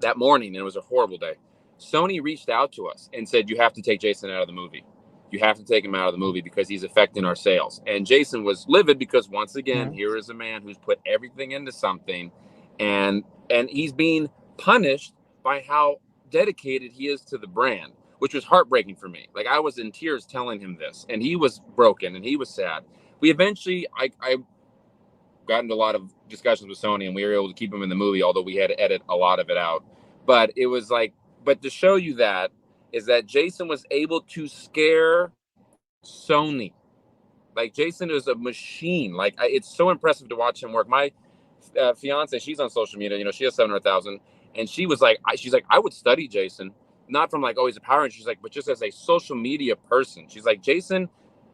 that morning, and it was a horrible day, Sony reached out to us and said, you have to take Jason out of the movie. You have to take him out of the movie because he's affecting our sales. And Jason was livid because, once again, here is a man who's put everything into something, and and he's being punished by how dedicated he is to the brand, which was heartbreaking for me. Like, I was in tears telling him this, and he was broken and he was sad. We eventually, I got into a lot of discussions with Sony, and we were able to keep him in the movie, although we had to edit a lot of it out. But it was like, but to show you that is that Jason was able to scare Sony. Like, Jason is a machine. Like, it's so impressive to watch him work. My fiance, she's on social media. You know, she has 700,000, and she's like, I would study Jason, not from like, oh, he's a power. And she's like, but just as a social media person. She's like, Jason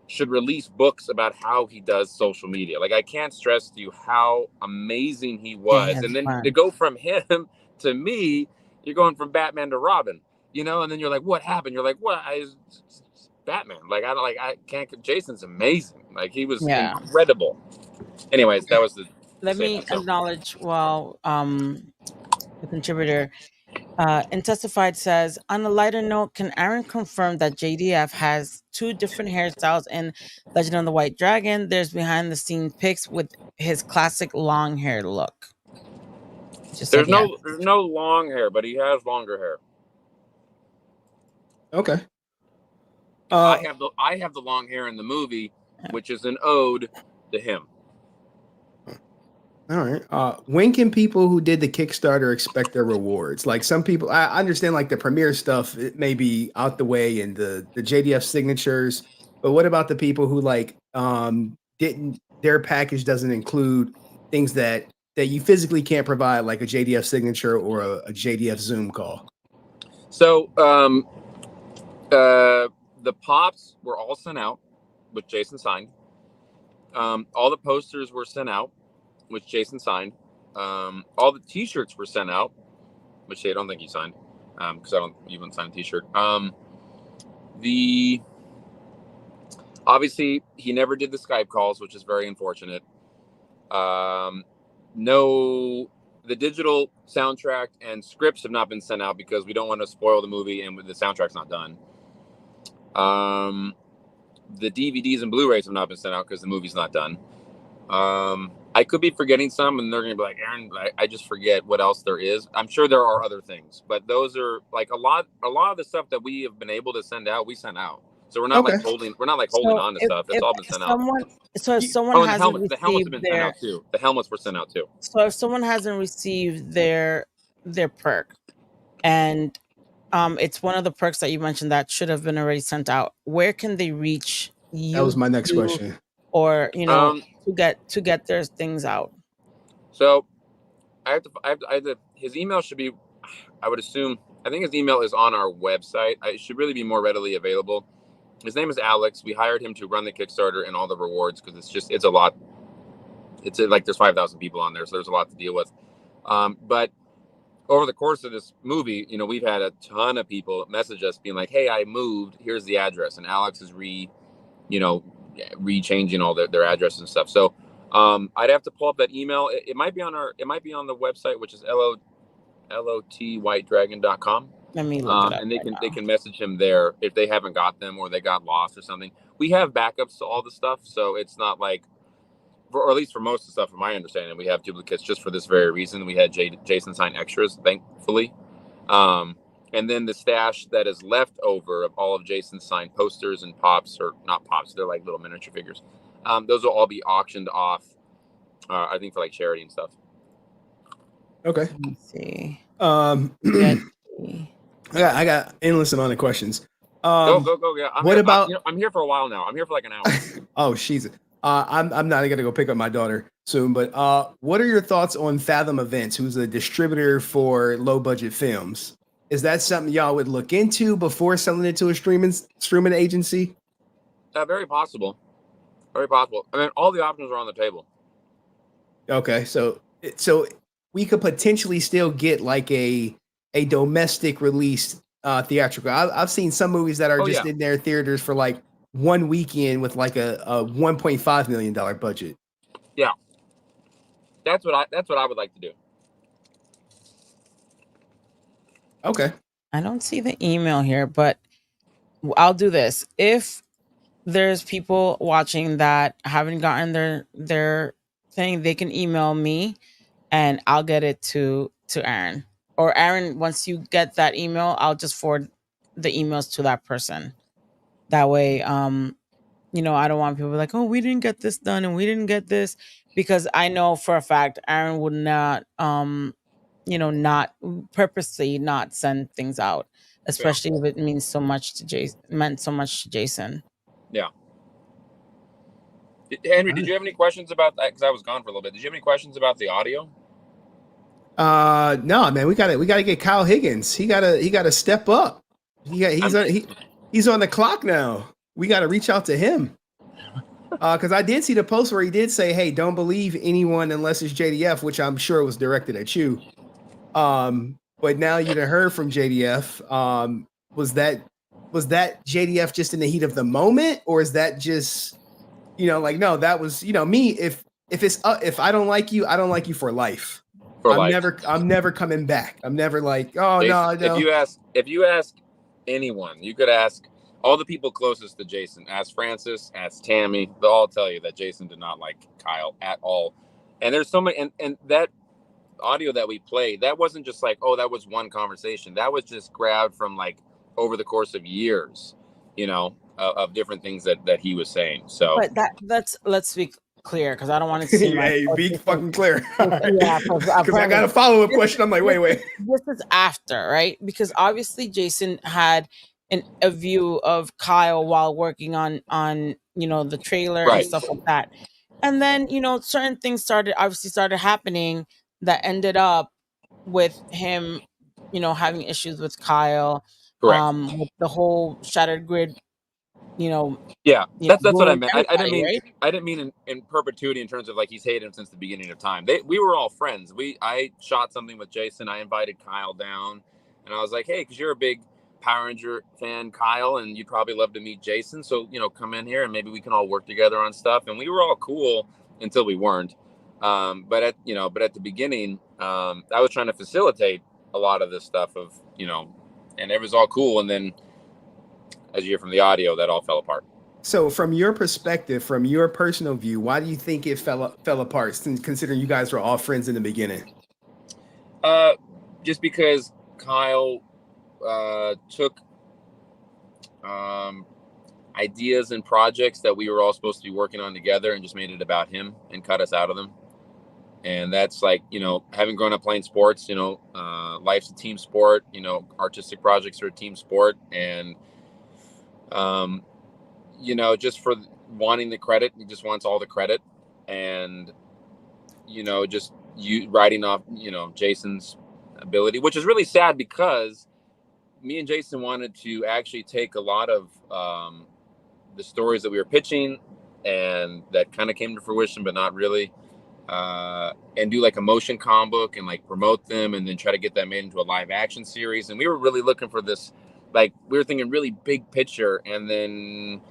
should release books about how he does social media. Like, I can't stress to you how amazing he Yeah, he was. has And then fun. to go from him to me, you're going from Batman to Robin, you know, and then you're like, what happened? You're like, what? Batman. Like, I can't. Jason's amazing. Like, he was Yeah. incredible. Anyways, that was the Let me statement. So, acknowledge the contributor in Testified says, on a lighter note, can Aaron confirm that JDF has 2 different hairstyles in Legend of the White Dragon? There's behind the scene pics with his classic long hair look. Just said there's yes. no long hair, but he has longer hair. Okay. I have the long hair in the movie, which is an ode to him. All right. When can people who did the Kickstarter expect their rewards? Like, some people, I understand like the premiere stuff, it may be out the way, and the JDF signatures, but what about the people who like didn't, their package doesn't include things that you physically can't provide, like a JDF signature or a JDF Zoom call? So the pops were all sent out, which Jason signed. All the posters were sent out, which Jason signed. All the T-shirts were sent out, which I don't think he signed, because I don't even sign a T-shirt. Obviously he never did the Skype calls, which is very unfortunate. No, the digital soundtrack and scripts have not been sent out because we don't want to spoil the movie and the soundtrack's not done. The DVDs and Blu-rays have not been sent out because the movie's not done. I could be forgetting some, and they're gonna be like, Aaron, I just forget what else there is. I'm sure there are other things, but those are like a lot of the stuff that we have been able to send out, we sent out. So we're not Okay. like holding on to stuff. It's all been sent out. So if someone Oh, and hasn't the helmets have received been sent out too. The helmets were sent out too. so if someone hasn't received their perk, and it's one of the perks that you mentioned that should have been already sent out, where can they reach you? That was my next question. Or to get their things out. So I have to, his email should be, I would assume, I think his email is on our website. It should really be more readily available. His name is Alex. We hired him to run the Kickstarter and all the rewards because it's a lot. It's like there's 5,000 people on there, so there's a lot to deal with. But over the course of this movie, we've had a ton of people message us being like, "Hey, I moved. Here's the address," and Alex is rechanging all their addresses and stuff. So I'd have to pull up that email. It might be on the website, which is lotwhitedragon.com. Let me look it up. And they can message him there if they haven't got them or they got lost or something. We have backups to all the stuff, so it's not like, or at least for most of the stuff, from my understanding, we have duplicates just for this very reason. We had Jason sign extras, thankfully. And then the stash that is left over of all of Jason's signed posters and pops, or not pops, they're like little miniature figures. Those will all be auctioned off, I think, for like charity and stuff. Okay. Let me see. I got endless amount of questions. Go. Yeah. I'm here for a while now. I'm here for like an hour. Oh, she's. I'm not gonna go pick up my daughter soon, but what are your thoughts on Fathom Events, who's a distributor for low budget films? Is that something y'all would look into before selling it to a streaming agency? Very possible. Very possible. I mean, all the options are on the table. Okay, so we could potentially still get like a domestic release theatrical. I've seen some movies that are in their theaters for like one weekend with like a $1.5 million budget. Yeah, that's what I would like to do. Okay. I don't see the email here, but I'll do this. If there's people watching that haven't gotten their thing, they can email me and I'll get it to to Aaron. Or Aaron, once you get that email, I'll just forward the emails to that person. That way, you know, I don't want people like, oh, we didn't get this done and we didn't get this, because I know for a fact Aaron would not, you know, not purposely not send things out, especially if it means so much to Jason, meant so much to Jason. Yeah. Henry, did you have any questions about that? Because I was gone for a little bit. Did you have any questions about the audio? No, man, we gotta get Kyle Higgins. He gotta step up. He's on the clock now. We gotta reach out to him. Because I did see the post where he did say, "Hey, don't believe anyone unless it's JDF," which I'm sure was directed at you. But now you done heard from JDF. Was that JDF just in the heat of the moment, or is that just, you know, like, no, that was, you know, me. If if I don't like you, I don't like you for life. I'm never coming back. I'm never like, oh, Jason, no. If you ask anyone, you could ask all the people closest to Jason. Ask Francis, ask Tammy. They'll all tell you that Jason did not like Kyle at all. And there's so many, and that audio that we played, that wasn't just like, oh, that was one conversation. That was just grabbed from like over the course of years, you know, of different things that he was saying. So, but let's be clear, because I don't want to seem hey, be fucking clear. Yeah, because I got a follow-up question. I'm like, wait. This is after, right? Because obviously Jason had a view of Kyle while working on you know, the trailer and stuff like that. And then, you know, certain things started happening that ended up with him, you know, having issues with Kyle. With the whole Shattered Grid, you know. Yeah, that's what I meant. I didn't mean right? I didn't mean in perpetuity in terms of like he's hated him since the beginning of time. We were all friends. I shot something with Jason. I invited Kyle down, and I was like, hey, because you're a big Power Ranger fan, Kyle, and you'd probably love to meet Jason. So, you know, come in here and maybe we can all work together on stuff. And we were all cool until we weren't. But at the beginning, I was trying to facilitate a lot of this stuff of, you know, and it was all cool. And then, as you hear from the audio, that all fell apart. So from your perspective, from your personal view, why do you think it fell apart, considering you guys were all friends in the beginning? Just because Kyle took ideas and projects that we were all supposed to be working on together and just made it about him and cut us out of them. And that's like, you know, having grown up playing sports, you know, life's a team sport, you know, artistic projects are a team sport. And, you know, just for wanting the credit, he just wants all the credit. And, you know, just you writing off, you know, Jason's ability, which is really sad because me and Jason wanted to actually take a lot of the stories that we were pitching and that kind of came to fruition, but not really, and do like a motion comic book and like promote them and then try to get that made into a live action series. And we were really looking for this, like we were thinking really big picture. And then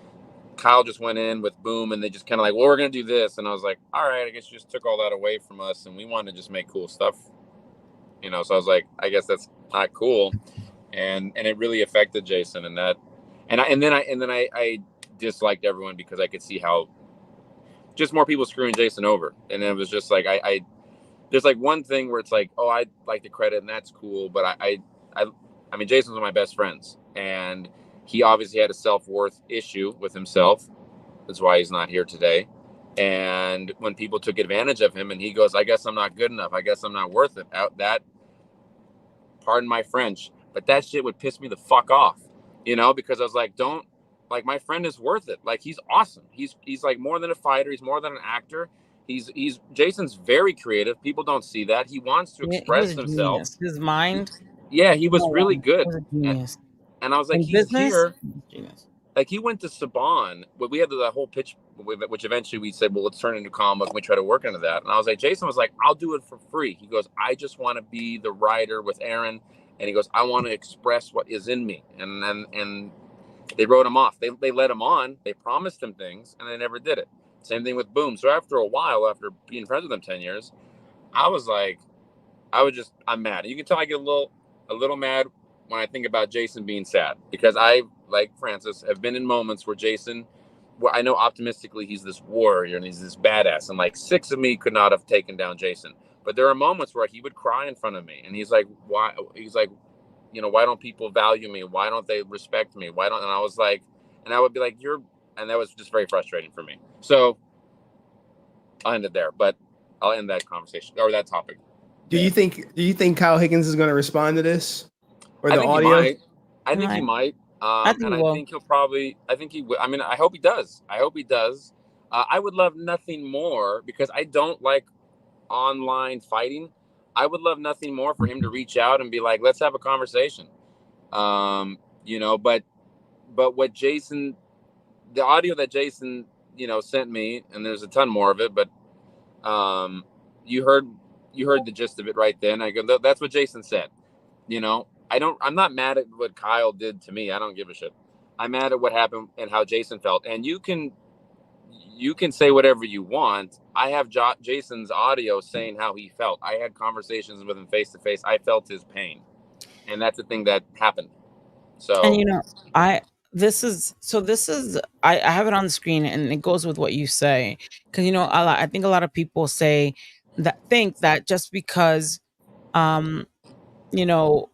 Kyle just went in with Boom and they just kind of like, well, we're going to do this. And I was like, all right, I guess you just took all that away from us. And we wanted to just make cool stuff, you know? So I was like, I guess that's not cool. And it really affected Jason and that. And then I disliked everyone because I could see how just more people screwing Jason over. And it was just like, I there's like one thing where it's like, oh, I'd like the credit and that's cool. But I mean, Jason's one of my best friends and he obviously had a self-worth issue with himself. That's why he's not here today. And when people took advantage of him and he goes, I guess I'm not good enough. I guess I'm not worth it. That, pardon my French, but that shit would piss me the fuck off, you know, because I was like, don't, like, my friend is worth it. Like, he's awesome. He's like more than a fighter. He's more than an actor. Jason's very creative. People don't see that. He wants to express himself. Genius. His mind. Yeah, he was really good. And I was like, in he's business, here. Genius. Like, he went to Saban. We had the whole pitch, which eventually we said, well, let's turn into comic book. And we try to work into that. And I was like, Jason was like, I'll do it for free. He goes, I just want to be the writer with Aaron. And he goes, I want to express what is in me. And they wrote him off. They let him on. They promised him things, and they never did it. Same thing with Boom. So after a while, after being friends with them 10 years, I was like, I'm mad. You can tell I get a little mad when I think about Jason being sad, because I, like Francis, have been in moments where Jason, well, I know optimistically he's this warrior and he's this badass, and like 6 of me could not have taken down Jason. But there are moments where he would cry in front of me, and he's like, "Why?" He's like, "Why don't people value me? Why don't they respect me? Why don't?" And I was like, and I would be like, "You're," and that was just very frustrating for me. So I'll end it there, but I'll end that conversation or that topic. Do you think Kyle Higgins is going to respond to this or I the think he audio? might. I think he might. I think And he I will. think he'll probably. I think he will. I mean, I hope he does. I hope he does. I would love nothing more because I don't like online fighting. I would love nothing more for him to reach out and be like, "Let's have a conversation." But what Jason, the audio that Jason, sent me, and there's a ton more of it, but um, you heard the gist of it right then. I go, that's what Jason said. I'm not mad at what Kyle did to me. I don't give a shit. I'm mad at what happened and how Jason felt. And you can say whatever you want. I have Jason's audio saying how he felt. I had conversations with him face to face. I felt his pain, and that's the thing that happened. And So I I have it on the screen, and it goes with what you say, because I think a lot of people think that just because um you know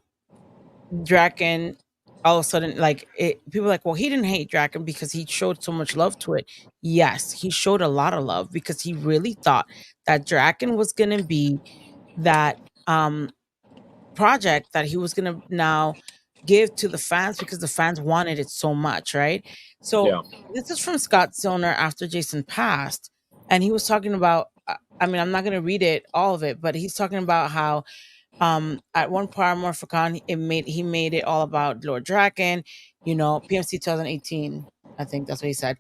Draken, all of a sudden, like, people are like, well, he didn't hate Draken because he showed so much love to it. Yes, he showed a lot of love because he really thought that Draken was gonna be that project that he was gonna now give to the fans because the fans wanted it so much, right? So yeah, this is from Scott Zillner after Jason passed, and he was talking about. I mean, I'm not gonna read it all of it, but he's talking about how at one Paramorphicon he made it all about Lord Draken, PMC 2018, I think that's what he said.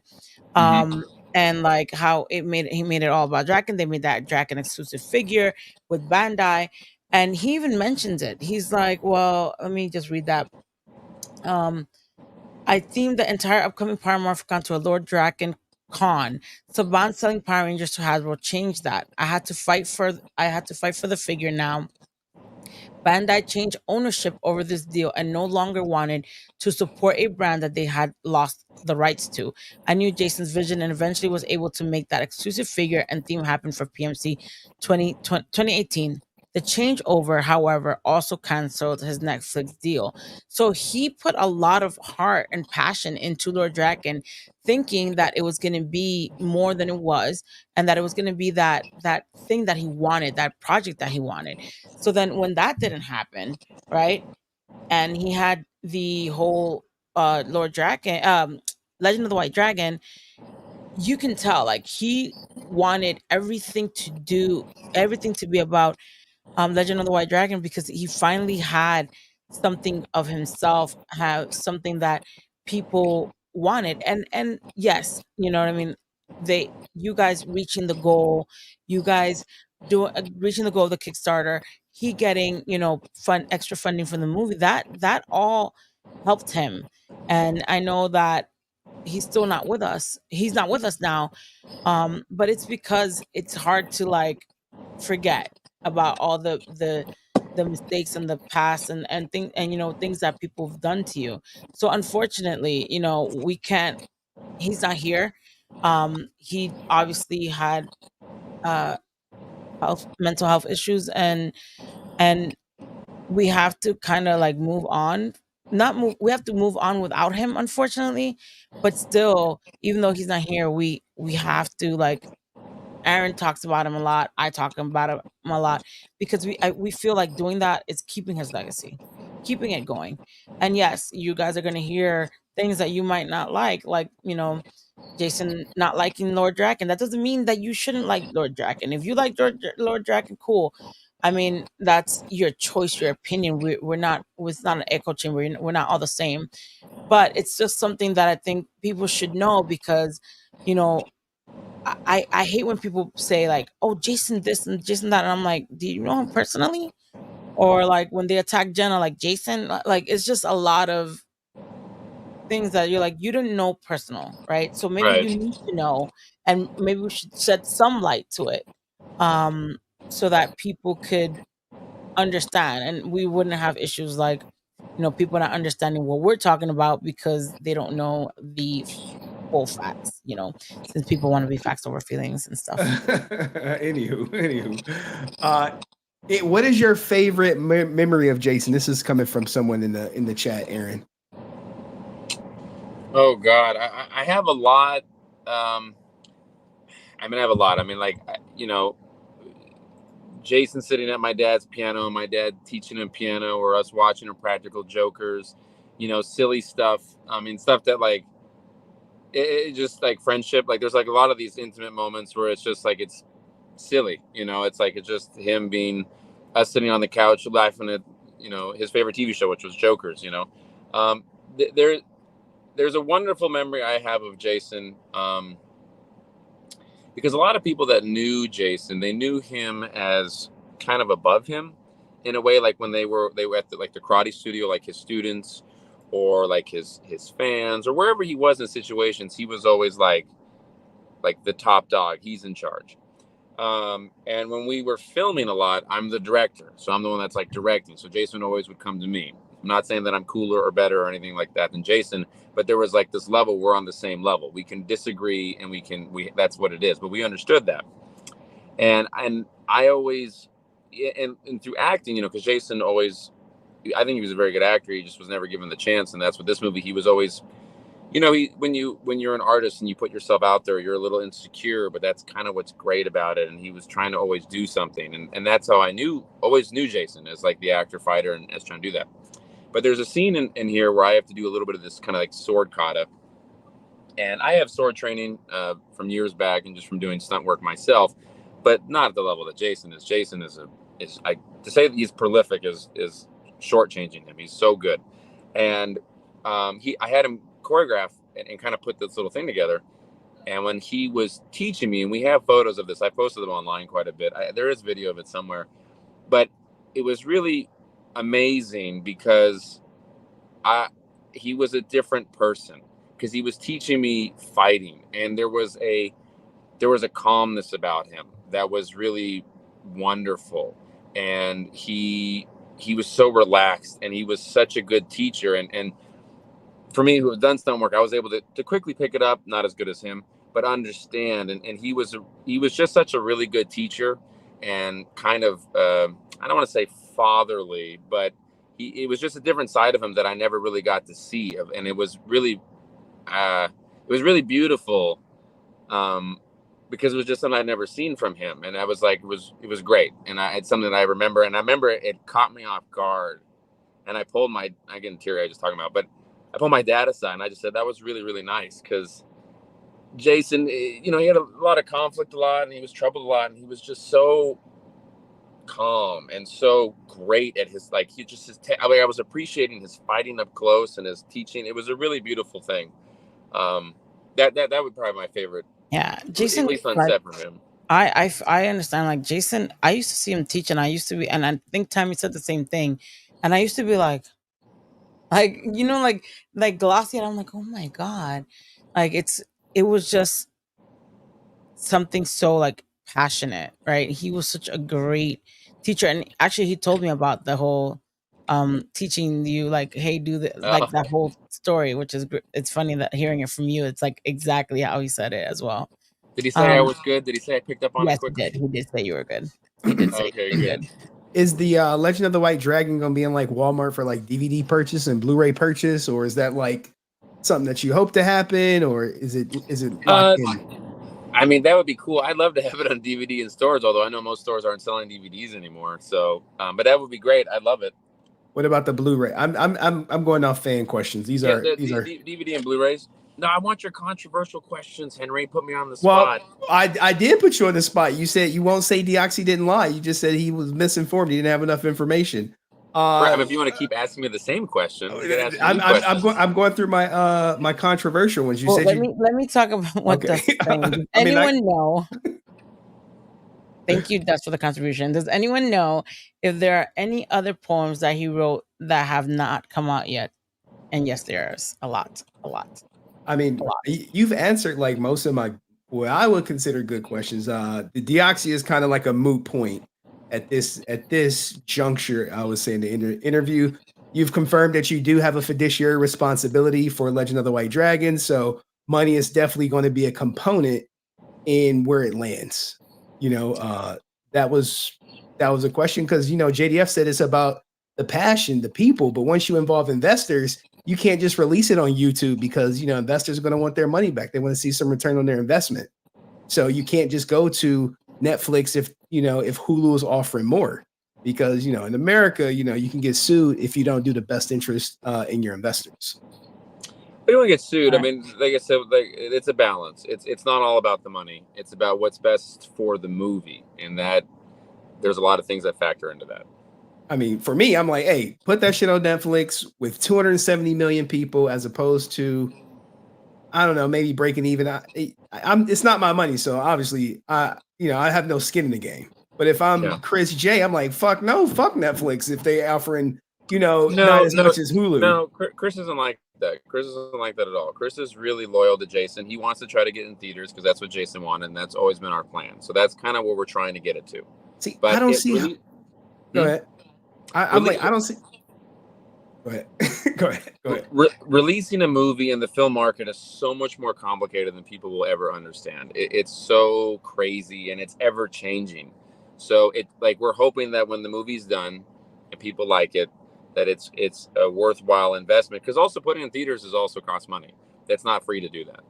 mm-hmm. And like how he made it all about Draken. They made that Draken exclusive figure with Bandai, and he even mentions it. He's like, well, let me just read that. um I themed the entire upcoming Paramorphicon to a Lord Draken con. Saban selling Power Rangers to Hasbro changed that. I had to fight for the figure now. Bandai changed ownership over this deal and no longer wanted to support a brand that they had lost the rights to. I knew Jason's vision and eventually was able to make that exclusive figure and theme happen for PMC 2018. The changeover, however, also canceled his Netflix deal. So he put a lot of heart and passion into Lord Draken, thinking that it was going to be more than it was, and that it was going to be that thing that he wanted, that project that he wanted. So then when that didn't happen, right? And he had the whole Lord Dragon, Legend of the White Dragon, you can tell like he wanted everything to be about Legend of the White Dragon because he finally had something of himself, have something that people wanted. And yes, you know what I mean? You guys reaching the goal, you guys doing reaching the goal of the Kickstarter, he getting, extra funding for the movie, that all helped him. And I know that he's still not with us. He's not with us now, but it's because it's hard to like forget about all the mistakes in the past and things that people have done to you. So unfortunately, we can't he's not here. He obviously had uh mental health issues, and we have to kind of like move on. Not move We have to move on without him, unfortunately. But still, even though he's not here, we have to like, Aaron talks about him a lot. I talk about him a lot because we feel like doing that is keeping his legacy, keeping it going. And yes, you guys are going to hear things that you might not like, Jason not liking Lord Draken. That doesn't mean that you shouldn't like Lord Draken. If you like Lord Draken, cool. I mean, that's your choice, your opinion. We're not, it's not an echo chamber. We're not all the same. But it's just something that I think people should know because, you know, I hate when people say like, "Oh, Jason this and Jason that," and I'm like, "Do you know him personally?" Or like when they attack Jenna, like Jason, like it's just a lot of things that you're like, you didn't know personal, right? So maybe you Right. need to know, and maybe we should shed some light to it, um, so that people could understand, and we wouldn't have issues like, people not understanding what we're talking about because they don't know full facts, since people want to be facts over feelings and stuff. Anywho, what is your favorite memory of Jason? This is coming from someone in the chat, Aaron. Oh God, I have a lot. I have a lot. Jason sitting at my dad's piano, my dad teaching him piano, or us watching Impractical Jokers, silly stuff. Stuff that like it just like friendship. Like there's like a lot of these intimate moments where it's just like it's silly. It's like it's just him being us sitting on the couch laughing at his favorite TV show, which was Jokers. Um, there's a wonderful memory I have of Jason. Because a lot of people that knew Jason, they knew him as kind of above him in a way, like when they were at the karate studio, like his students or like his fans or wherever he was in situations, he was always like the top dog. He's in charge. And when we were filming a lot, I'm the director, so I'm the one that's like directing. So Jason always would come to me. I'm not saying that I'm cooler or better or anything like that than Jason, but there was like this level, we're on the same level. We can disagree and that's what it is, but we understood that. And I always, and through acting, because Jason always, I think he was a very good actor. He just was never given the chance. And that's what this movie, he was always, when you're an artist and you put yourself out there, you're a little insecure, but that's kind of what's great about it. And he was trying to always do something. And that's how I always knew Jason as like the actor fighter and as trying to do that. But there's a scene in here where I have to do a little bit of this kind of like sword kata. And I have sword training from years back and just from doing stunt work myself, but not at the level that Jason is. Jason to say that he's prolific is shortchanging him. He's so good. And I had him choreograph and kind of put this little thing together. And when he was teaching me, and we have photos of this, I posted them online quite a bit. There is video of it somewhere, but it was really amazing because he was a different person because he was teaching me fighting, and there was a calmness about him that was really wonderful. And he was so relaxed, and he was such a good teacher. And for me, who have done stunt work, I was able to quickly pick it up, not as good as him, but understand. And he was just such a really good teacher, and kind of I don't want to say fatherly, but it was just a different side of him that I never really got to see. And it was really beautiful. Because it was just something I'd never seen from him. And I was like, it was great. And it's something that I remember. And I remember it caught me off guard. And I get teary-eyed just talking about, but I pulled my dad aside and I just said, that was really, really nice. Because Jason, he had a lot of conflict a lot, and he was troubled a lot. And he was just so calm and so great at his, like, I was appreciating his fighting up close and his teaching. It was a really beautiful thing. That would probably be my favorite. Yeah, Jason, at least on set from him. I understand. Like Jason, I used to see him teach, and I used to be, and I think Tammy said the same thing. And I used to be like glossy, and I'm like, oh my God, like it was just something so like passionate, right? He was such a great teacher, and actually, he told me about the whole teaching you like, hey, do the like that whole story, which is it's funny that hearing it from you, it's like exactly how he said it as well. Did he say I was good? Did he say I picked up on it quickly? Yes, he did say you were good. He did say okay, good. Is the Legend of the White Dragon going to be in like Walmart for like DVD purchase and Blu-ray purchase, or is that like something that you hope to happen, or is it locked in? I mean, that would be cool. I'd love to have it on DVD in stores, although I know most stores aren't selling DVDs anymore. So, but that would be great. I'd love it. What about the Blu-ray? I'm going off fan questions. These are DVD and Blu-rays. No, I want your controversial questions, Henry. Put me on the spot. Well, I did put you on the spot. You said you won't say Deoxy didn't lie. You just said he was misinformed. He didn't have enough information. Right, if you want to keep asking me the same question, I'm going through my my controversial ones. Let me talk about what Dust is saying. Does anyone know? Thank you, Dust, for the contribution. Does anyone know if there are any other poems that he wrote that have not come out yet? And yes, there's a lot. I mean, you've answered like most of my, what I would consider good questions. The Deoxy is kind of like a moot point at this juncture. I would say in the interview, you've confirmed that you do have a fiduciary responsibility for Legend of the White Dragon. So money is definitely going to be a component in where it lands. That was a question because JDF said it's about the passion, the people, but once you involve investors, you can't just release it on YouTube because investors are going to want their money back. They want to see some return on their investment. So you can't just go to Netflix if Hulu is offering more, because in America, you can get sued if you don't do the best interest in your investors. We don't get sued. I mean, like I said, it's a balance. It's not all about the money. It's about what's best for the movie, and that there's a lot of things that factor into that. I mean, for me, I'm like, hey, put that shit on Netflix with 270 million people, as opposed to, I don't know, maybe breaking even. It's not my money, so obviously, I have no skin in the game. But if I'm Chris J, I'm like, fuck Netflix if they offering, not as much as Hulu. No, Chris isn't like that. Chris isn't like that at all. Chris is really loyal to Jason. He wants to try to get in theaters because that's what Jason wanted, and that's always been our plan. So that's kind of what we're trying to get it to. See, but I don't see. Go ahead. I'm like, I don't see. Go ahead. Go ahead. Releasing a movie in the film market is so much more complicated than people will ever understand. It's so crazy and it's ever changing. So we're hoping that when the movie's done and people like it, that it's a worthwhile investment, because also putting in theaters is also cost money. That's not free to do that.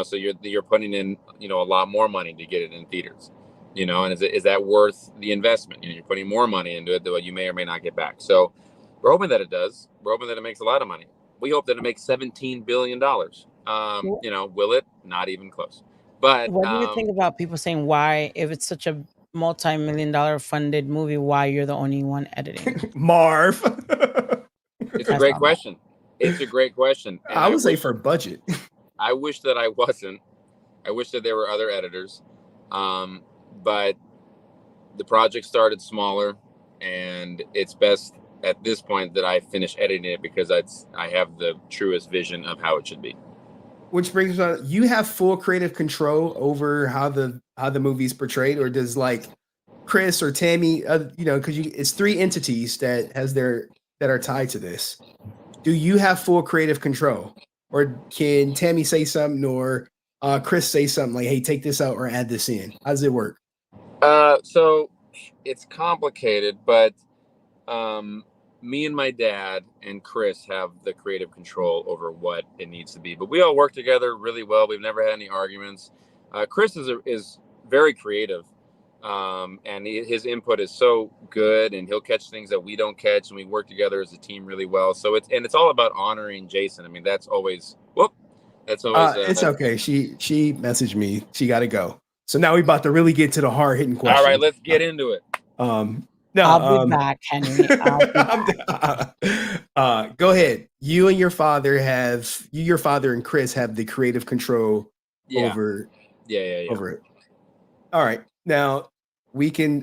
So you're putting in a lot more money to get it in theaters. And is that worth the investment? You're putting more money into it that you may or may not get back. So we're hoping that it does. We're hoping that it makes a lot of money. We hope that it makes $17 billion. Will it? Not even close. But what do you think about people saying, why, if it's such a multi-million-dollar funded movie, why you're the only one editing? Marv. It's a great question. It's a great question. And I would say for budget. I wish that I wasn't. I wish that there were other editors. But the project started smaller, and it's best at this point that I finish editing it, because I have the truest vision of how it should be. Which brings on, you have full creative control over how the movie's portrayed, or does Chris or Tammy, because it's three entities that are tied to this. Do you have full creative control, or can Tammy say something, or Chris say something like, "Hey, take this out or add this in"? How does it work? So it's complicated, but me and my dad and Chris have the creative control over what it needs to be. But we all work together really well. We've never had any arguments. Chris is very creative, and his input is so good, and he'll catch things that we don't catch, and we work together as a team really well. So it's all about honoring Jason. I mean, that's always. It's okay. She messaged me. She got to go. So now we're about to really get to the hard hitting question. All right, let's get into it. No, I'll be back, Henry. Go ahead. You and your father and Chris have the creative control over it. All right. Now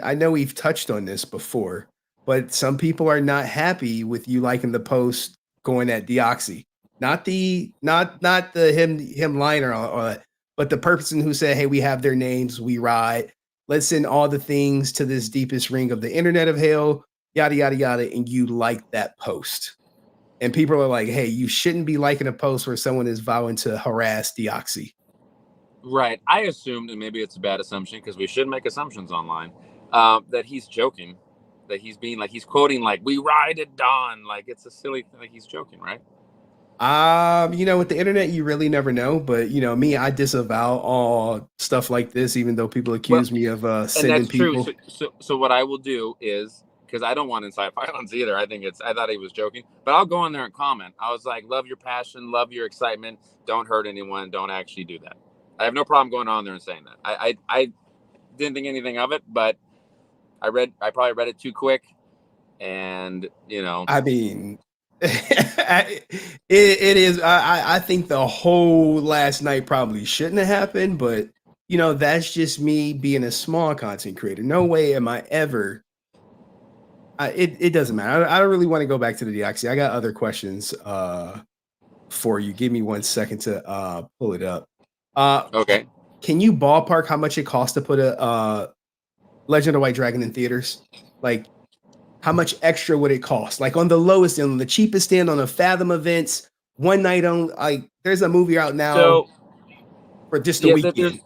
I know we've touched on this before, but some people are not happy with you liking the post going at Deoxy. Not the him lying or all that, but the person who said, "Hey, we have their names, we ride. Let's send all the things to this deepest ring of the internet of hell, yada, yada, yada," and you like that post. And people are like, "Hey, you shouldn't be liking a post where someone is vowing to harass Deoxy." Right. I assumed, and maybe it's a bad assumption because we should make assumptions online, that he's joking, that he's being he's quoting "we ride at dawn," it's a silly thing, he's joking, right? With the internet, you really never know. But me, I disavow all stuff like this, even though people accuse me of sending and that's people. True. So what I will do is, because I don't want inside violence either. I thought he was joking, but I'll go in there and comment. I was like, "Love your passion, love your excitement. Don't hurt anyone. Don't actually do that." I have no problem going on there and saying that. I didn't think anything of it, but I probably read it too quick, and I mean. it is. I think the whole last night probably shouldn't have happened, but that's just me being a small content creator. No way am I ever. It doesn't matter. I don't really want to go back to the Deoxy. I got other questions for you. Give me 1 second to pull it up. Okay. Can you ballpark how much it costs to put a Legend of White Dragon in theaters? How much extra would it cost? On the lowest end, on the cheapest end, on a Fathom events, one night on, there's a movie out now. So or just the weekend?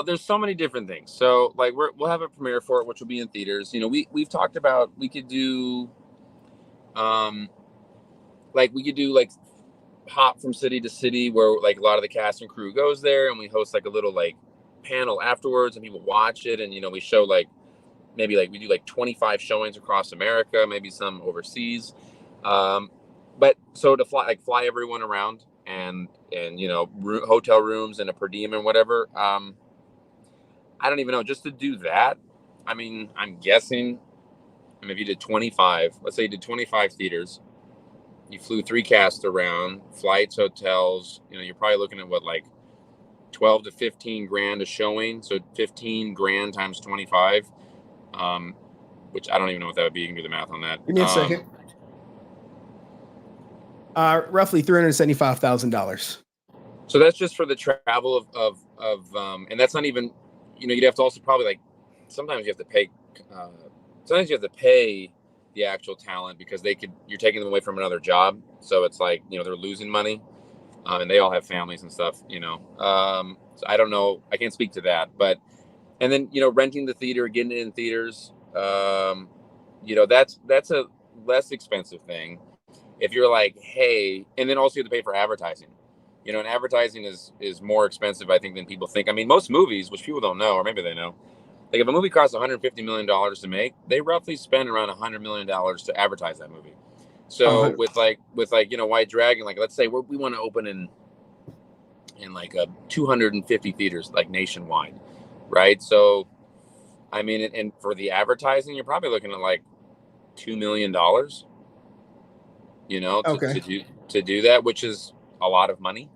There's so many different things. So like we'll have a premiere for it, which will be in theaters. You know, we've talked about we could do, we could do like hop from city to city where like a lot of the cast and crew goes there, and we host like a little like panel afterwards, and people watch it, and you know we show like maybe like we do like 25 showings across America, maybe some overseas. But so to fly everyone around and you know hotel rooms and a per diem and whatever. I don't even know, just to do that. I mean, I'm guessing. I mean, if you did 25, let's say you did 25 theaters, you flew 3 casts around, flights, hotels. You know, you're probably looking at what, like 12 to 15 grand a showing. So 15 grand times 25, which I don't even know what that would be. You can do the math on that. Give me a second. Roughly $375,000. So that's just for the travel of and that's not even, you know, you'd have to also probably like, sometimes you have to pay, the actual talent because you're taking them away from another job. So it's like, you know, they're losing money, and they all have families and stuff, you know. So I don't know. I can't speak to that, and then, you know, renting the theater, getting it in theaters, you know, that's a less expensive thing. If you're like, hey, and then also you have to pay for advertising. You know, and advertising is more expensive, I think, than people think. I mean, most movies, which people don't know, or maybe they know, like if a movie costs $150 million to make, they roughly spend around $100 million to advertise that movie. So with like, you know, White Dragon, like let's say we want to open in like 250 theaters, like nationwide, right? So, I mean, and for the advertising, you're probably looking at like $2 million, you know, to do that, which is a lot of money,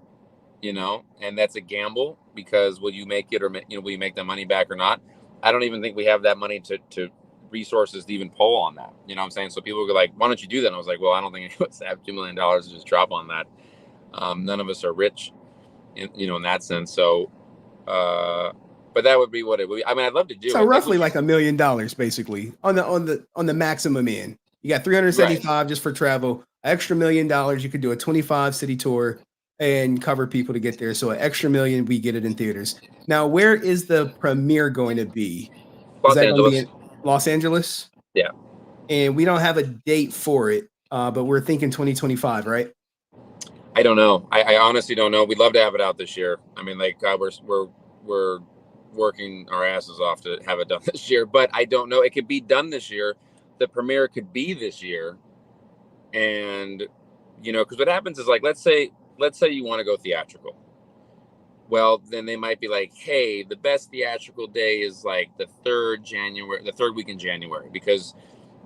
you know, and that's a gamble because will you make it, or, you know, will you make the money back or not? I don't even think we have that money to resources to even pull on that. You know what I'm saying? So people go like, why don't you do that? And I was like, well, I don't think anyone wants to have $2 million to just drop on that. None of us are rich, you know, in that sense. So, but that would be what it would be. I mean, I'd love to do so it. roughly like $1 million basically on the maximum end. You got 375 just for travel, extra $1 million. You could do a 25 city tour and cover people to get there. So an extra $1 million, we get it in theaters. Now, where is the premiere going to be? Los Angeles. Going to be in Los Angeles? Yeah. And we don't have a date for it, but we're thinking 2025, right? I don't know. I honestly don't know. We'd love to have it out this year. I mean, like we're working our asses off to have it done this year, but I don't know. It could be done this year. The premiere could be this year, and you know, because what happens is like let's say you want to go theatrical. Well, then they might be like, hey, the best theatrical day is like the third week in January, because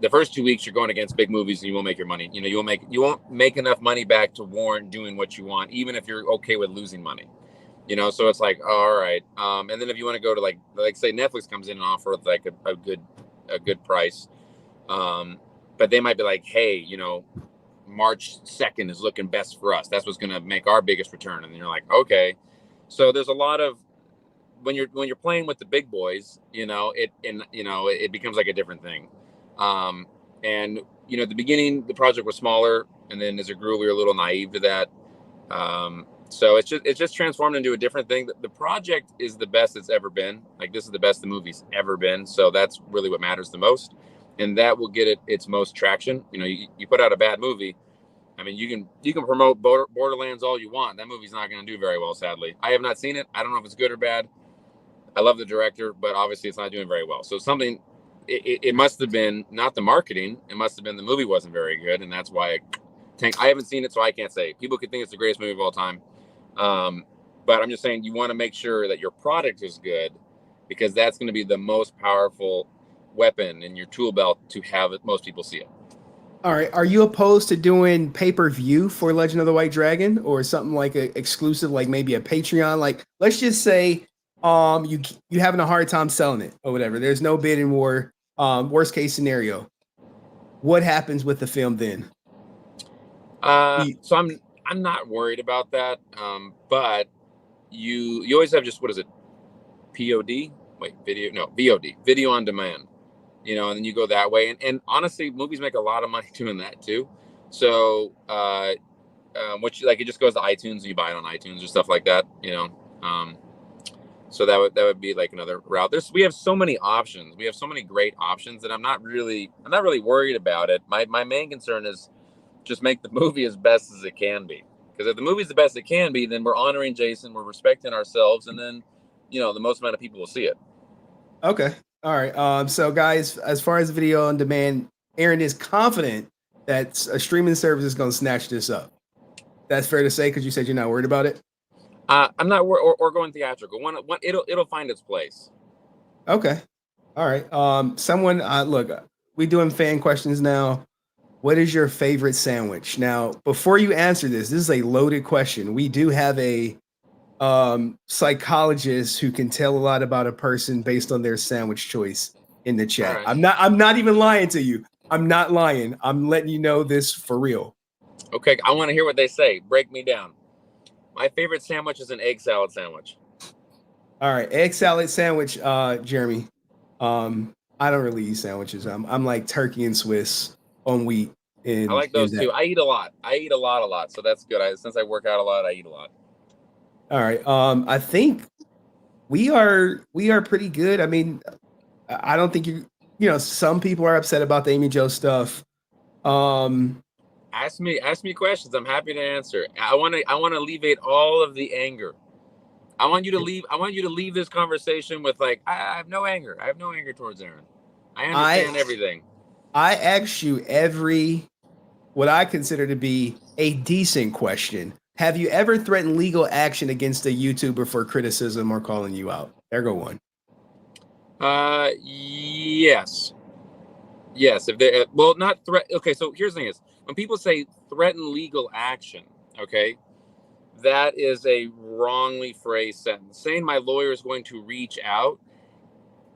the first 2 weeks you're going against big movies and you won't make your money. You know, you won't make enough money back to warrant doing what you want, even if you're okay with losing money. You know, so it's like, oh, all right. And then if you want to go to like say Netflix comes in and offer like a good price, but they might be like, hey, you know, March 2nd is looking best for us. That's what's going to make our biggest return. And you're like, okay. So there's a lot of when you're playing with the big boys, you know, it becomes like a different thing. And you know, at the beginning the project was smaller, and then as it grew, we were a little naive to that. So it's just transformed into a different thing. The project is the best it's ever been. Like this is the best the movie's ever been. So that's really what matters the most, and that will get it its most traction. You know, you put out a bad movie. I mean, you can promote Borderlands all you want. That movie's not going to do very well, sadly. I have not seen it. I don't know if it's good or bad. I love the director, but obviously it's not doing very well. So it must have been not the marketing. It must have been the movie wasn't very good, and that's why it tanked. I haven't seen it, so I can't say. People could think it's the greatest movie of all time. But I'm just saying you want to make sure that your product is good, because that's going to be the most powerful weapon in your tool belt to have most people see it. All right. Are you opposed to doing pay-per-view for Legend of the White Dragon, or something like a exclusive, like maybe a Patreon? Like, let's just say you having a hard time selling it or whatever. There's no bidding war. Worst case scenario. What happens with the film then? So I'm not worried about that. But you always have just, what is it? POD? Wait, video? No, VOD, video on demand. You know, and then you go that way. And honestly, movies make a lot of money doing that too. So, which like it just goes to iTunes and you buy it on iTunes or stuff like that, you know. So that would be like another route. We have so many options. We have so many great options that I'm not really worried about it. My main concern is just make the movie as best as it can be. Because if the movie's the best it can be, then we're honoring Jason, we're respecting ourselves, and then, the most amount of people will see it. Okay. All right. So guys, as far as video on demand, Aaron is confident that a streaming service is going to snatch this up. That's fair to say because you said you're not worried about it. I'm not or going theatrical. One, it'll find its place. Okay. All right. Someone look, we doing fan questions now. What is your favorite sandwich? Now, before you answer this is a loaded question. We do have a psychologist who can tell a lot about a person based on their sandwich choice in the chat. Right. I'm not even lying to you. I'm not lying. I'm letting you know this for real. Okay, I want to hear what they say. Break me down. My favorite sandwich is an egg salad sandwich. All right, egg salad sandwich, Jeremy. I don't really eat sandwiches. I'm like turkey and Swiss on wheat. I like those too. I eat a lot. A lot. So that's good. Since I work out a lot, I eat a lot. All right. I think we are pretty good. I mean, I don't think some people are upset about the Amy Jo stuff. Ask me questions. I'm happy to answer. I want to alleviate all of the anger. I want you to leave this conversation with like, I have no anger. I have no anger towards Aaron. I understand everything. I asked you what I consider to be a decent question. Have you ever threatened legal action against a YouTuber for criticism or calling you out? There go one. Yes. Yes. If they not threat. Okay, so here's the thing: is when people say threaten legal action, okay, that is a wrongly phrased sentence. Saying my lawyer is going to reach out.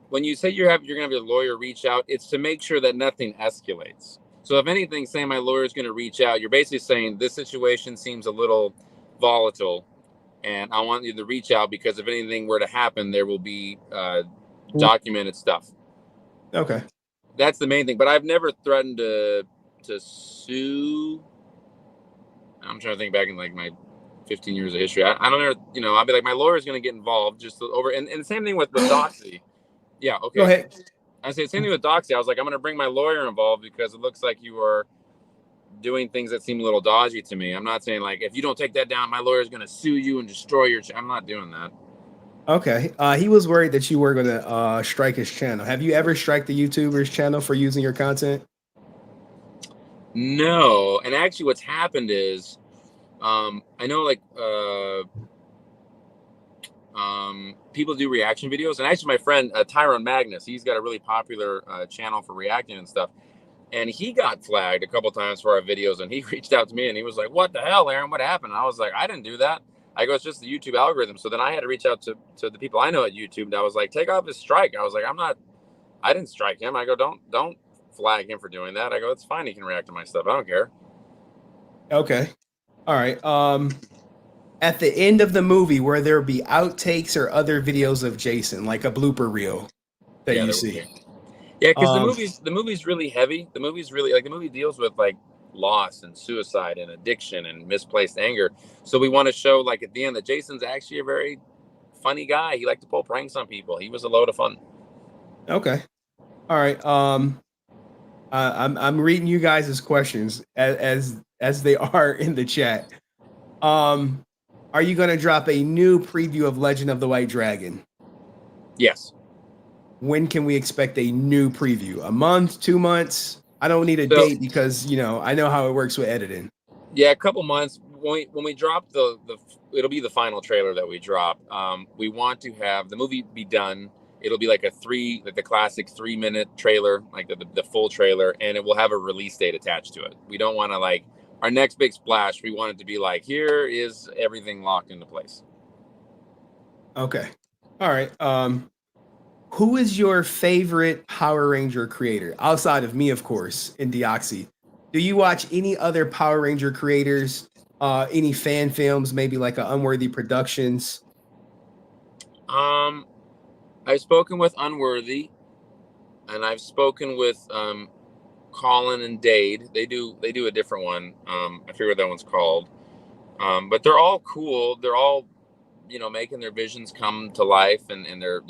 When you say you're going to have your lawyer reach out, it's to make sure that nothing escalates. So if anything, saying my lawyer is going to reach out, you're basically saying this situation seems a little volatile, and I want you to reach out because if anything were to happen, there will be documented stuff. Okay. That's the main thing. But I've never threatened to sue. I'm trying to think back in like my 15 years of history. I don't know. I'll be like, my lawyer's going to get involved just over. And the same thing with Doxy. Yeah. Okay. Go ahead. I say the same thing with Doxy. I was like, I'm going to bring my lawyer involved because it looks like you are doing things that seem a little dodgy to me. I'm not saying like, if you don't take that down, my lawyer's going to sue you and destroy your. I'm not doing that. Okay. He was worried that you were going to strike his channel. Have you ever strike the YouTuber's channel for using your content? No. And actually what's happened is, I know like people do reaction videos, and actually my friend Tyrone Magnus, he's got a really popular channel for reacting and stuff, and he got flagged a couple times for our videos, and he reached out to me and he was like, what the hell, Aaron, what happened? And I was like, I didn't do that. I go, it's just the YouTube algorithm. So then I had to reach out to the people I know at YouTube, and I was like, take off his strike. I was like, I didn't strike him. I go, don't flag him for doing that. I go, it's fine, he can react to my stuff, I don't care. Okay. All right. At the end of the movie, where there be outtakes or other videos of Jason, like a blooper reel that you see. Yeah, because the movie's really heavy. The movie's really the movie deals with like loss and suicide and addiction and misplaced anger. So we want to show like at the end that Jason's actually a very funny guy. He liked to pull pranks on people. He was a load of fun. Okay. All right. I'm reading you guys' questions as they are in the chat. Are you going to drop a new preview of Legend of the White Dragon? Yes. When can we expect a new preview? A month, 2 months? I don't need a date because, I know how it works with editing. Yeah, a couple months. When we drop it'll be the final trailer that we drop. We want to have the movie be done. It'll be like the classic 3-minute trailer, like the full trailer, and it will have a release date attached to it. We don't want to our next big splash. We want it to be like, here is everything locked into place. Okay. All right. Who is your favorite Power Ranger creator outside of me, of course, in Deoxy? Do you watch any other Power Ranger creators? Any fan films, maybe like a Unworthy Productions? I've spoken with Unworthy, and I've spoken with Colin and Dade. They do a different one. I forget what that one's called. But they're all cool. They're all making their visions come to life, and they're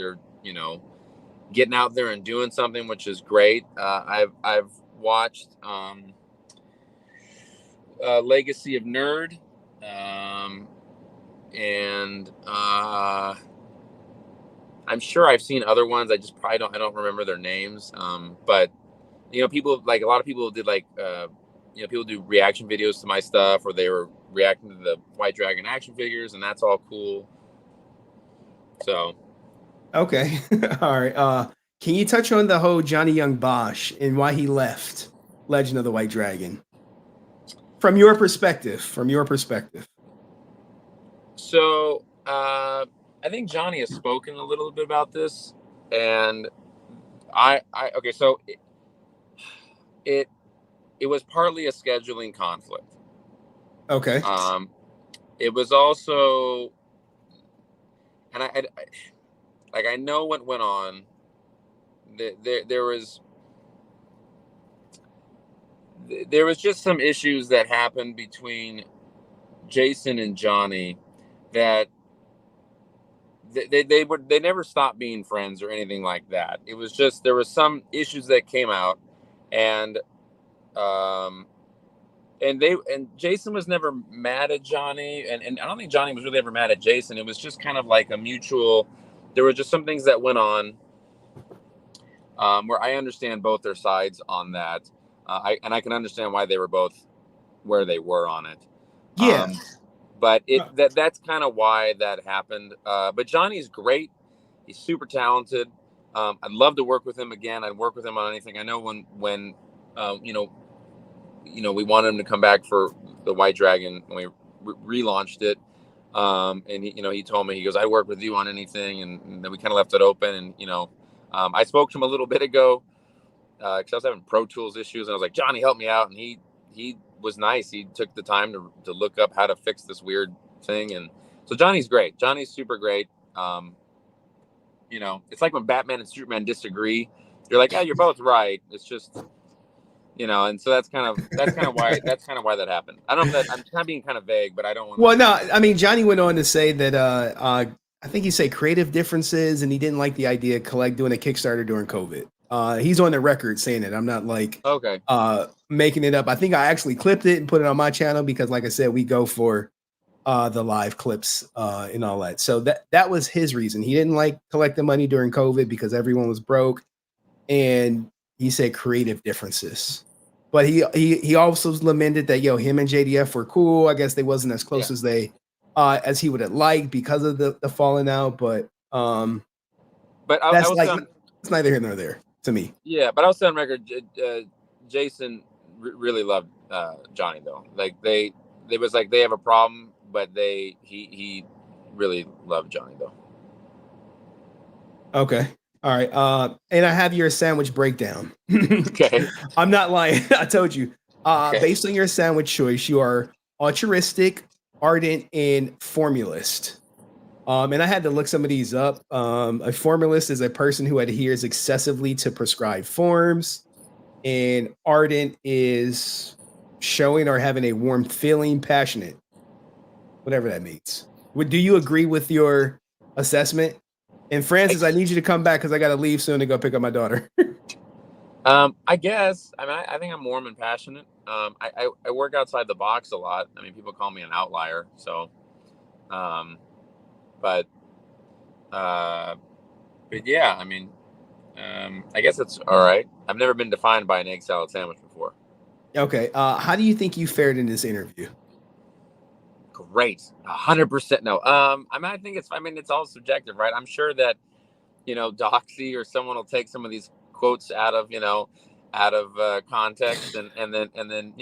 getting out there and doing something, which is great. I've watched Legacy of Nerd, and I'm sure I've seen other ones. I just probably don't remember their names. But people, like a lot of people did, like people do reaction videos to my stuff, or they were reacting to the White Dragon action figures, and that's all cool. So Okay. All right. Can you touch on the whole Johnny Young Bosch and why he left Legend of the White Dragon? From your perspective. So I think Johnny has spoken a little bit about this, and okay, so it was partly a scheduling conflict. Okay. It was also, and I know what went on. There was just some issues that happened between Jason and Johnny that they never stopped being friends or anything like that. It was just, there was some issues that came out, and Jason was never mad at Johnny, and I don't think Johnny was really ever mad at Jason. It was just kind of like a mutual. There were just some things that went on where I understand both their sides on that. I can understand why they were both where they were on it. Yeah. But that's kind of why that happened. But Johnny's great. He's super talented. I'd love to work with him again. I'd work with him on anything. I know when we wanted him to come back for the White Dragon when we relaunched it. And he told me, he goes, "I work with you on anything," and then we kind of left it open. And I spoke to him a little bit ago because I was having Pro Tools issues, and I was like, "Johnny, help me out." And he was nice. He took the time to look up how to fix this weird thing, and so Johnny's great. Johnny's super great. It's like when Batman and Superman disagree. You're like, "Yeah, you're both right." It's just, and so that's kind of why that happened. I don't know if that, I'm kind of being kind of vague, but I don't want. Well, no, I mean, Johnny went on to say that I think he said creative differences, and he didn't like the idea of doing a Kickstarter during COVID. He's on the record saying it. I'm not making it up. I think I actually clipped it and put it on my channel because, like I said, we go for the live clips and all that. So that was his reason. He didn't like collecting money during COVID because everyone was broke, and he said creative differences. But he also lamented that him and JDF were cool. I guess they wasn't as close as he would have liked because of the falling out. But it's neither here nor there to me. Yeah, but I'll say on record, Jason really loved Johnny though. Like they have a problem, but he really loved Johnny though. Okay. All right. And I have your sandwich breakdown. Okay. I'm not lying. I told you. Based on your sandwich choice, you are altruistic, ardent, and formalist. And I had to look some of these up. A formalist is a person who adheres excessively to prescribed forms, and ardent is showing or having a warm feeling, passionate, whatever that means. Do you agree with your assessment? And Francis, I need you to come back because I got to leave soon to go pick up my daughter. I guess. I mean, I think I'm warm and passionate. I work outside the box a lot. I mean, people call me an outlier. So, but yeah, I mean, I guess it's all right. I've never been defined by an egg salad sandwich before. Okay. How do you think you fared in this interview? Great. 100%. No. I think it's all subjective, right? I'm sure that, Doxy or someone will take some of these quotes out of context and then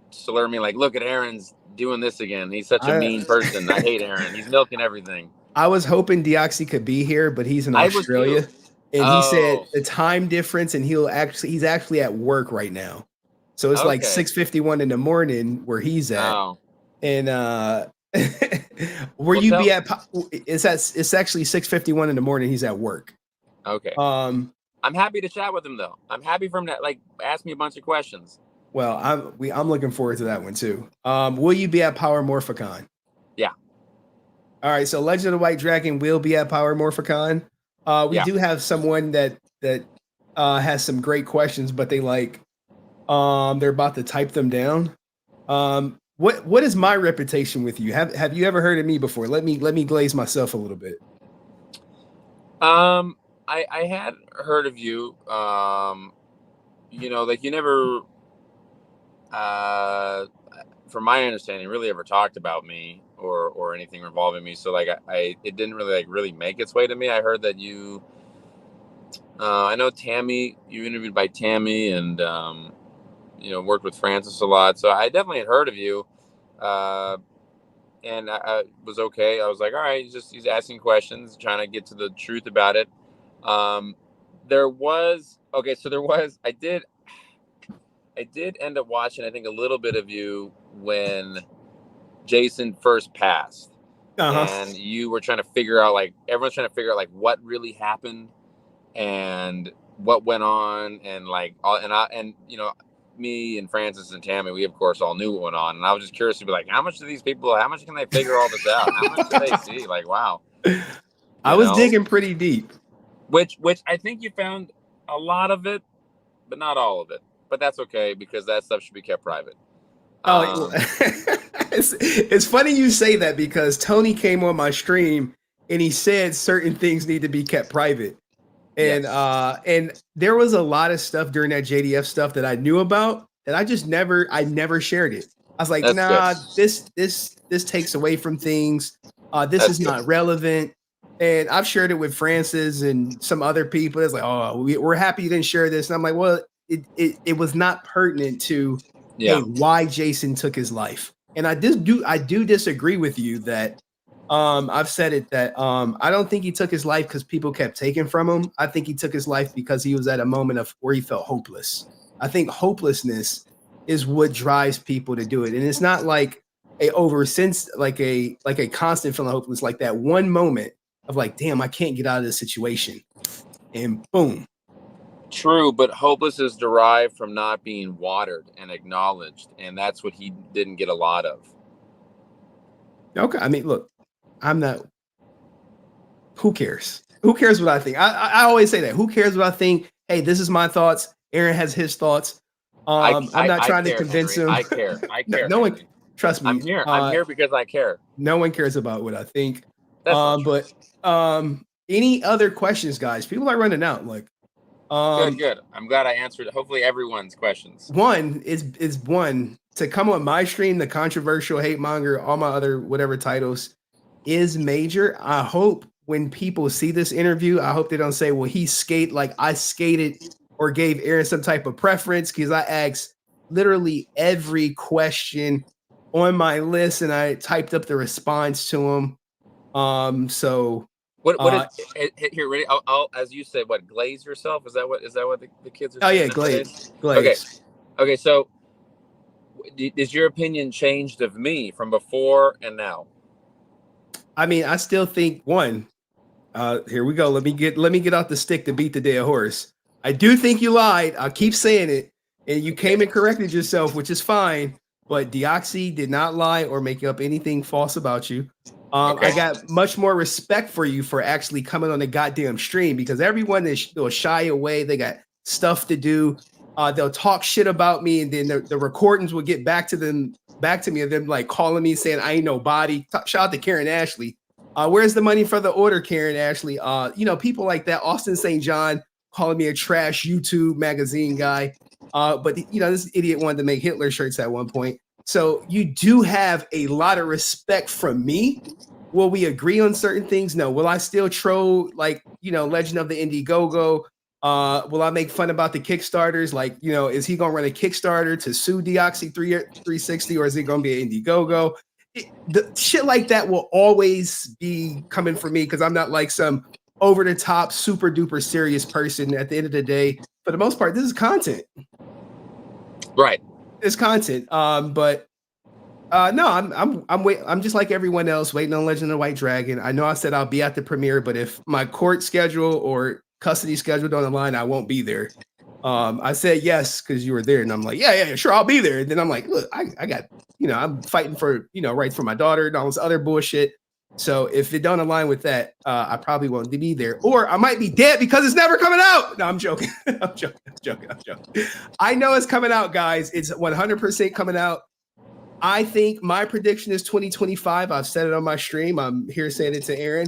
slur me like, "Look at Aaron's doing this again. He's such a mean person. I hate Aaron. He's milking everything." I was hoping Deoxy could be here, but he's in Australia. And he said the time difference, and he's actually at work right now. So it's like 6:51 in the morning where he's at. Oh. And where you be at? It's actually 6:51 in the morning. He's at work. Okay. I'm happy to chat with him though. I'm happy for him to ask me a bunch of questions. Well, I'm looking forward to that one too. Will you be at Power Morphicon? Yeah. All right, so Legend of the White Dragon will be at Power Morphicon. We Yeah. do have someone that has some great questions, but they're about to type them down. What is my reputation with you? Have you ever heard of me before? Let me glaze myself a little bit. I had heard of you. Like you never, from my understanding, really ever talked about me or anything involving me. So like it didn't really make its way to me. I heard that you, I know Tammy, you interviewed by Tammy, and worked with Francis a lot. So I definitely had heard of you. And I was okay. I was like, all right, he's asking questions, trying to get to the truth about it. There was I did end up watching, I think, a little bit of you when Jason first passed, and you were trying to figure out, like, everyone's trying to figure out like what really happened and what went on, and like all, and me and Francis and Tammy, we of course all knew what went on, and I was just curious to be like, how much can they figure all this out? How much do they see? Like, wow. I was digging pretty deep. Which I think you found a lot of it, but not all of it. But that's okay, because that stuff should be kept private. It's funny you say that, because Tony came on my stream and he said certain things need to be kept private. And Yes. And there was a lot of stuff during that JDF stuff that I knew about that I never shared it. I was like, That's good. this takes away from things. This is not relevant. And I've shared it with Francis and some other people. It's like, oh, we're happy you didn't share this. And I'm like, well, it was not pertinent to hey, why Jason took his life. And I do disagree with you that I've said it that I don't think he took his life because people kept taking from him. I think he took his life because he was at a moment of where he felt hopeless. I think hopelessness is what drives people to do it. And it's not like a constant feeling hopeless, like that one moment of like, damn, I can't get out of this situation. And boom. True, but hopeless is derived from not being watered and acknowledged, and that's what he didn't get a lot of. Okay, I mean, look, I'm not. Who cares? Who cares what I think? I always say that. Who cares what I think? Hey, this is my thoughts. Aaron has his thoughts. I'm not trying to convince him. I care. No one, trust me. I'm here because I care. No one cares about what I think. That's but any other questions, guys? People are running out. Like, good. I'm glad I answered hopefully everyone's questions. One is one to come on my stream, the controversial hate monger, all my other whatever titles is major. I hope when people see this interview, I hope they don't say, well, he like I skated or gave Aaron some type of preference, because I asked literally every question on my list and I typed up the response to him. So what is here? Ready? I'll as you said, what, glaze yourself? Is that what the kids are saying? Oh yeah, glaze. Okay. So, is your opinion changed of me from before and now? I mean, I still think one. Here we go. Let me get off the stick to beat the dead horse. I do think you lied. I'll keep saying it, and you came and corrected yourself, which is fine. But Deoxy did not lie or make up anything false about you. I got much more respect for you for actually coming on the goddamn stream, because everyone will shy away. They got stuff to do. They'll talk shit about me, and then the recordings will get back to me, of them like calling me saying I ain't nobody. Shout out to Karen Ashley. Where's the money for the order, Karen Ashley? People like that. Austin St. John calling me a trash YouTube magazine guy. But this idiot wanted to make Hitler shirts at one point. So you do have a lot of respect from me. Will we agree on certain things? No. Will I still troll Legend of the Indiegogo? Will I make fun about the Kickstarters? Like, is he gonna run a Kickstarter to sue Deoxy 360, or is it gonna be an Indiegogo? The shit like that will always be coming for me, because I'm not like some over the top, super duper serious person. At the end of the day, for the most part, this is content. Right. It's content. No, I'm just like everyone else, waiting on Legend of the White Dragon. I know I said I'll be at the premiere, but if my court schedule or custody scheduled on the line, I won't be there. I said yes because you were there, and I'm like, yeah, sure, I'll be there. And then I'm like, look, I got, I'm fighting for, rights for my daughter and all this other bullshit. So if it don't align with that, I probably won't be there, or I might be dead because it's never coming out. No, I'm joking. I'm joking. I know it's coming out, guys. It's 100% coming out. I think my prediction is 2025. I've said it on my stream. I'm here saying it to Aaron.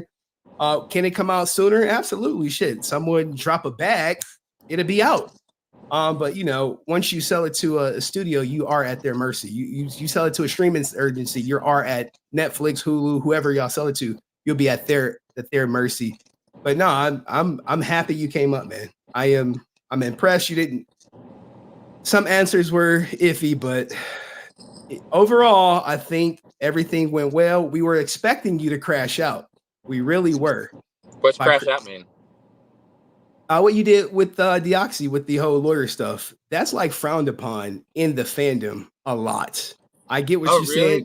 Can it come out sooner? Absolutely. Shit. Someone drop a bag, it'll be out. But once you sell it to a studio, you are at their mercy. You sell it to a streaming agency, you are at Netflix, Hulu, whoever y'all sell it to, you'll be at their mercy. But no, I'm happy you came up, man. I'm impressed. You didn't. Some answers were iffy, but overall, I think everything went well. We were expecting you to crash out. We really were. What's crash out mean? What you did with Deoxy, with the whole lawyer stuff, that's like frowned upon in the fandom a lot. I get what you said.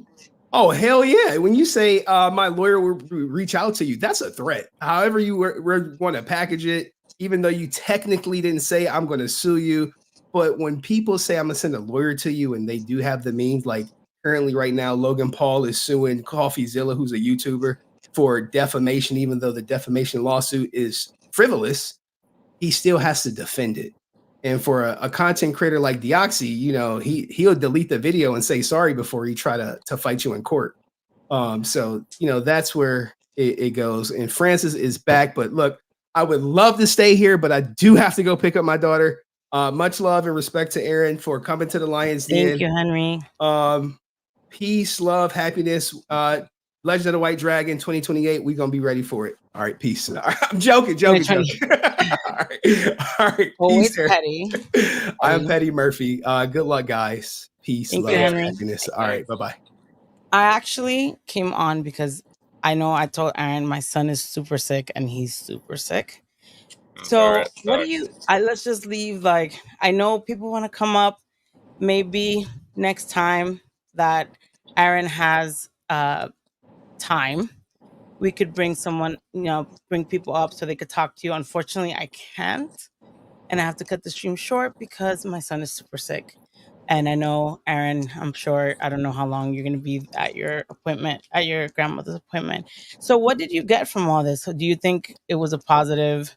Oh, hell yeah. When you say my lawyer will reach out to you, that's a threat. However you want to package it, even though you technically didn't say I'm going to sue you. But when people say I'm going to send a lawyer to you and they do have the means, like currently right now, Logan Paul is suing CoffeeZilla, who's a YouTuber, for defamation, even though the defamation lawsuit is frivolous. He still has to defend it. And for a content creator like Deoxy, he'll delete the video and say sorry before he try to fight you in court. So that's where it goes. And Francis is back, but look, I would love to stay here, but I do have to go pick up my daughter. Much love and respect to Aaron for coming to the Lions Den. Thank you, Henry. Peace, love, happiness. Legend of the White Dragon 2028. We're gonna be ready for it. All right, peace. I'm joking. All right. Always petty. I'm Petty Murphy. Good luck, guys. Peace, love, happiness. All right, bye-bye. I actually came on because I know I told Aaron my son is super sick and he's super sick. So what do you? Let's just leave. Like, I know people want to come up. Maybe next time that Aaron has time, we could bring someone, bring people up so they could talk to you. Unfortunately, I can't, and I have to cut the stream short because my son is super sick. And I know, Aaron, I'm sure, I don't know how long you're going to be at your appointment, at your grandmother's appointment. So what did you get from all this? Do you think it was a positive?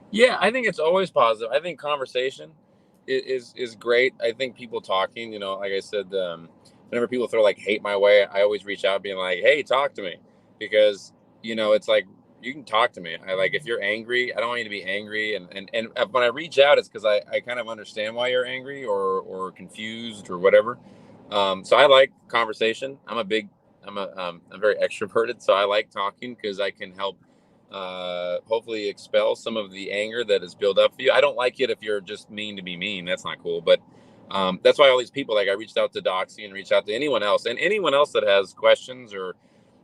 Yeah, I think it's always positive. I think conversation is great. I think people talking, like I said, whenever people throw like hate my way, I always reach out being like, hey, talk to me. Because, it's like, you can talk to me. I like, if you're angry, I don't want you to be angry. And when I reach out, it's because I kind of understand why you're angry or confused or whatever. So I like conversation. I'm very extroverted. So I like talking because I can help hopefully expel some of the anger that is built up for you. I don't like it if you're just mean to be mean. That's not cool. But that's why all these people, like I reached out to Doxy and reached out to anyone else, and anyone else that has questions or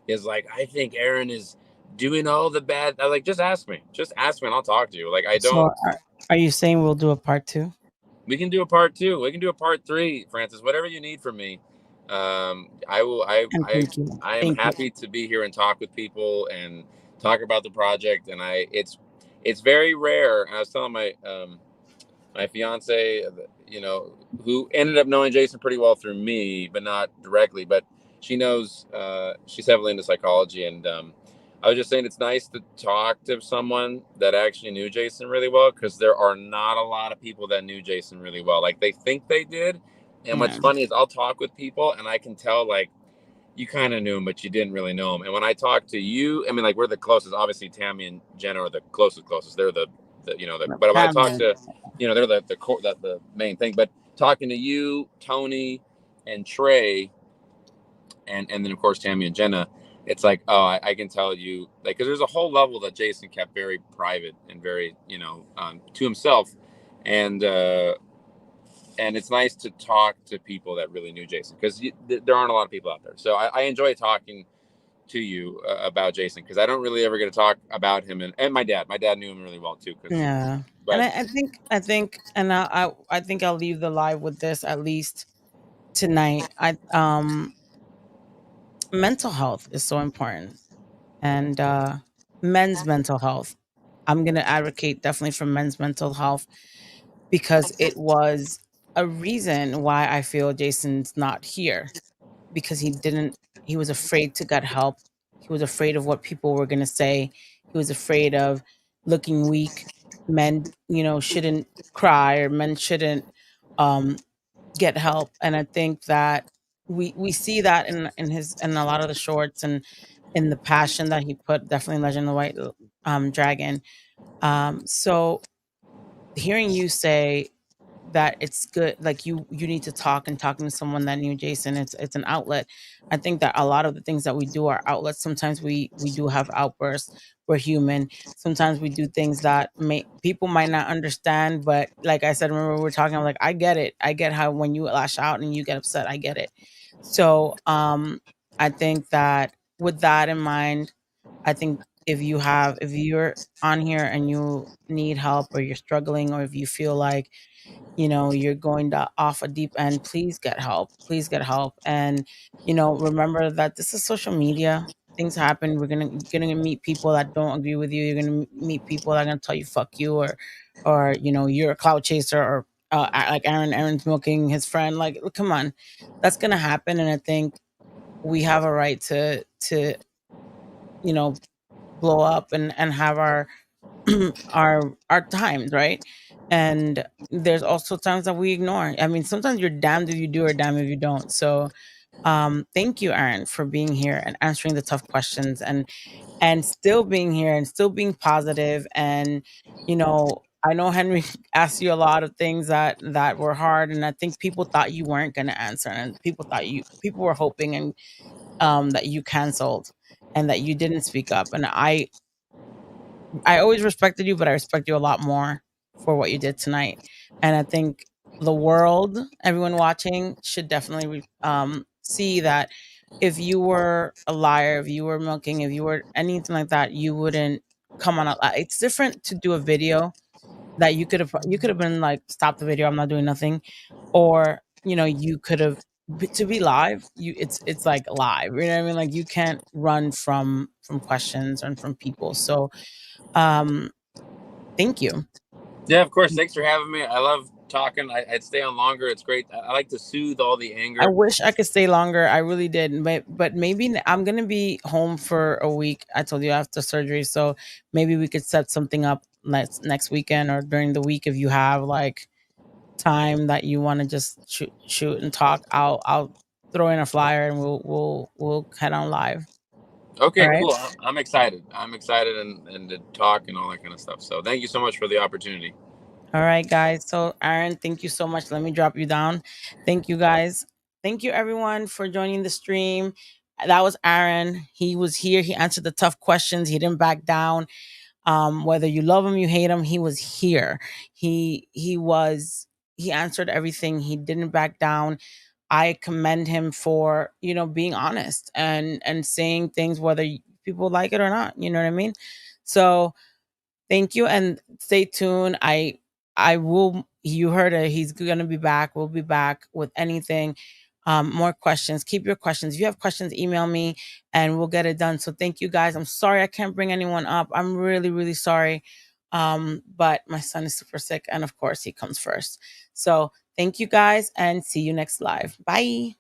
is like, I think Aaron is doing all the bad. I like, just ask me and I'll talk to you. Like, I don't. So are you saying we'll do a part 2? We can do a part 2. We can do a part 3, Francis, whatever you need from me. I will. I am happy to be here and talk with people and talk about the project. And it's very rare. And I was telling my fiance, who ended up knowing Jason pretty well through me, but not directly, but she knows, she's heavily into psychology. And I was just saying, it's nice to talk to someone that actually knew Jason really well, because there are not a lot of people that knew Jason really well. Like, they think they did. And what's funny is I'll talk with people and I can tell, like, you kind of knew him, but you didn't really know him. And when I talk to you, I mean, like, we're the closest. Obviously, Tammy and Jenna are the closest. They're but when I talk to, they're the main thing. But talking to you, Tony, and Trey, and then of course Tammy and Jenna, it's like, oh, I can tell you, like, because there's a whole level that Jason kept very private and very, to himself, and it's nice to talk to people that really knew Jason, because there aren't a lot of people out there. So I enjoy talking to you about Jason, because I don't really ever get to talk about him, and my dad knew him really well too. Yeah, but, and I think, and I think I'll leave the live with this, at least tonight. Mental health is so important, and men's mental health. I'm gonna advocate definitely for men's mental health, because it was a reason why I feel Jason's not here, because he was afraid to get help He was afraid of what people were going to say. He was afraid of looking weak. Men, shouldn't cry, or men shouldn't um, get help. And I think that we see that in a lot of the shorts, and in the passion that he put, definitely Legend of the White Dragon. So hearing you say that it's good, like you need to talk, and talking to someone that knew Jason, it's an outlet. I think that a lot of the things that we do are outlets. Sometimes we do have outbursts. We're human. Sometimes we do things that people might not understand, but like I said, remember we were talking, I'm like, I get it. I get how when you lash out and you get upset, I get it. So I think that with that in mind, I think if you're on here and you need help, or you're struggling, or if you feel like you're going off a deep end, please get help. Please get help. And remember that this is social media. Things happen. You're gonna meet people that don't agree with you. You're gonna meet people that are gonna tell you fuck you, or you're a cloud chaser, or like Aaron's milking his friend. Like, come on, that's gonna happen. And I think we have a right to you know blow up and have our our times, right? And there's also times that we ignore. I mean, sometimes you're damned if you do, or damned if you don't. So thank you, Aaron, for being here and answering the tough questions, and still being here, and still being positive. And I know Henry asked you a lot of things that were hard, and I think people thought you weren't going to answer, and people were hoping, and that you canceled, and that you didn't speak up. And I always respected you, but I respect you a lot more for what you did tonight. And I think the world, everyone watching, should definitely see that if you were a liar, if you were milking, if you were anything like that, you wouldn't come on. It's different to do a video that you could have been like, stop the video, I'm not doing nothing, or you could have, to be live. It's like live. You know what I mean? Like, you can't run from questions and from people. So um, thank you. Yeah, of course. Thanks for having me. I love talking. I'd stay on longer. It's great. I like to soothe all the I anger. wish I could stay longer. I really did, but maybe I'm gonna be home for a week. I told you, after surgery, so maybe we could set something up next weekend, or during the week, if you have like time that you want to just shoot and talk. I'll throw in a flyer, and we'll head on live. All Okay, right. cool. I'm excited. I'm excited and to talk and all that kind of stuff. So thank you so much for the opportunity. All right, guys. So, Aaron, thank you so much. Let me drop you down. Thank you, guys. Thank you, everyone, for joining the stream. That was Aaron. He was here. He answered the tough questions. He didn't back down. Whether you love him, you hate him, he was here. He answered everything. He didn't back down. I commend him for being honest, and saying things whether people like it or not. You know what I mean? So thank you, and stay tuned. I will. You heard it. He's gonna be back. We'll be back with anything. More questions. Keep your questions. If you have questions, email me, and we'll get it done. So thank you, guys. I'm sorry I can't bring anyone up. I'm really, really sorry. But my son is super sick, and of course he comes first. So thank you, guys, and see you next live. Bye.